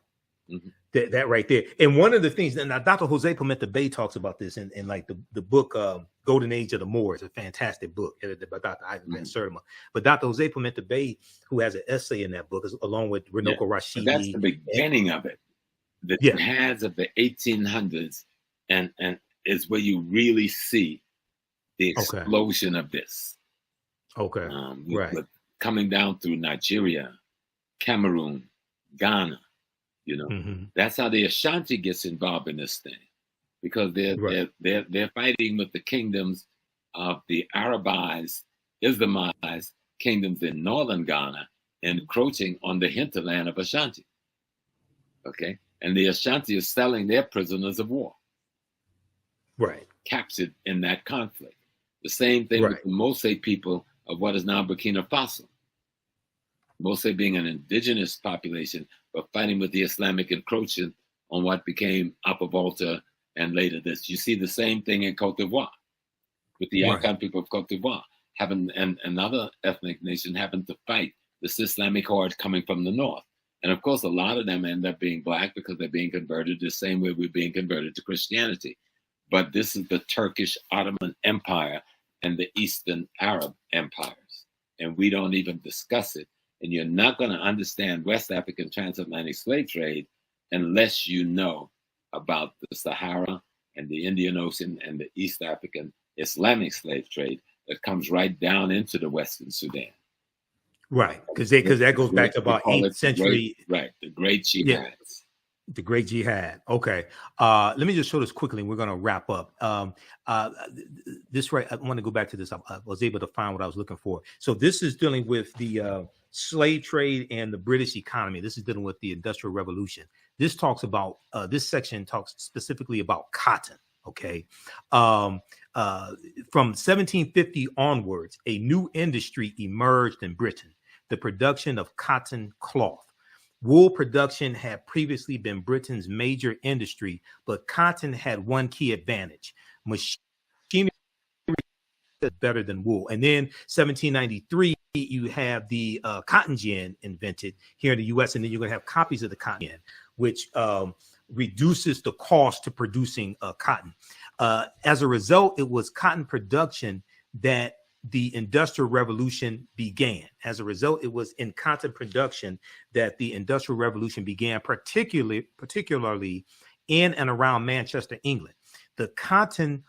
That right there. And one of the things, and Dr. Jose Pimenta Bay talks about this in like the book Golden Age of the Moors, a fantastic book edited by Dr. Ivan Van Sertima. But Dr. Jose Pimenta Bay, who has an essay in that book, along with Renoko Rashidi. That's the beginning of it. The jihads of the 1800s, and is where you really see the explosion of this. With coming down through Nigeria, Cameroon, Ghana. That's how the Ashanti gets involved in this thing, because they're fighting with the kingdoms of the Arabized, Islamized kingdoms in northern Ghana, encroaching on the hinterland of Ashanti. Okay, and the Ashanti is selling their prisoners of war, captured in that conflict. The same thing with the Mose people of what is now Burkina Faso. Mose being an indigenous population, but fighting with the Islamic encroachment on what became Upper Volta and later this. You see the same thing in Cote d'Ivoire, with the Akan people of Cote d'Ivoire, having and another ethnic nation having to fight this Islamic horde coming from the north. And of course, a lot of them end up being black because they're being converted the same way we're being converted to Christianity. But this is the Turkish Ottoman Empire and the Eastern Arab empires. And we don't even discuss it. And you're not going to understand West African transatlantic slave trade unless you know about the Sahara and the Indian Ocean and the East African Islamic slave trade that comes right down into the Western Sudan. Because that goes back to about 8th century. The Great Jihads. The Great Jihad. Okay. Let me just show this quickly and we're going to wrap up. I want to go back to this. I was able to find what I was looking for. So this is dealing with the slave trade and the British economy. This is dealing with the Industrial Revolution. this talks about this section talks specifically about cotton. Okay. From 1750 onwards, a new industry emerged in Britain, the production of cotton cloth. Wool production had previously been Britain's major industry, but cotton had one key advantage: machinery is better than wool. And then 1793, you have the cotton gin invented here in the U.S., and then you're going to have copies of the cotton gin, which reduces the cost to producing cotton. As a result, it was cotton production that the Industrial Revolution began. As a result, it was in cotton production that the Industrial Revolution began, particularly in and around Manchester, England. The cotton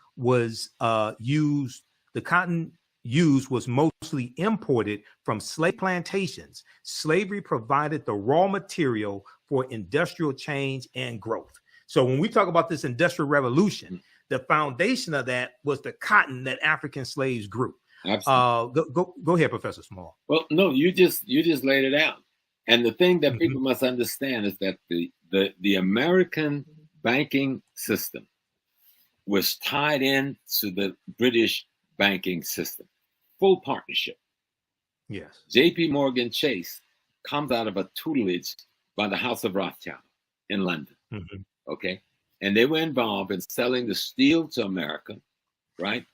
used was mostly imported from slave plantations. Slavery provided the raw material for industrial change and growth. So when we talk about this Industrial Revolution, the foundation of that was the cotton that African slaves grew. Go ahead, Professor Small. Well, no, you just laid it out. And the thing that people must understand is that the American banking system was tied in to the British banking system. Full partnership. Yes. J.P. Morgan Chase comes out of a tutelage by the House of Rothschild in London. Okay. And they were involved in selling the steel to America, right?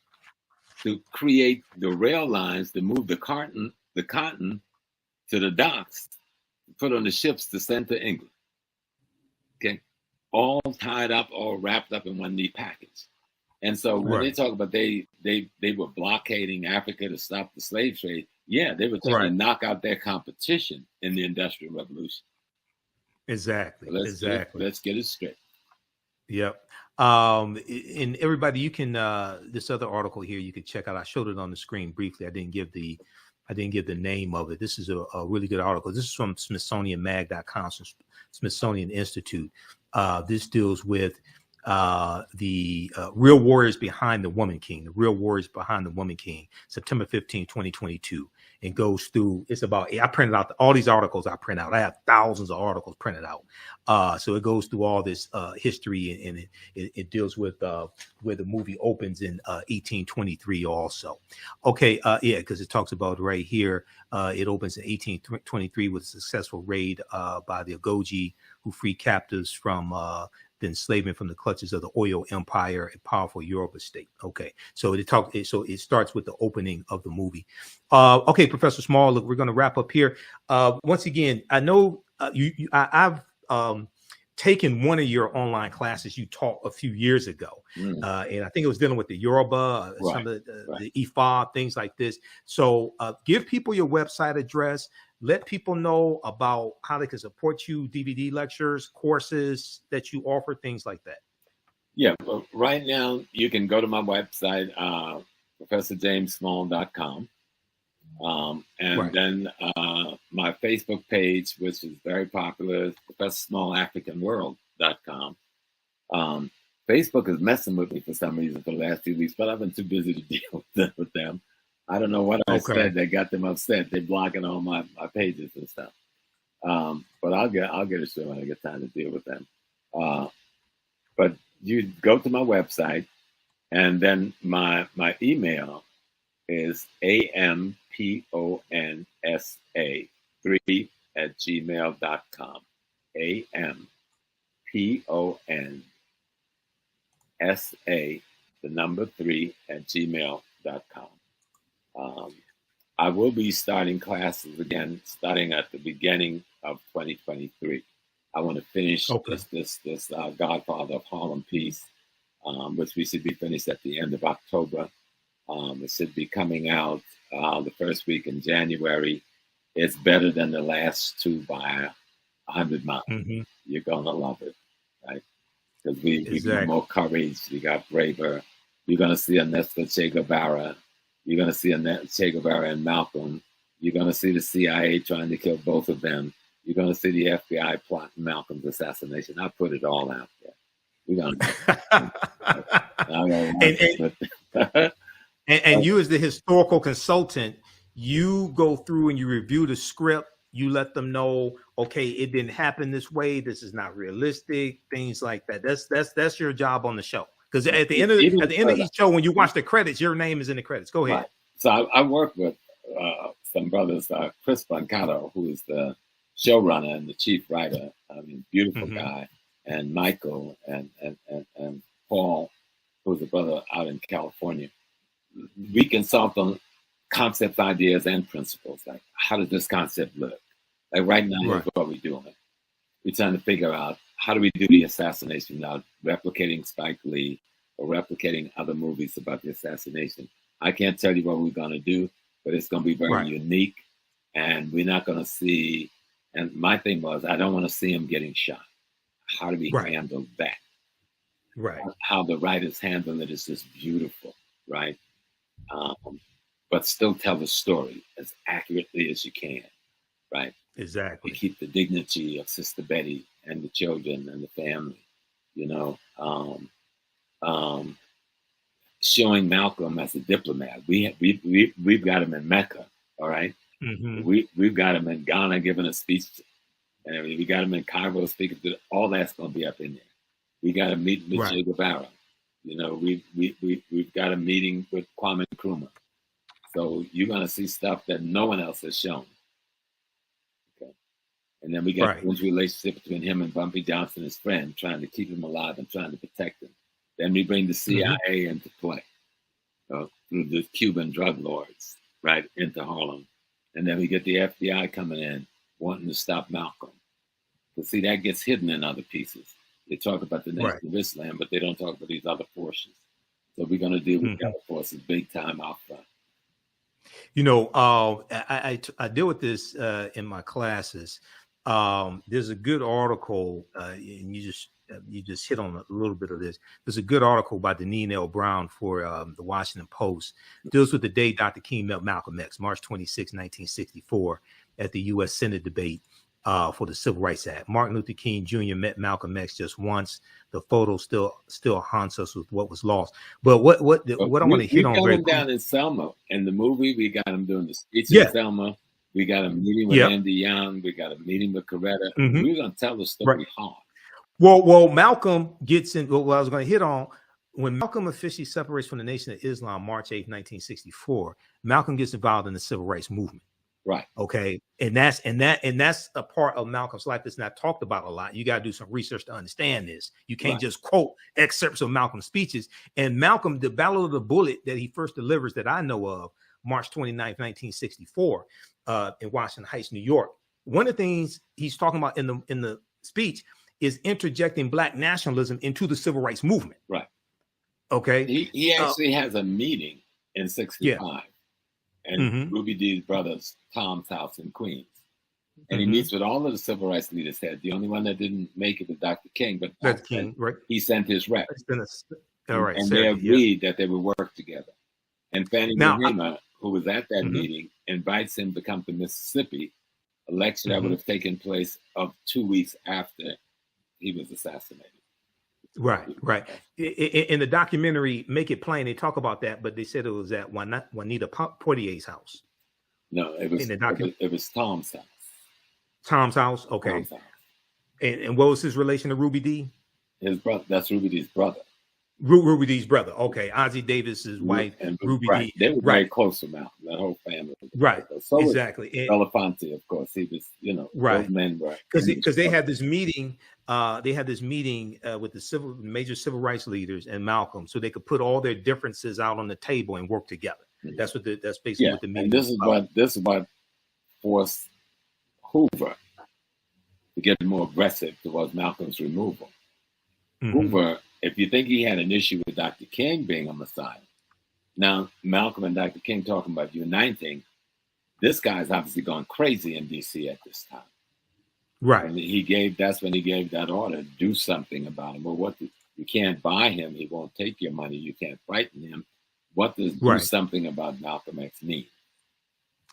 To create the rail lines to move the cotton to the docks, put on the ships to send to England. Okay. All tied up, all wrapped up in one neat package. And so when they talk about they were blockading Africa to stop the slave trade, yeah, they were trying to knock out their competition in the Industrial Revolution. Exactly. So let's get it straight. Yep. And everybody, you can this other article here you can check out. I showed it on the screen briefly. I didn't give the name of it. This is a really good article. This is from SmithsonianMag.com, Smithsonian Institute. This deals with the real warriors behind the Woman King, September 15, 2022. It goes through, I printed out all these articles I print out. I have thousands of articles printed out. So it goes through all this history, and it deals with where the movie opens in 1823 also. Okay, because it talks about right here, it opens in 1823 with a successful raid by the Agojie, who freed captives from the enslavement from the clutches of the Oyo Empire, a powerful Yoruba state. Okay, so it starts with the opening of the movie. Okay, Professor Small, look, we're going to wrap up here. Once again, I know I've taken one of your online classes you taught a few years ago, and I think it was dealing with the Yoruba, some of the Ifa, things like this. So give people your website address. Let people know about how they can support you, DVD lectures, courses that you offer, things like that. Yeah, well, right now you can go to my website, ProfessorJamesSmall.com. Then my Facebook page, which is very popular, is ProfessorSmallAfricanWorld.com. Facebook is messing with me for some reason for the last 2 weeks, but I've been too busy to deal with them. I don't know what I said that got them upset. They're blocking all my pages and stuff. But I'll get it soon when I get time to deal with them. But you go to my website, and then my email is amponsa3@gmail.com. amponsa3@gmail.com. I will be starting classes again, starting at the beginning of 2023. I want to finish this Godfather of Harlem piece, which we should be finished at the end of October. It should be coming out the first week in January. It's better than the last two by 100 miles. You're gonna love it, right? Because we got more courage, we got braver. You're gonna see a Nesta Che Guevara. You're going to see Che Guevara and Malcolm. You're going to see the CIA trying to kill both of them. You're going to see the FBI plotting Malcolm's assassination. I put it all out there. We're going to. And you, as the historical consultant, you go through and you review the script You let them know, okay, it didn't happen this way. This is not realistic. Things like that. That's your job on the show. Because at the end of each show, when you watch the credits, your name is in the credits. Go ahead. Right. So I work with some brothers, Chris Brancato, who is the showrunner and the chief writer. I mean, beautiful guy, and Michael and Paul, who's a brother out in California. We consult on concepts, ideas, and principles. Like, how does this concept look? Like right now, here's what we're doing. We're trying to figure out, how do we do the assassination without replicating Spike Lee or replicating other movies about the assassination? I can't tell you what we're going to do, but it's going to be very unique, and we're not going to see. And my thing was, I don't want to see him getting shot. How do we handle that? Right. How the writers handle it is just beautiful, right? But still tell the story as accurately as you can, right? Exactly. You keep the dignity of Sister Betty and the children and the family, you know. Showing Malcolm as a diplomat. We've got him in Mecca, all right? We've got him in Ghana giving a speech, and we got him in Cairo speaking to. All that's going to be up in there. We got a meeting with Che Guevara. You know, we've got a meeting with Kwame Nkrumah. So you're going to see stuff that no one else has shown. Okay, and then we got a relationship between him and Bumpy Johnson, his friend, trying to keep him alive and trying to protect him. Then we bring the CIA into play through the Cuban drug lords, right, into Harlem. And then we get the FBI coming in, wanting to stop Malcolm. But see, that gets hidden in other pieces. They talk about the Nation of Islam, but they don't talk about these other forces. So we're going to deal with the other forces big time out front. You know, I deal with this in my classes. There's a good article, and you just hit on a little bit of this. There's a good article by Deneen L. Brown for the Washington Post. It deals with the day Dr. King met Malcolm X, March 26, 1964, at the U.S. Senate debate for the Civil Rights Act. Martin Luther King Jr. met Malcolm X just once. The photo still haunts us with what was lost. But what I want to hit on very quick. We got him down in Selma. In the movie, we got him doing the speech in Selma. We got a meeting with Andy Young. We got a meeting with Coretta. We're going to tell the story hard. Well, Malcolm gets in. What I was going to hit on, when Malcolm officially separates from the Nation of Islam, March 8, 1964, Malcolm gets involved in the Civil Rights Movement. Right. Okay. And that's a part of Malcolm's life that's not talked about a lot. You got to do some research to understand this. You can't just quote excerpts of Malcolm's speeches. And Malcolm, the Battle of the Bullet that he first delivers that I know of, March 29, 1964, in Washington Heights, New York. One of the things he's talking about in the speech is interjecting Black nationalism into the Civil Rights Movement. Right. Okay. He actually has a meeting in 65 and Ruby Dee's brother's Tom's house in Queens. And he meets with all of the civil rights leaders there. The only one that didn't make it was Dr. King, but Dr. King, he sent his rep. All right. And they agreed that they would work together. And Fannie Mahima, who was at that meeting, invites him to come to Mississippi, a lecture that would have taken place of 2 weeks after he was assassinated. Right. In the documentary, Make It Plain, they talk about that, but they said it was at Juanita Portier's house. No, it was it was Tom's house. Tom's house? Okay. Tom's house. And what was his relation to Ruby Dee? His brother. That's Ruby Dee's brother. Ruby Dee's brother. Okay. Ozzie Davis's wife, and Ruby Dee. They were very close to Malcolm, that whole family. Right. So exactly. Belafonte, of course. He was, those men were. Because they had this meeting. They had this meeting with the major civil rights leaders and Malcolm, so they could put all their differences out on the table and work together. That's basically what the meeting. And this is what forced Hoover to get more aggressive towards Malcolm's removal. Hoover, if you think he had an issue with Dr. King being a Messiah, now Malcolm and Dr. King talking about uniting, this guy's obviously gone crazy in D.C. at this time. Right. And that's when he gave that order, do something about him. Well, you can't buy him. He won't take your money. You can't frighten him. What does do something about Malcolm X mean?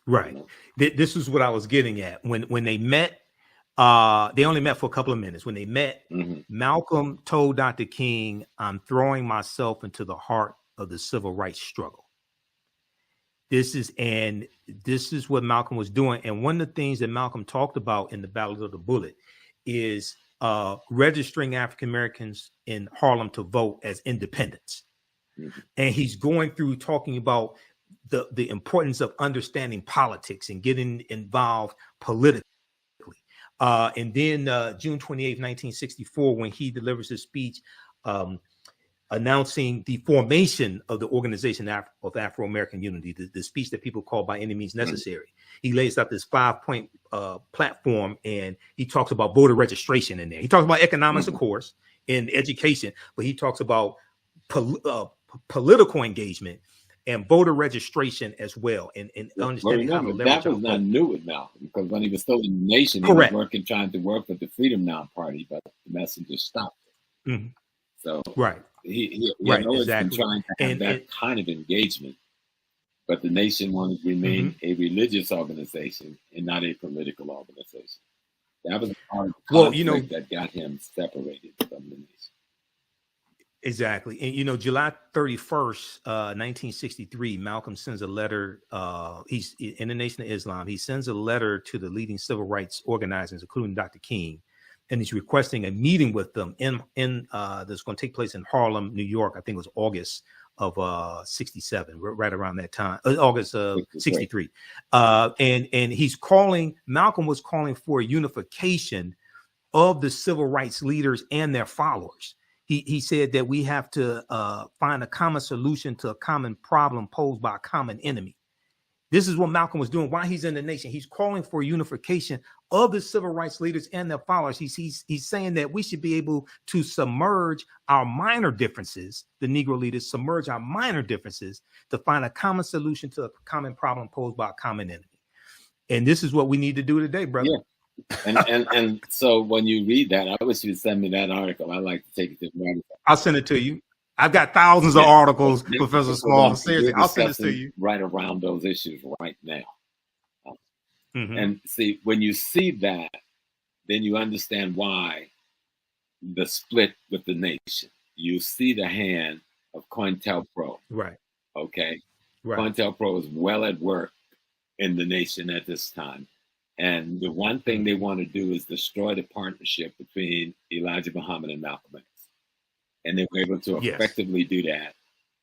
Right. This is what I was getting at. When they met, they only met for a couple of minutes. When they met, Malcolm told Dr. King, "I'm throwing myself into the heart of the civil rights struggle." This is what Malcolm was doing. And one of the things that Malcolm talked about in the Battle of the Bullet is registering African Americans in Harlem to vote as independents. Mm-hmm. And he's going through talking about the importance of understanding politics and getting involved politically. And then June 28, 1964, when he delivers his speech announcing the formation of the Organization of Afro-American Unity, the speech that people call By Any Means Necessary. He lays out this 5-point platform, and he talks about voter registration in there. He talks about economics, of course, and education, but he talks about political engagement and voter registration as well, and understanding how to leverage. That was not new with Malcolm, because when he was still in the nation, he was trying to work with the Freedom Now Party, but the messenger stopped it. Mm-hmm. So he had always been trying to have that kind of engagement, but the nation wanted to remain a religious organization and not a political organization. That was part of the conflict that got him separated from the nation. Exactly. And, July 31st, 1963, Malcolm sends a letter. He's in the Nation of Islam. He sends a letter to the leading civil rights organizers, including Dr. King, and he's requesting a meeting with them that's going to take place in Harlem, New York. I think it was August of 67, right around that time, August of 63. And Malcolm was calling for a unification of the civil rights leaders and their followers. He said that we have to find a common solution to a common problem posed by a common enemy. This is what Malcolm was doing while he's in the nation. He's calling for unification of the civil rights leaders and their followers. He's saying that we should be able to submerge our minor differences, the Negro leaders submerge our minor differences to find a common solution to a common problem posed by a common enemy. And this is what we need to do today, brother. Yeah. And so when you read that, I wish you'd send me that article. I'd like to take it to the I'll send it to you. I've got thousands of articles, Professor Small. Seriously, I'll send it to you. Right around those issues right now. And see, when you see that, then you understand why the split with the nation. You see the hand of COINTELPRO. Right. Okay. Right. COINTELPRO is well at work in the nation at this time. And the one thing they want to do is destroy the partnership between Elijah Muhammad and Malcolm X. And they were able to effectively do that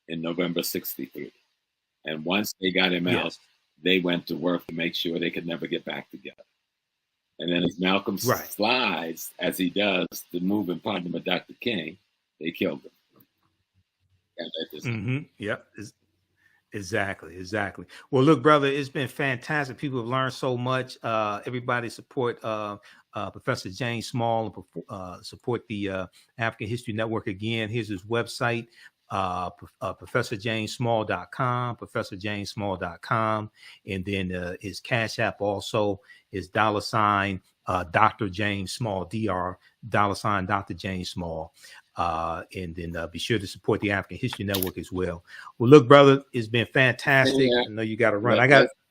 in November 63. And once they got him out, they went to work to make sure they could never get back together. And then as Malcolm slides, as he does, to move in partner with Dr. King, they killed him. Yep. Exactly. Well, look, brother, it's been fantastic. People have learned so much. Everybody support Professor James Small and support the African History Network. Again, here's his website, ProfessorJamesSmall.com, ProfessorJamesSmall.com. And then his Cash App also is $ Dr. James Small, $, Dr. James Small. And then be sure to support the African History Network as well. Well, look, brother, it's been fantastic. I know you got to run.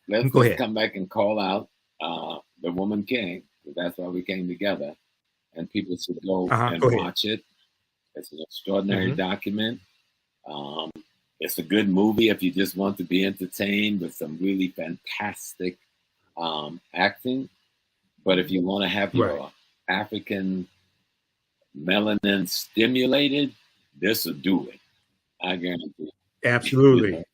Let's go ahead. Come back and call out the Woman King. That's why we came together, and people should go and watch it. It's an extraordinary document. It's a good movie if you just want to be entertained with some really fantastic acting. But if you want to have your African melanin stimulated, this will do it. I guarantee. Absolutely.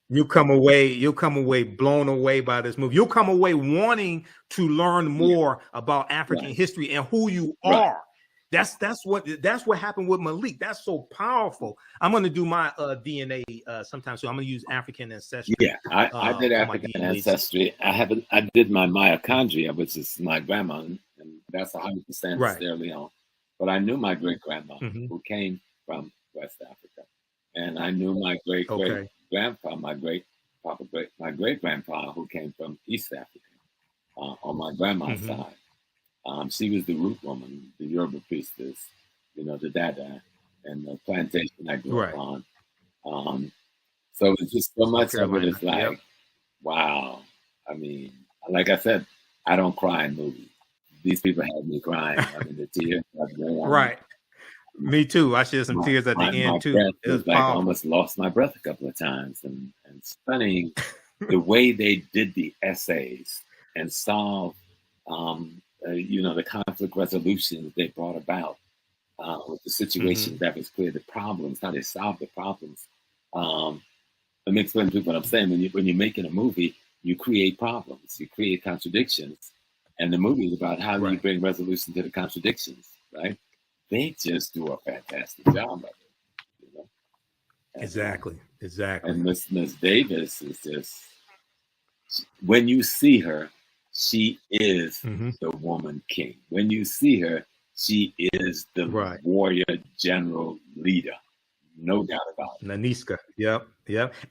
You'll come away blown away by this movie. You'll come away wanting to learn more about African history and who you are. That's what happened with Malik. That's so powerful. I'm going to do my DNA sometime soon. I'm going to use African ancestry. Yeah, I did African ancestry. I did my mitochondria, which is my grandma, and that's 100% Sierra Leone. But I knew my great grandma who came from West Africa, and I knew my great grandpa, my great grandpa who came from East Africa on my grandma's side. She was the root woman, the Yoruba priestess, the Dada, and the plantation I grew up on. So it's just so much of it is like, wow. I mean, like I said, I don't cry in movies. These people had me crying. I mean, the tears. Right. Me too. I shed some tears at the end too. It was like I almost lost my breath a couple of times, and stunning the way they did the essays and solved, the conflict resolutions they brought about with the situations that was clear, the problems, how they solved the problems. Let me explain to people what I'm saying. When you're making a movie, you create problems, you create contradictions, and the movie is about how do you bring resolution to the contradictions, right? They just do a fantastic job of it. You know? Exactly. And Miss Davis is just, when you see her, she is the woman king. When you see her, she is the warrior general leader. No doubt about it. Naniska. Yep.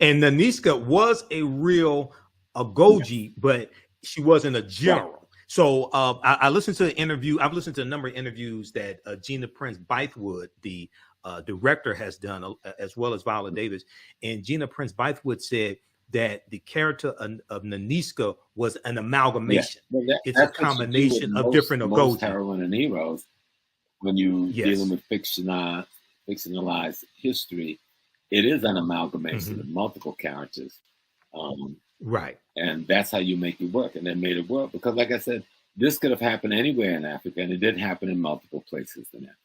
And Naniska was a real Agojie, but she wasn't a general. So I listened to the interview. I've listened to a number of interviews that Gina Prince-Bythewood, the director, has done, as well as Viola Davis. And Gina Prince-Bythewood said that the character of Naniska was an amalgamation. Well, it's a combination of different Agojie. Heroine and heroes, when you dealing with fictionalized history, it is an amalgamation of multiple characters. And that's how you make it work. And they made it work because, like I said, this could have happened anywhere in Africa, and it did happen in multiple places in Africa.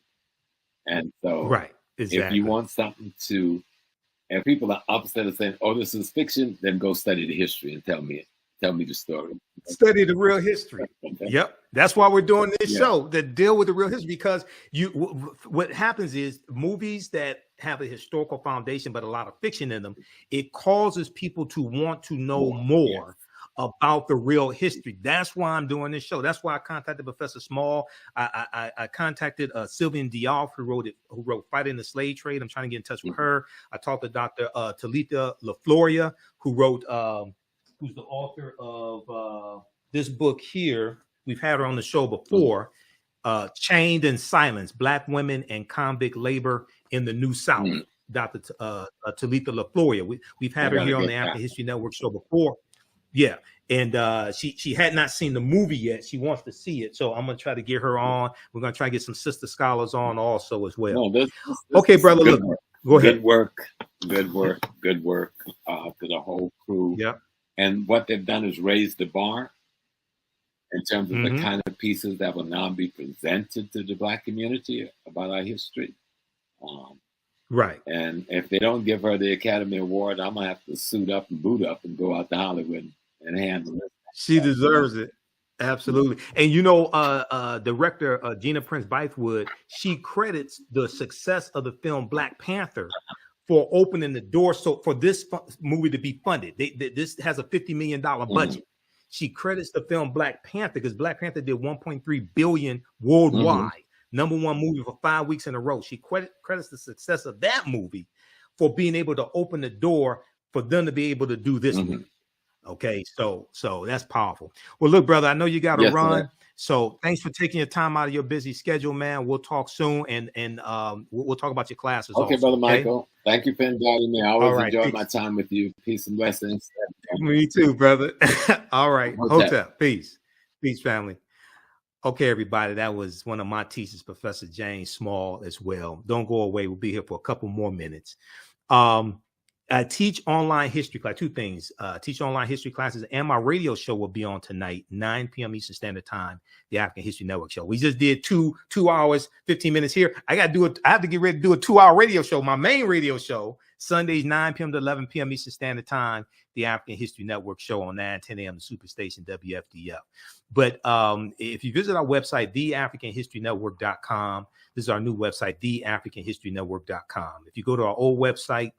And so if you want something to, and people are upset and saying, oh, this is fiction, then go study the history and tell me the story. Study the real history. Yep. That's why we're doing this show, that deal with the real history, because what happens is movies that have a historical foundation, but a lot of fiction in them, it causes people to want to know more about the real history. That's why I'm doing this show. That's why I contacted Professor Small. I contacted Sylvian Diop, who wrote Fighting the Slave Trade. I'm trying to get in touch with her. I talked to Dr. Talitha LaFloria, who wrote, who's the author of this book here. We've had her on the show before. Chained in Silence, Black Women and Convict Labor in the New South. Dr. Talitha LaFloria. We've had her here on the African History Network show before. Yeah. And she had not seen the movie yet. She wants to see it. So I'm going to try to get her on. We're going to try to get some sister scholars on also as well. No, okay, brother. Look, go ahead. Good work to the whole crew. Yeah. And what they've done is raise the bar in terms of the kind of pieces that will now be presented to the Black community about our history. And if they don't give her the Academy Award, I'm going to have to suit up and boot up and go out to Hollywood and handle it. She deserves it. Absolutely. And director Gina Prince-Bythewood, she credits the success of the film Black Panther for opening the door for this movie to be funded. This has a $50 million budget. She credits the film Black Panther because Black Panther did $1.3 billion worldwide. Number one movie for 5 weeks in a row. She credits the success of that movie for being able to open the door for them to be able to do this movie. Okay, so that's powerful. Well, look, brother, I know you got to run. Man. So thanks for taking your time out of your busy schedule, man. We'll talk soon, and we'll talk about your classes. Okay, also, brother Michael. Thank you for inviting me. I always enjoy my time with you. Peace and blessings. Me too, brother. All right. Hotep. Peace, family. Okay, everybody. That was one of my teachers, Professor James Small, as well. Don't go away. We'll be here for a couple more minutes. I teach online history class. Two things. Teach online history classes, and my radio show will be on tonight, 9 p.m. Eastern Standard Time, the African History Network show. We just did 2 hours, 15 minutes here. I have to get ready to do a 2-hour radio show. My main radio show, Sundays, 9 p.m. to 11 p.m. Eastern Standard Time, the African History Network show on 9-10 a.m. the Superstation WFDF. But if you visit our website, TheAHNShow.com, this is our new website, TheAHNShow.com. If you go to our old website,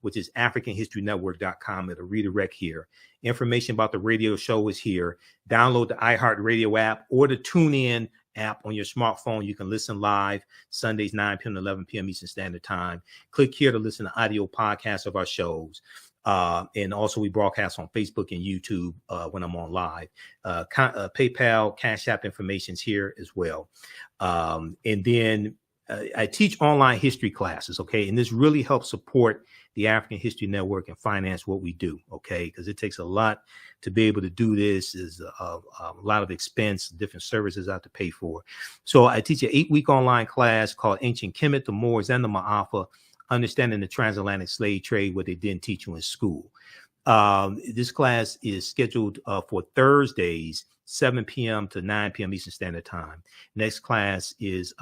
which is AfricanHistoryNetwork.com, it'll redirect here. Information about the radio show is here. Download the iHeartRadio app or the TuneIn app on your smartphone. You can listen live Sundays, 9 p.m. to 11 p.m. Eastern Standard Time. Click here to listen to audio podcasts of our shows. And also we broadcast on Facebook and YouTube when I'm on live. PayPal, Cash App information's here as well. And then I teach online history classes, okay? And this really helps support the African History Network and finance what we do, okay? Because it takes a lot to be able to do this. Is a lot of expense, different services I have to pay for. So I teach an 8-week online class called Ancient Kemet, the Moors, and the Ma'afa, Understanding the Transatlantic Slave Trade, what they didn't teach you in school. This class is scheduled for Thursdays, 7 p.m. to 9 p.m. Eastern Standard Time. Next class is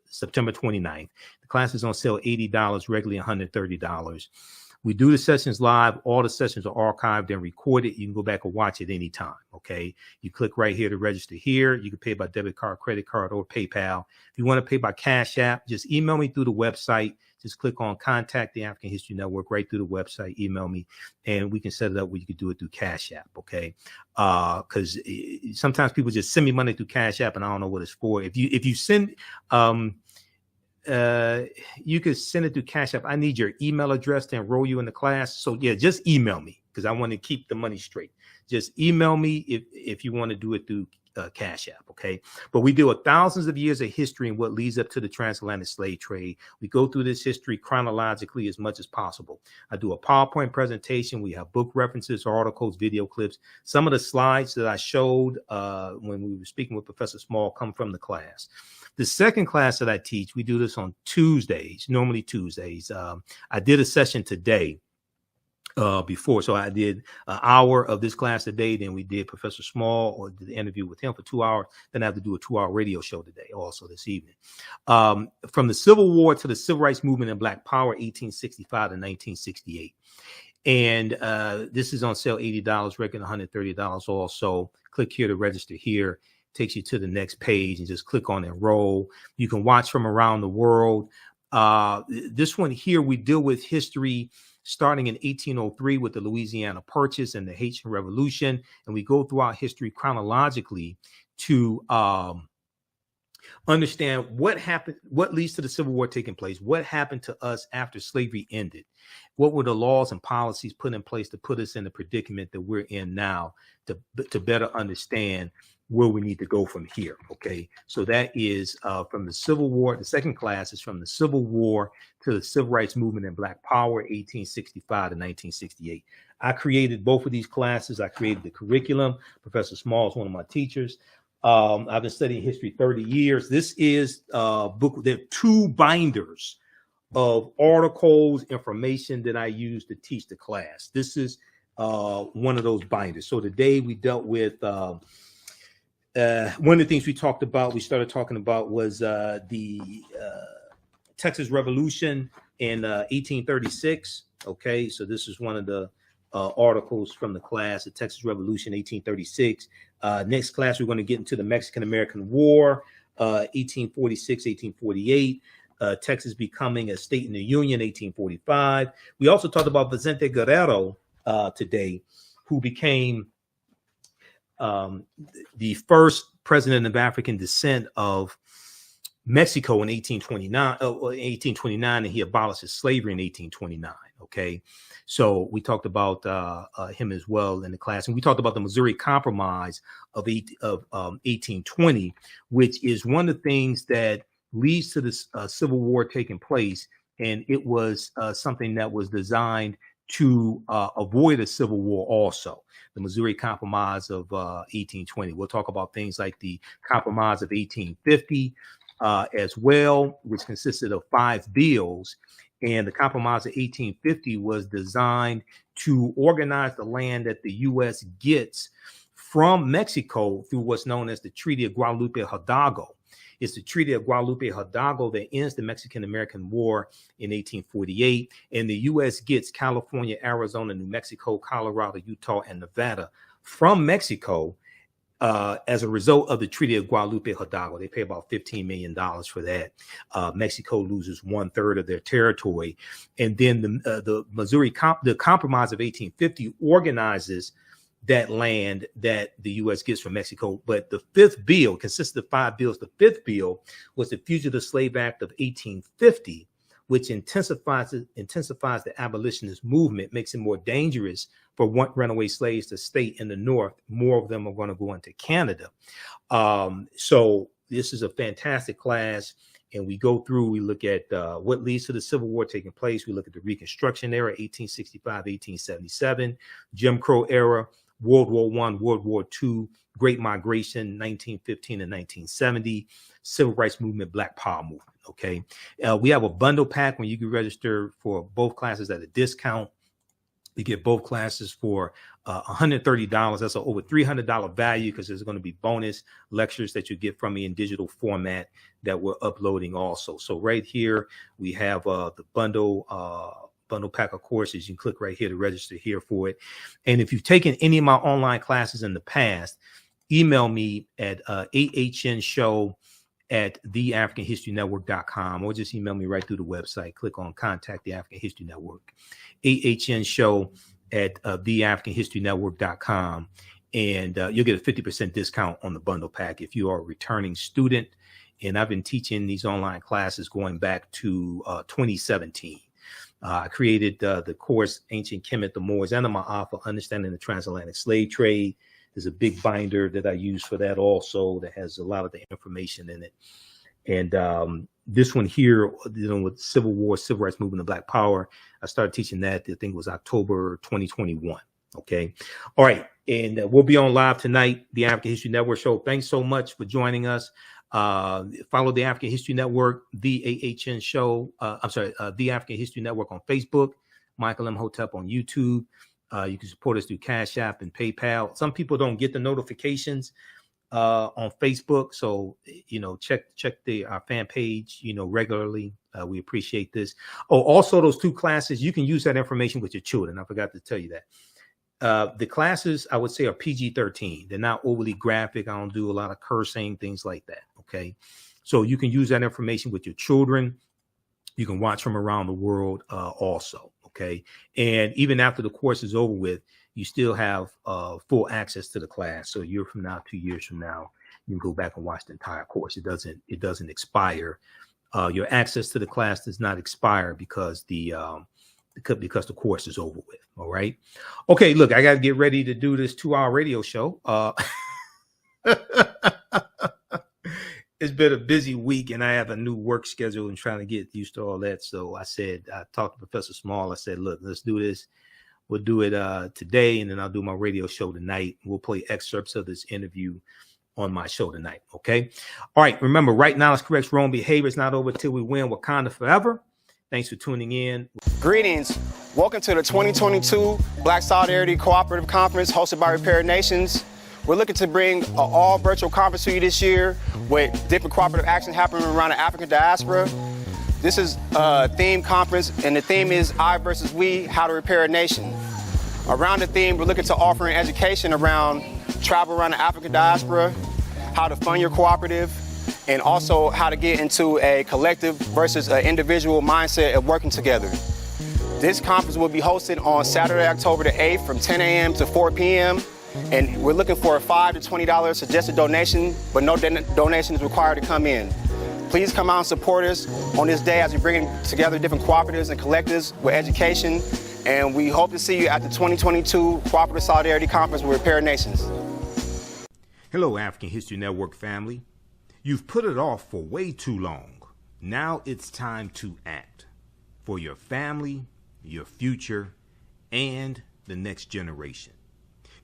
September 29th. The class is on sale $80, regularly $130. We do the sessions live. All the sessions are archived and recorded. You can go back and watch it anytime, okay? You click right here to register here. You can pay by debit card, credit card, or PayPal. If you want to pay by Cash App, just email me through the website. Just click on Contact the African History Network right through the website. Email me, and we can set it up where you can do it through Cash App, okay? Because sometimes people just send me money through Cash App, and I don't know what it's for. If you send... you could send it through Cash App. I need your email address to enroll you in the class. So yeah, just email me because I want to keep the money straight. Just email me if you want to do it through Cash App, okay? But we deal with thousands of years of history and what leads up to the transatlantic slave trade. We go through this history chronologically as much as possible. I do a PowerPoint presentation. We have book references, articles, video clips. Some of the slides that I showed when we were speaking with Professor Small come from the class. The second class that I teach, we do this on Tuesdays, normally Tuesdays. I did a session today before. So I did an hour of this class today. Then we did Professor Small, or did the interview with him for 2 hours. Then I have to do a 2-hour radio show today, also this evening. From the Civil War to the Civil Rights Movement and Black Power, 1865 to 1968. And this is on sale, $80, regular $130 also. Click here to register here. Takes you to the next page and just click on enroll. You can watch from around the world. This one here, we deal with history starting in 1803 with the Louisiana Purchase and the Haitian Revolution. And we go through our history chronologically to understand what happened, what leads to the Civil War taking place, what happened to us after slavery ended, what were the laws and policies put in place to put us in the predicament that we're in now, to better understand where we need to go from here. Okay, so that is from the Civil War. The second class is from the Civil War to the Civil Rights Movement and Black Power, 1865 to 1968. I created both of these classes. I created the curriculum. Professor Small is one of my teachers. I've been studying history 30 years. This is a book. There are 2 binders of articles, information that I use to teach the class. This is one of those binders. So today we dealt with one of the things we started talking about was the Texas Revolution in 1836. Okay, so this is one of the articles from the class, the Texas Revolution, 1836. Next class, we're going to get into the Mexican-American War, 1846, 1848. Texas becoming a state in the Union, 1845. We also talked about Vicente Guerrero today, who became the first president of African descent of Mexico in 1829, and he abolished slavery in 1829. Okay, so we talked about him as well in the class, and we talked about the Missouri Compromise of 1820, which is one of the things that leads to this Civil War taking place, and it was something that was designed to avoid a civil war also. The Missouri Compromise of 1820. We'll talk about things like the Compromise of 1850 as well, which consisted of 5 bills. And the Compromise of 1850 was designed to organize the land that the U.S. gets from Mexico through what's known as the Treaty of Guadalupe Hidalgo. It's the Treaty of Guadalupe Hidalgo that ends the Mexican-American War in 1848. And the U.S. gets California, Arizona, New Mexico, Colorado, Utah, and Nevada from Mexico as a result of the Treaty of Guadalupe Hidalgo. They pay about $15 million for that. Mexico loses 1/3 of their territory. And then the Compromise of 1850 organizes that land that the U.S. gets from Mexico. But the 5th bill consists of 5 bills. The 5th bill was the Fugitive Slave Act of 1850, which intensifies the abolitionist movement, makes it more dangerous for runaway slaves to stay in the North. More of them are going to go into Canada. So this is a fantastic class. And we go through, we look at what leads to the Civil War taking place. We look at the Reconstruction era, 1865, 1877, Jim Crow era, World War I, World War II, Great Migration, 1915 and 1970, Civil Rights Movement, Black Power Movement. Okay. We have a bundle pack when you can register for both classes at a discount. You get both classes for $130. That's an over $300 value because there's going to be bonus lectures that you get from me in digital format that we're uploading also. So right here, we have the bundle pack of courses. You can click right here to register here for it. And if you've taken any of my online classes in the past, email me at AHNshow@TheAfricanHistoryNetwork.com, or just email me right through the website. Click on Contact the African History Network. AHNshow@TheAfricanHistoryNetwork.com, and you'll get a 50% discount on the bundle pack if you are a returning student. And I've been teaching these online classes going back to 2017. I created the course Ancient Kemet, the Moors, and the Ma'afa, Understanding the Transatlantic Slave Trade. There's a big binder that I use for that also that has a lot of the information in it. And this one here, with Civil War, Civil Rights Movement, and Black Power, I started teaching that, I think it was October 2021. Okay. All right. And we'll be on live tonight, the African History Network show. Thanks so much for joining us. Follow the African History Network, the AHN show. The African History Network on Facebook, Michael Imhotep on YouTube. You can support us through Cash App and PayPal. Some people don't get the notifications on Facebook, so check our fan page regularly. We appreciate this. Oh, also those 2 classes, you can use that information with your children. I forgot to tell you that. The classes, I would say, are PG-13. They're not overly graphic. I don't do a lot of cursing, things like that. Okay, so you can use that information with your children. You can watch from around the world also. Okay, and even after the course is over with, you still have full access to the class. So a year from now, 2 years from now, you can go back and watch the entire course. It doesn't expire. Your access to the class does not expire because the course is over with. All right. Okay, look, I got to get ready to do this 2-hour radio show. It's been a busy week, and I have a new work schedule and trying to get used to all that. So I talked to Professor Small. I said, look, let's do this. We'll do it today, and then I'll do my radio show tonight. We'll play excerpts of this interview on my show tonight. Okay. All right. Remember, right now, it's correct wrong behavior. It's not over till we win. Wakanda forever. Thanks for tuning in. Greetings. Welcome to the 2022 Black Solidarity Cooperative Conference hosted by Repair Nations. We're looking to bring an all virtual conference to you this year with different cooperative action happening around the African diaspora. This is a theme conference, and the theme is I versus we, how to repair a nation. Around the theme, we're looking to offer an education around travel around the African diaspora, how to fund your cooperative, and also how to get into a collective versus an individual mindset of working together. This conference will be hosted on Saturday, October the 8th from 10 a.m. to 4 p.m. And we're looking for a $5 to $20 suggested donation, but no donation is required to come in. Please come out and support us on this day as we bring together different cooperatives and collectives with education. And we hope to see you at the 2022 Cooperative Solidarity Conference with Repair Nations. Hello, African History Network family. You've put it off for way too long. Now it's time to act for your family, your future, and the next generation.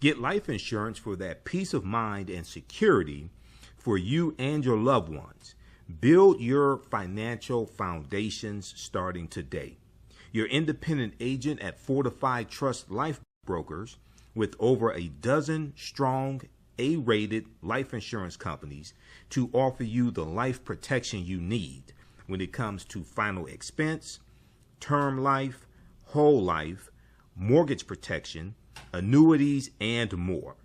Get life insurance for that peace of mind and security for you and your loved ones. Build your financial foundations starting today. Your independent agent at Fortified Trust Life Brokers, with over a dozen strong A-rated life insurance companies to offer you the life protection you need when it comes to final expense, term life, whole life, mortgage protection, annuities, and more.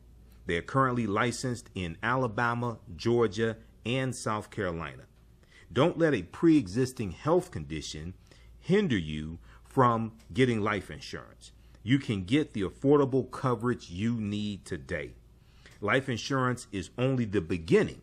They're currently licensed in Alabama, Georgia, and South Carolina. Don't let a pre-existing health condition hinder you from getting life insurance. You can get the affordable coverage you need today. Life insurance is only the beginning.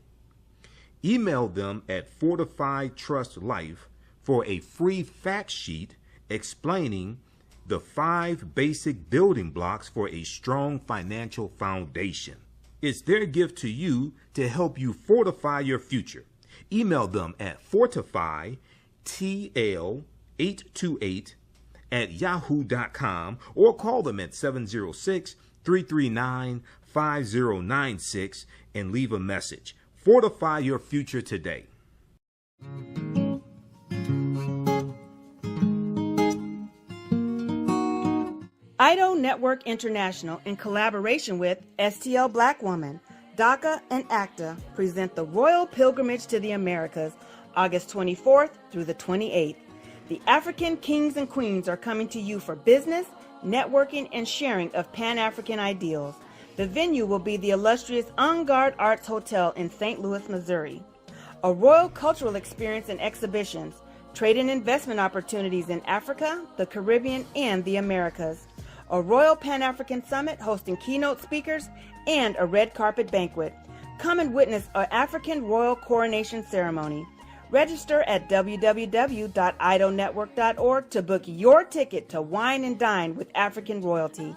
Email them at Fortified Trust Life for a free fact sheet explaining the 5 basic building blocks for a strong financial foundation. It's their gift to you to help you fortify your future. Email them at fortifytl828@yahoo.com or call them at 706-339-5096 and leave a message. Fortify your future today. IDO Network International, in collaboration with STL Black Woman, DACA, and ACTA, present the Royal Pilgrimage to the Americas, August 24th through the 28th. The African kings and queens are coming to you for business, networking, and sharing of Pan-African ideals. The venue will be the illustrious En Garde Arts Hotel in St. Louis, Missouri. A royal cultural experience and exhibitions, trade and investment opportunities in Africa, the Caribbean, and the Americas. A Royal Pan-African Summit hosting keynote speakers, and a red carpet banquet. Come and witness an African royal coronation ceremony. Register at www.idonetwork.org to book your ticket to wine and dine with African royalty.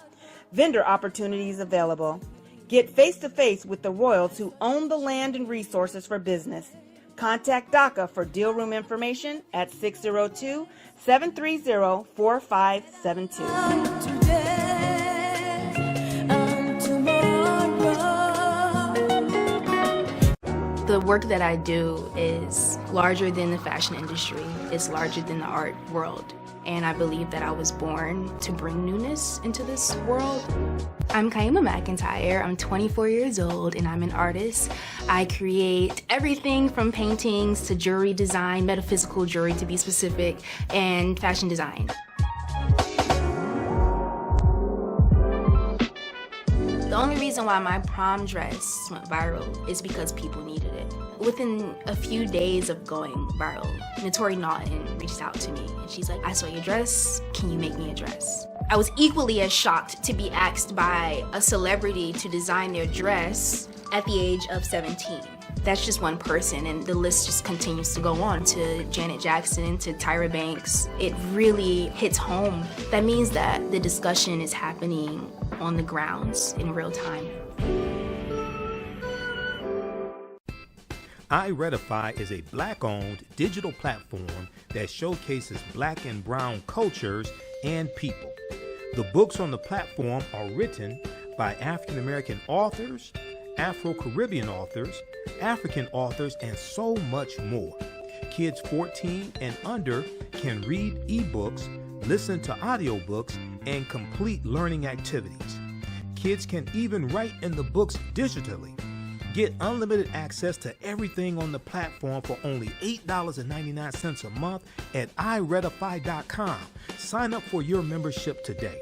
Vendor opportunities available. Get face-to-face with the royals who own the land and resources for business. Contact DACA for deal room information at 602-730-4572. The work that I do is larger than the fashion industry. It's larger than the art world. And I believe that I was born to bring newness into this world. I'm Kaima McIntyre. I'm 24 years old and I'm an artist. I create everything from paintings to jewelry design, metaphysical jewelry to be specific, and fashion design. The only reason why my prom dress went viral is because people needed it. Within a few days of going viral, Notori Naughton reached out to me and she's like, I saw your dress, can you make me a dress? I was equally as shocked to be asked by a celebrity to design their dress at the age of 17. That's just one person, and the list just continues to go on to Janet Jackson, to Tyra Banks. It really hits home. That means that the discussion is happening on the grounds in real time. iRedify is a Black-owned digital platform that showcases Black and Brown cultures and people. The books on the platform are written by African American authors, Afro-Caribbean authors, African authors, and so much more. Kids 14 and under can read ebooks, listen to audiobooks, and complete learning activities. Kids can even write in the books digitally. Get unlimited access to everything on the platform for only $8.99 a month at iRedify.com. Sign up for your membership today.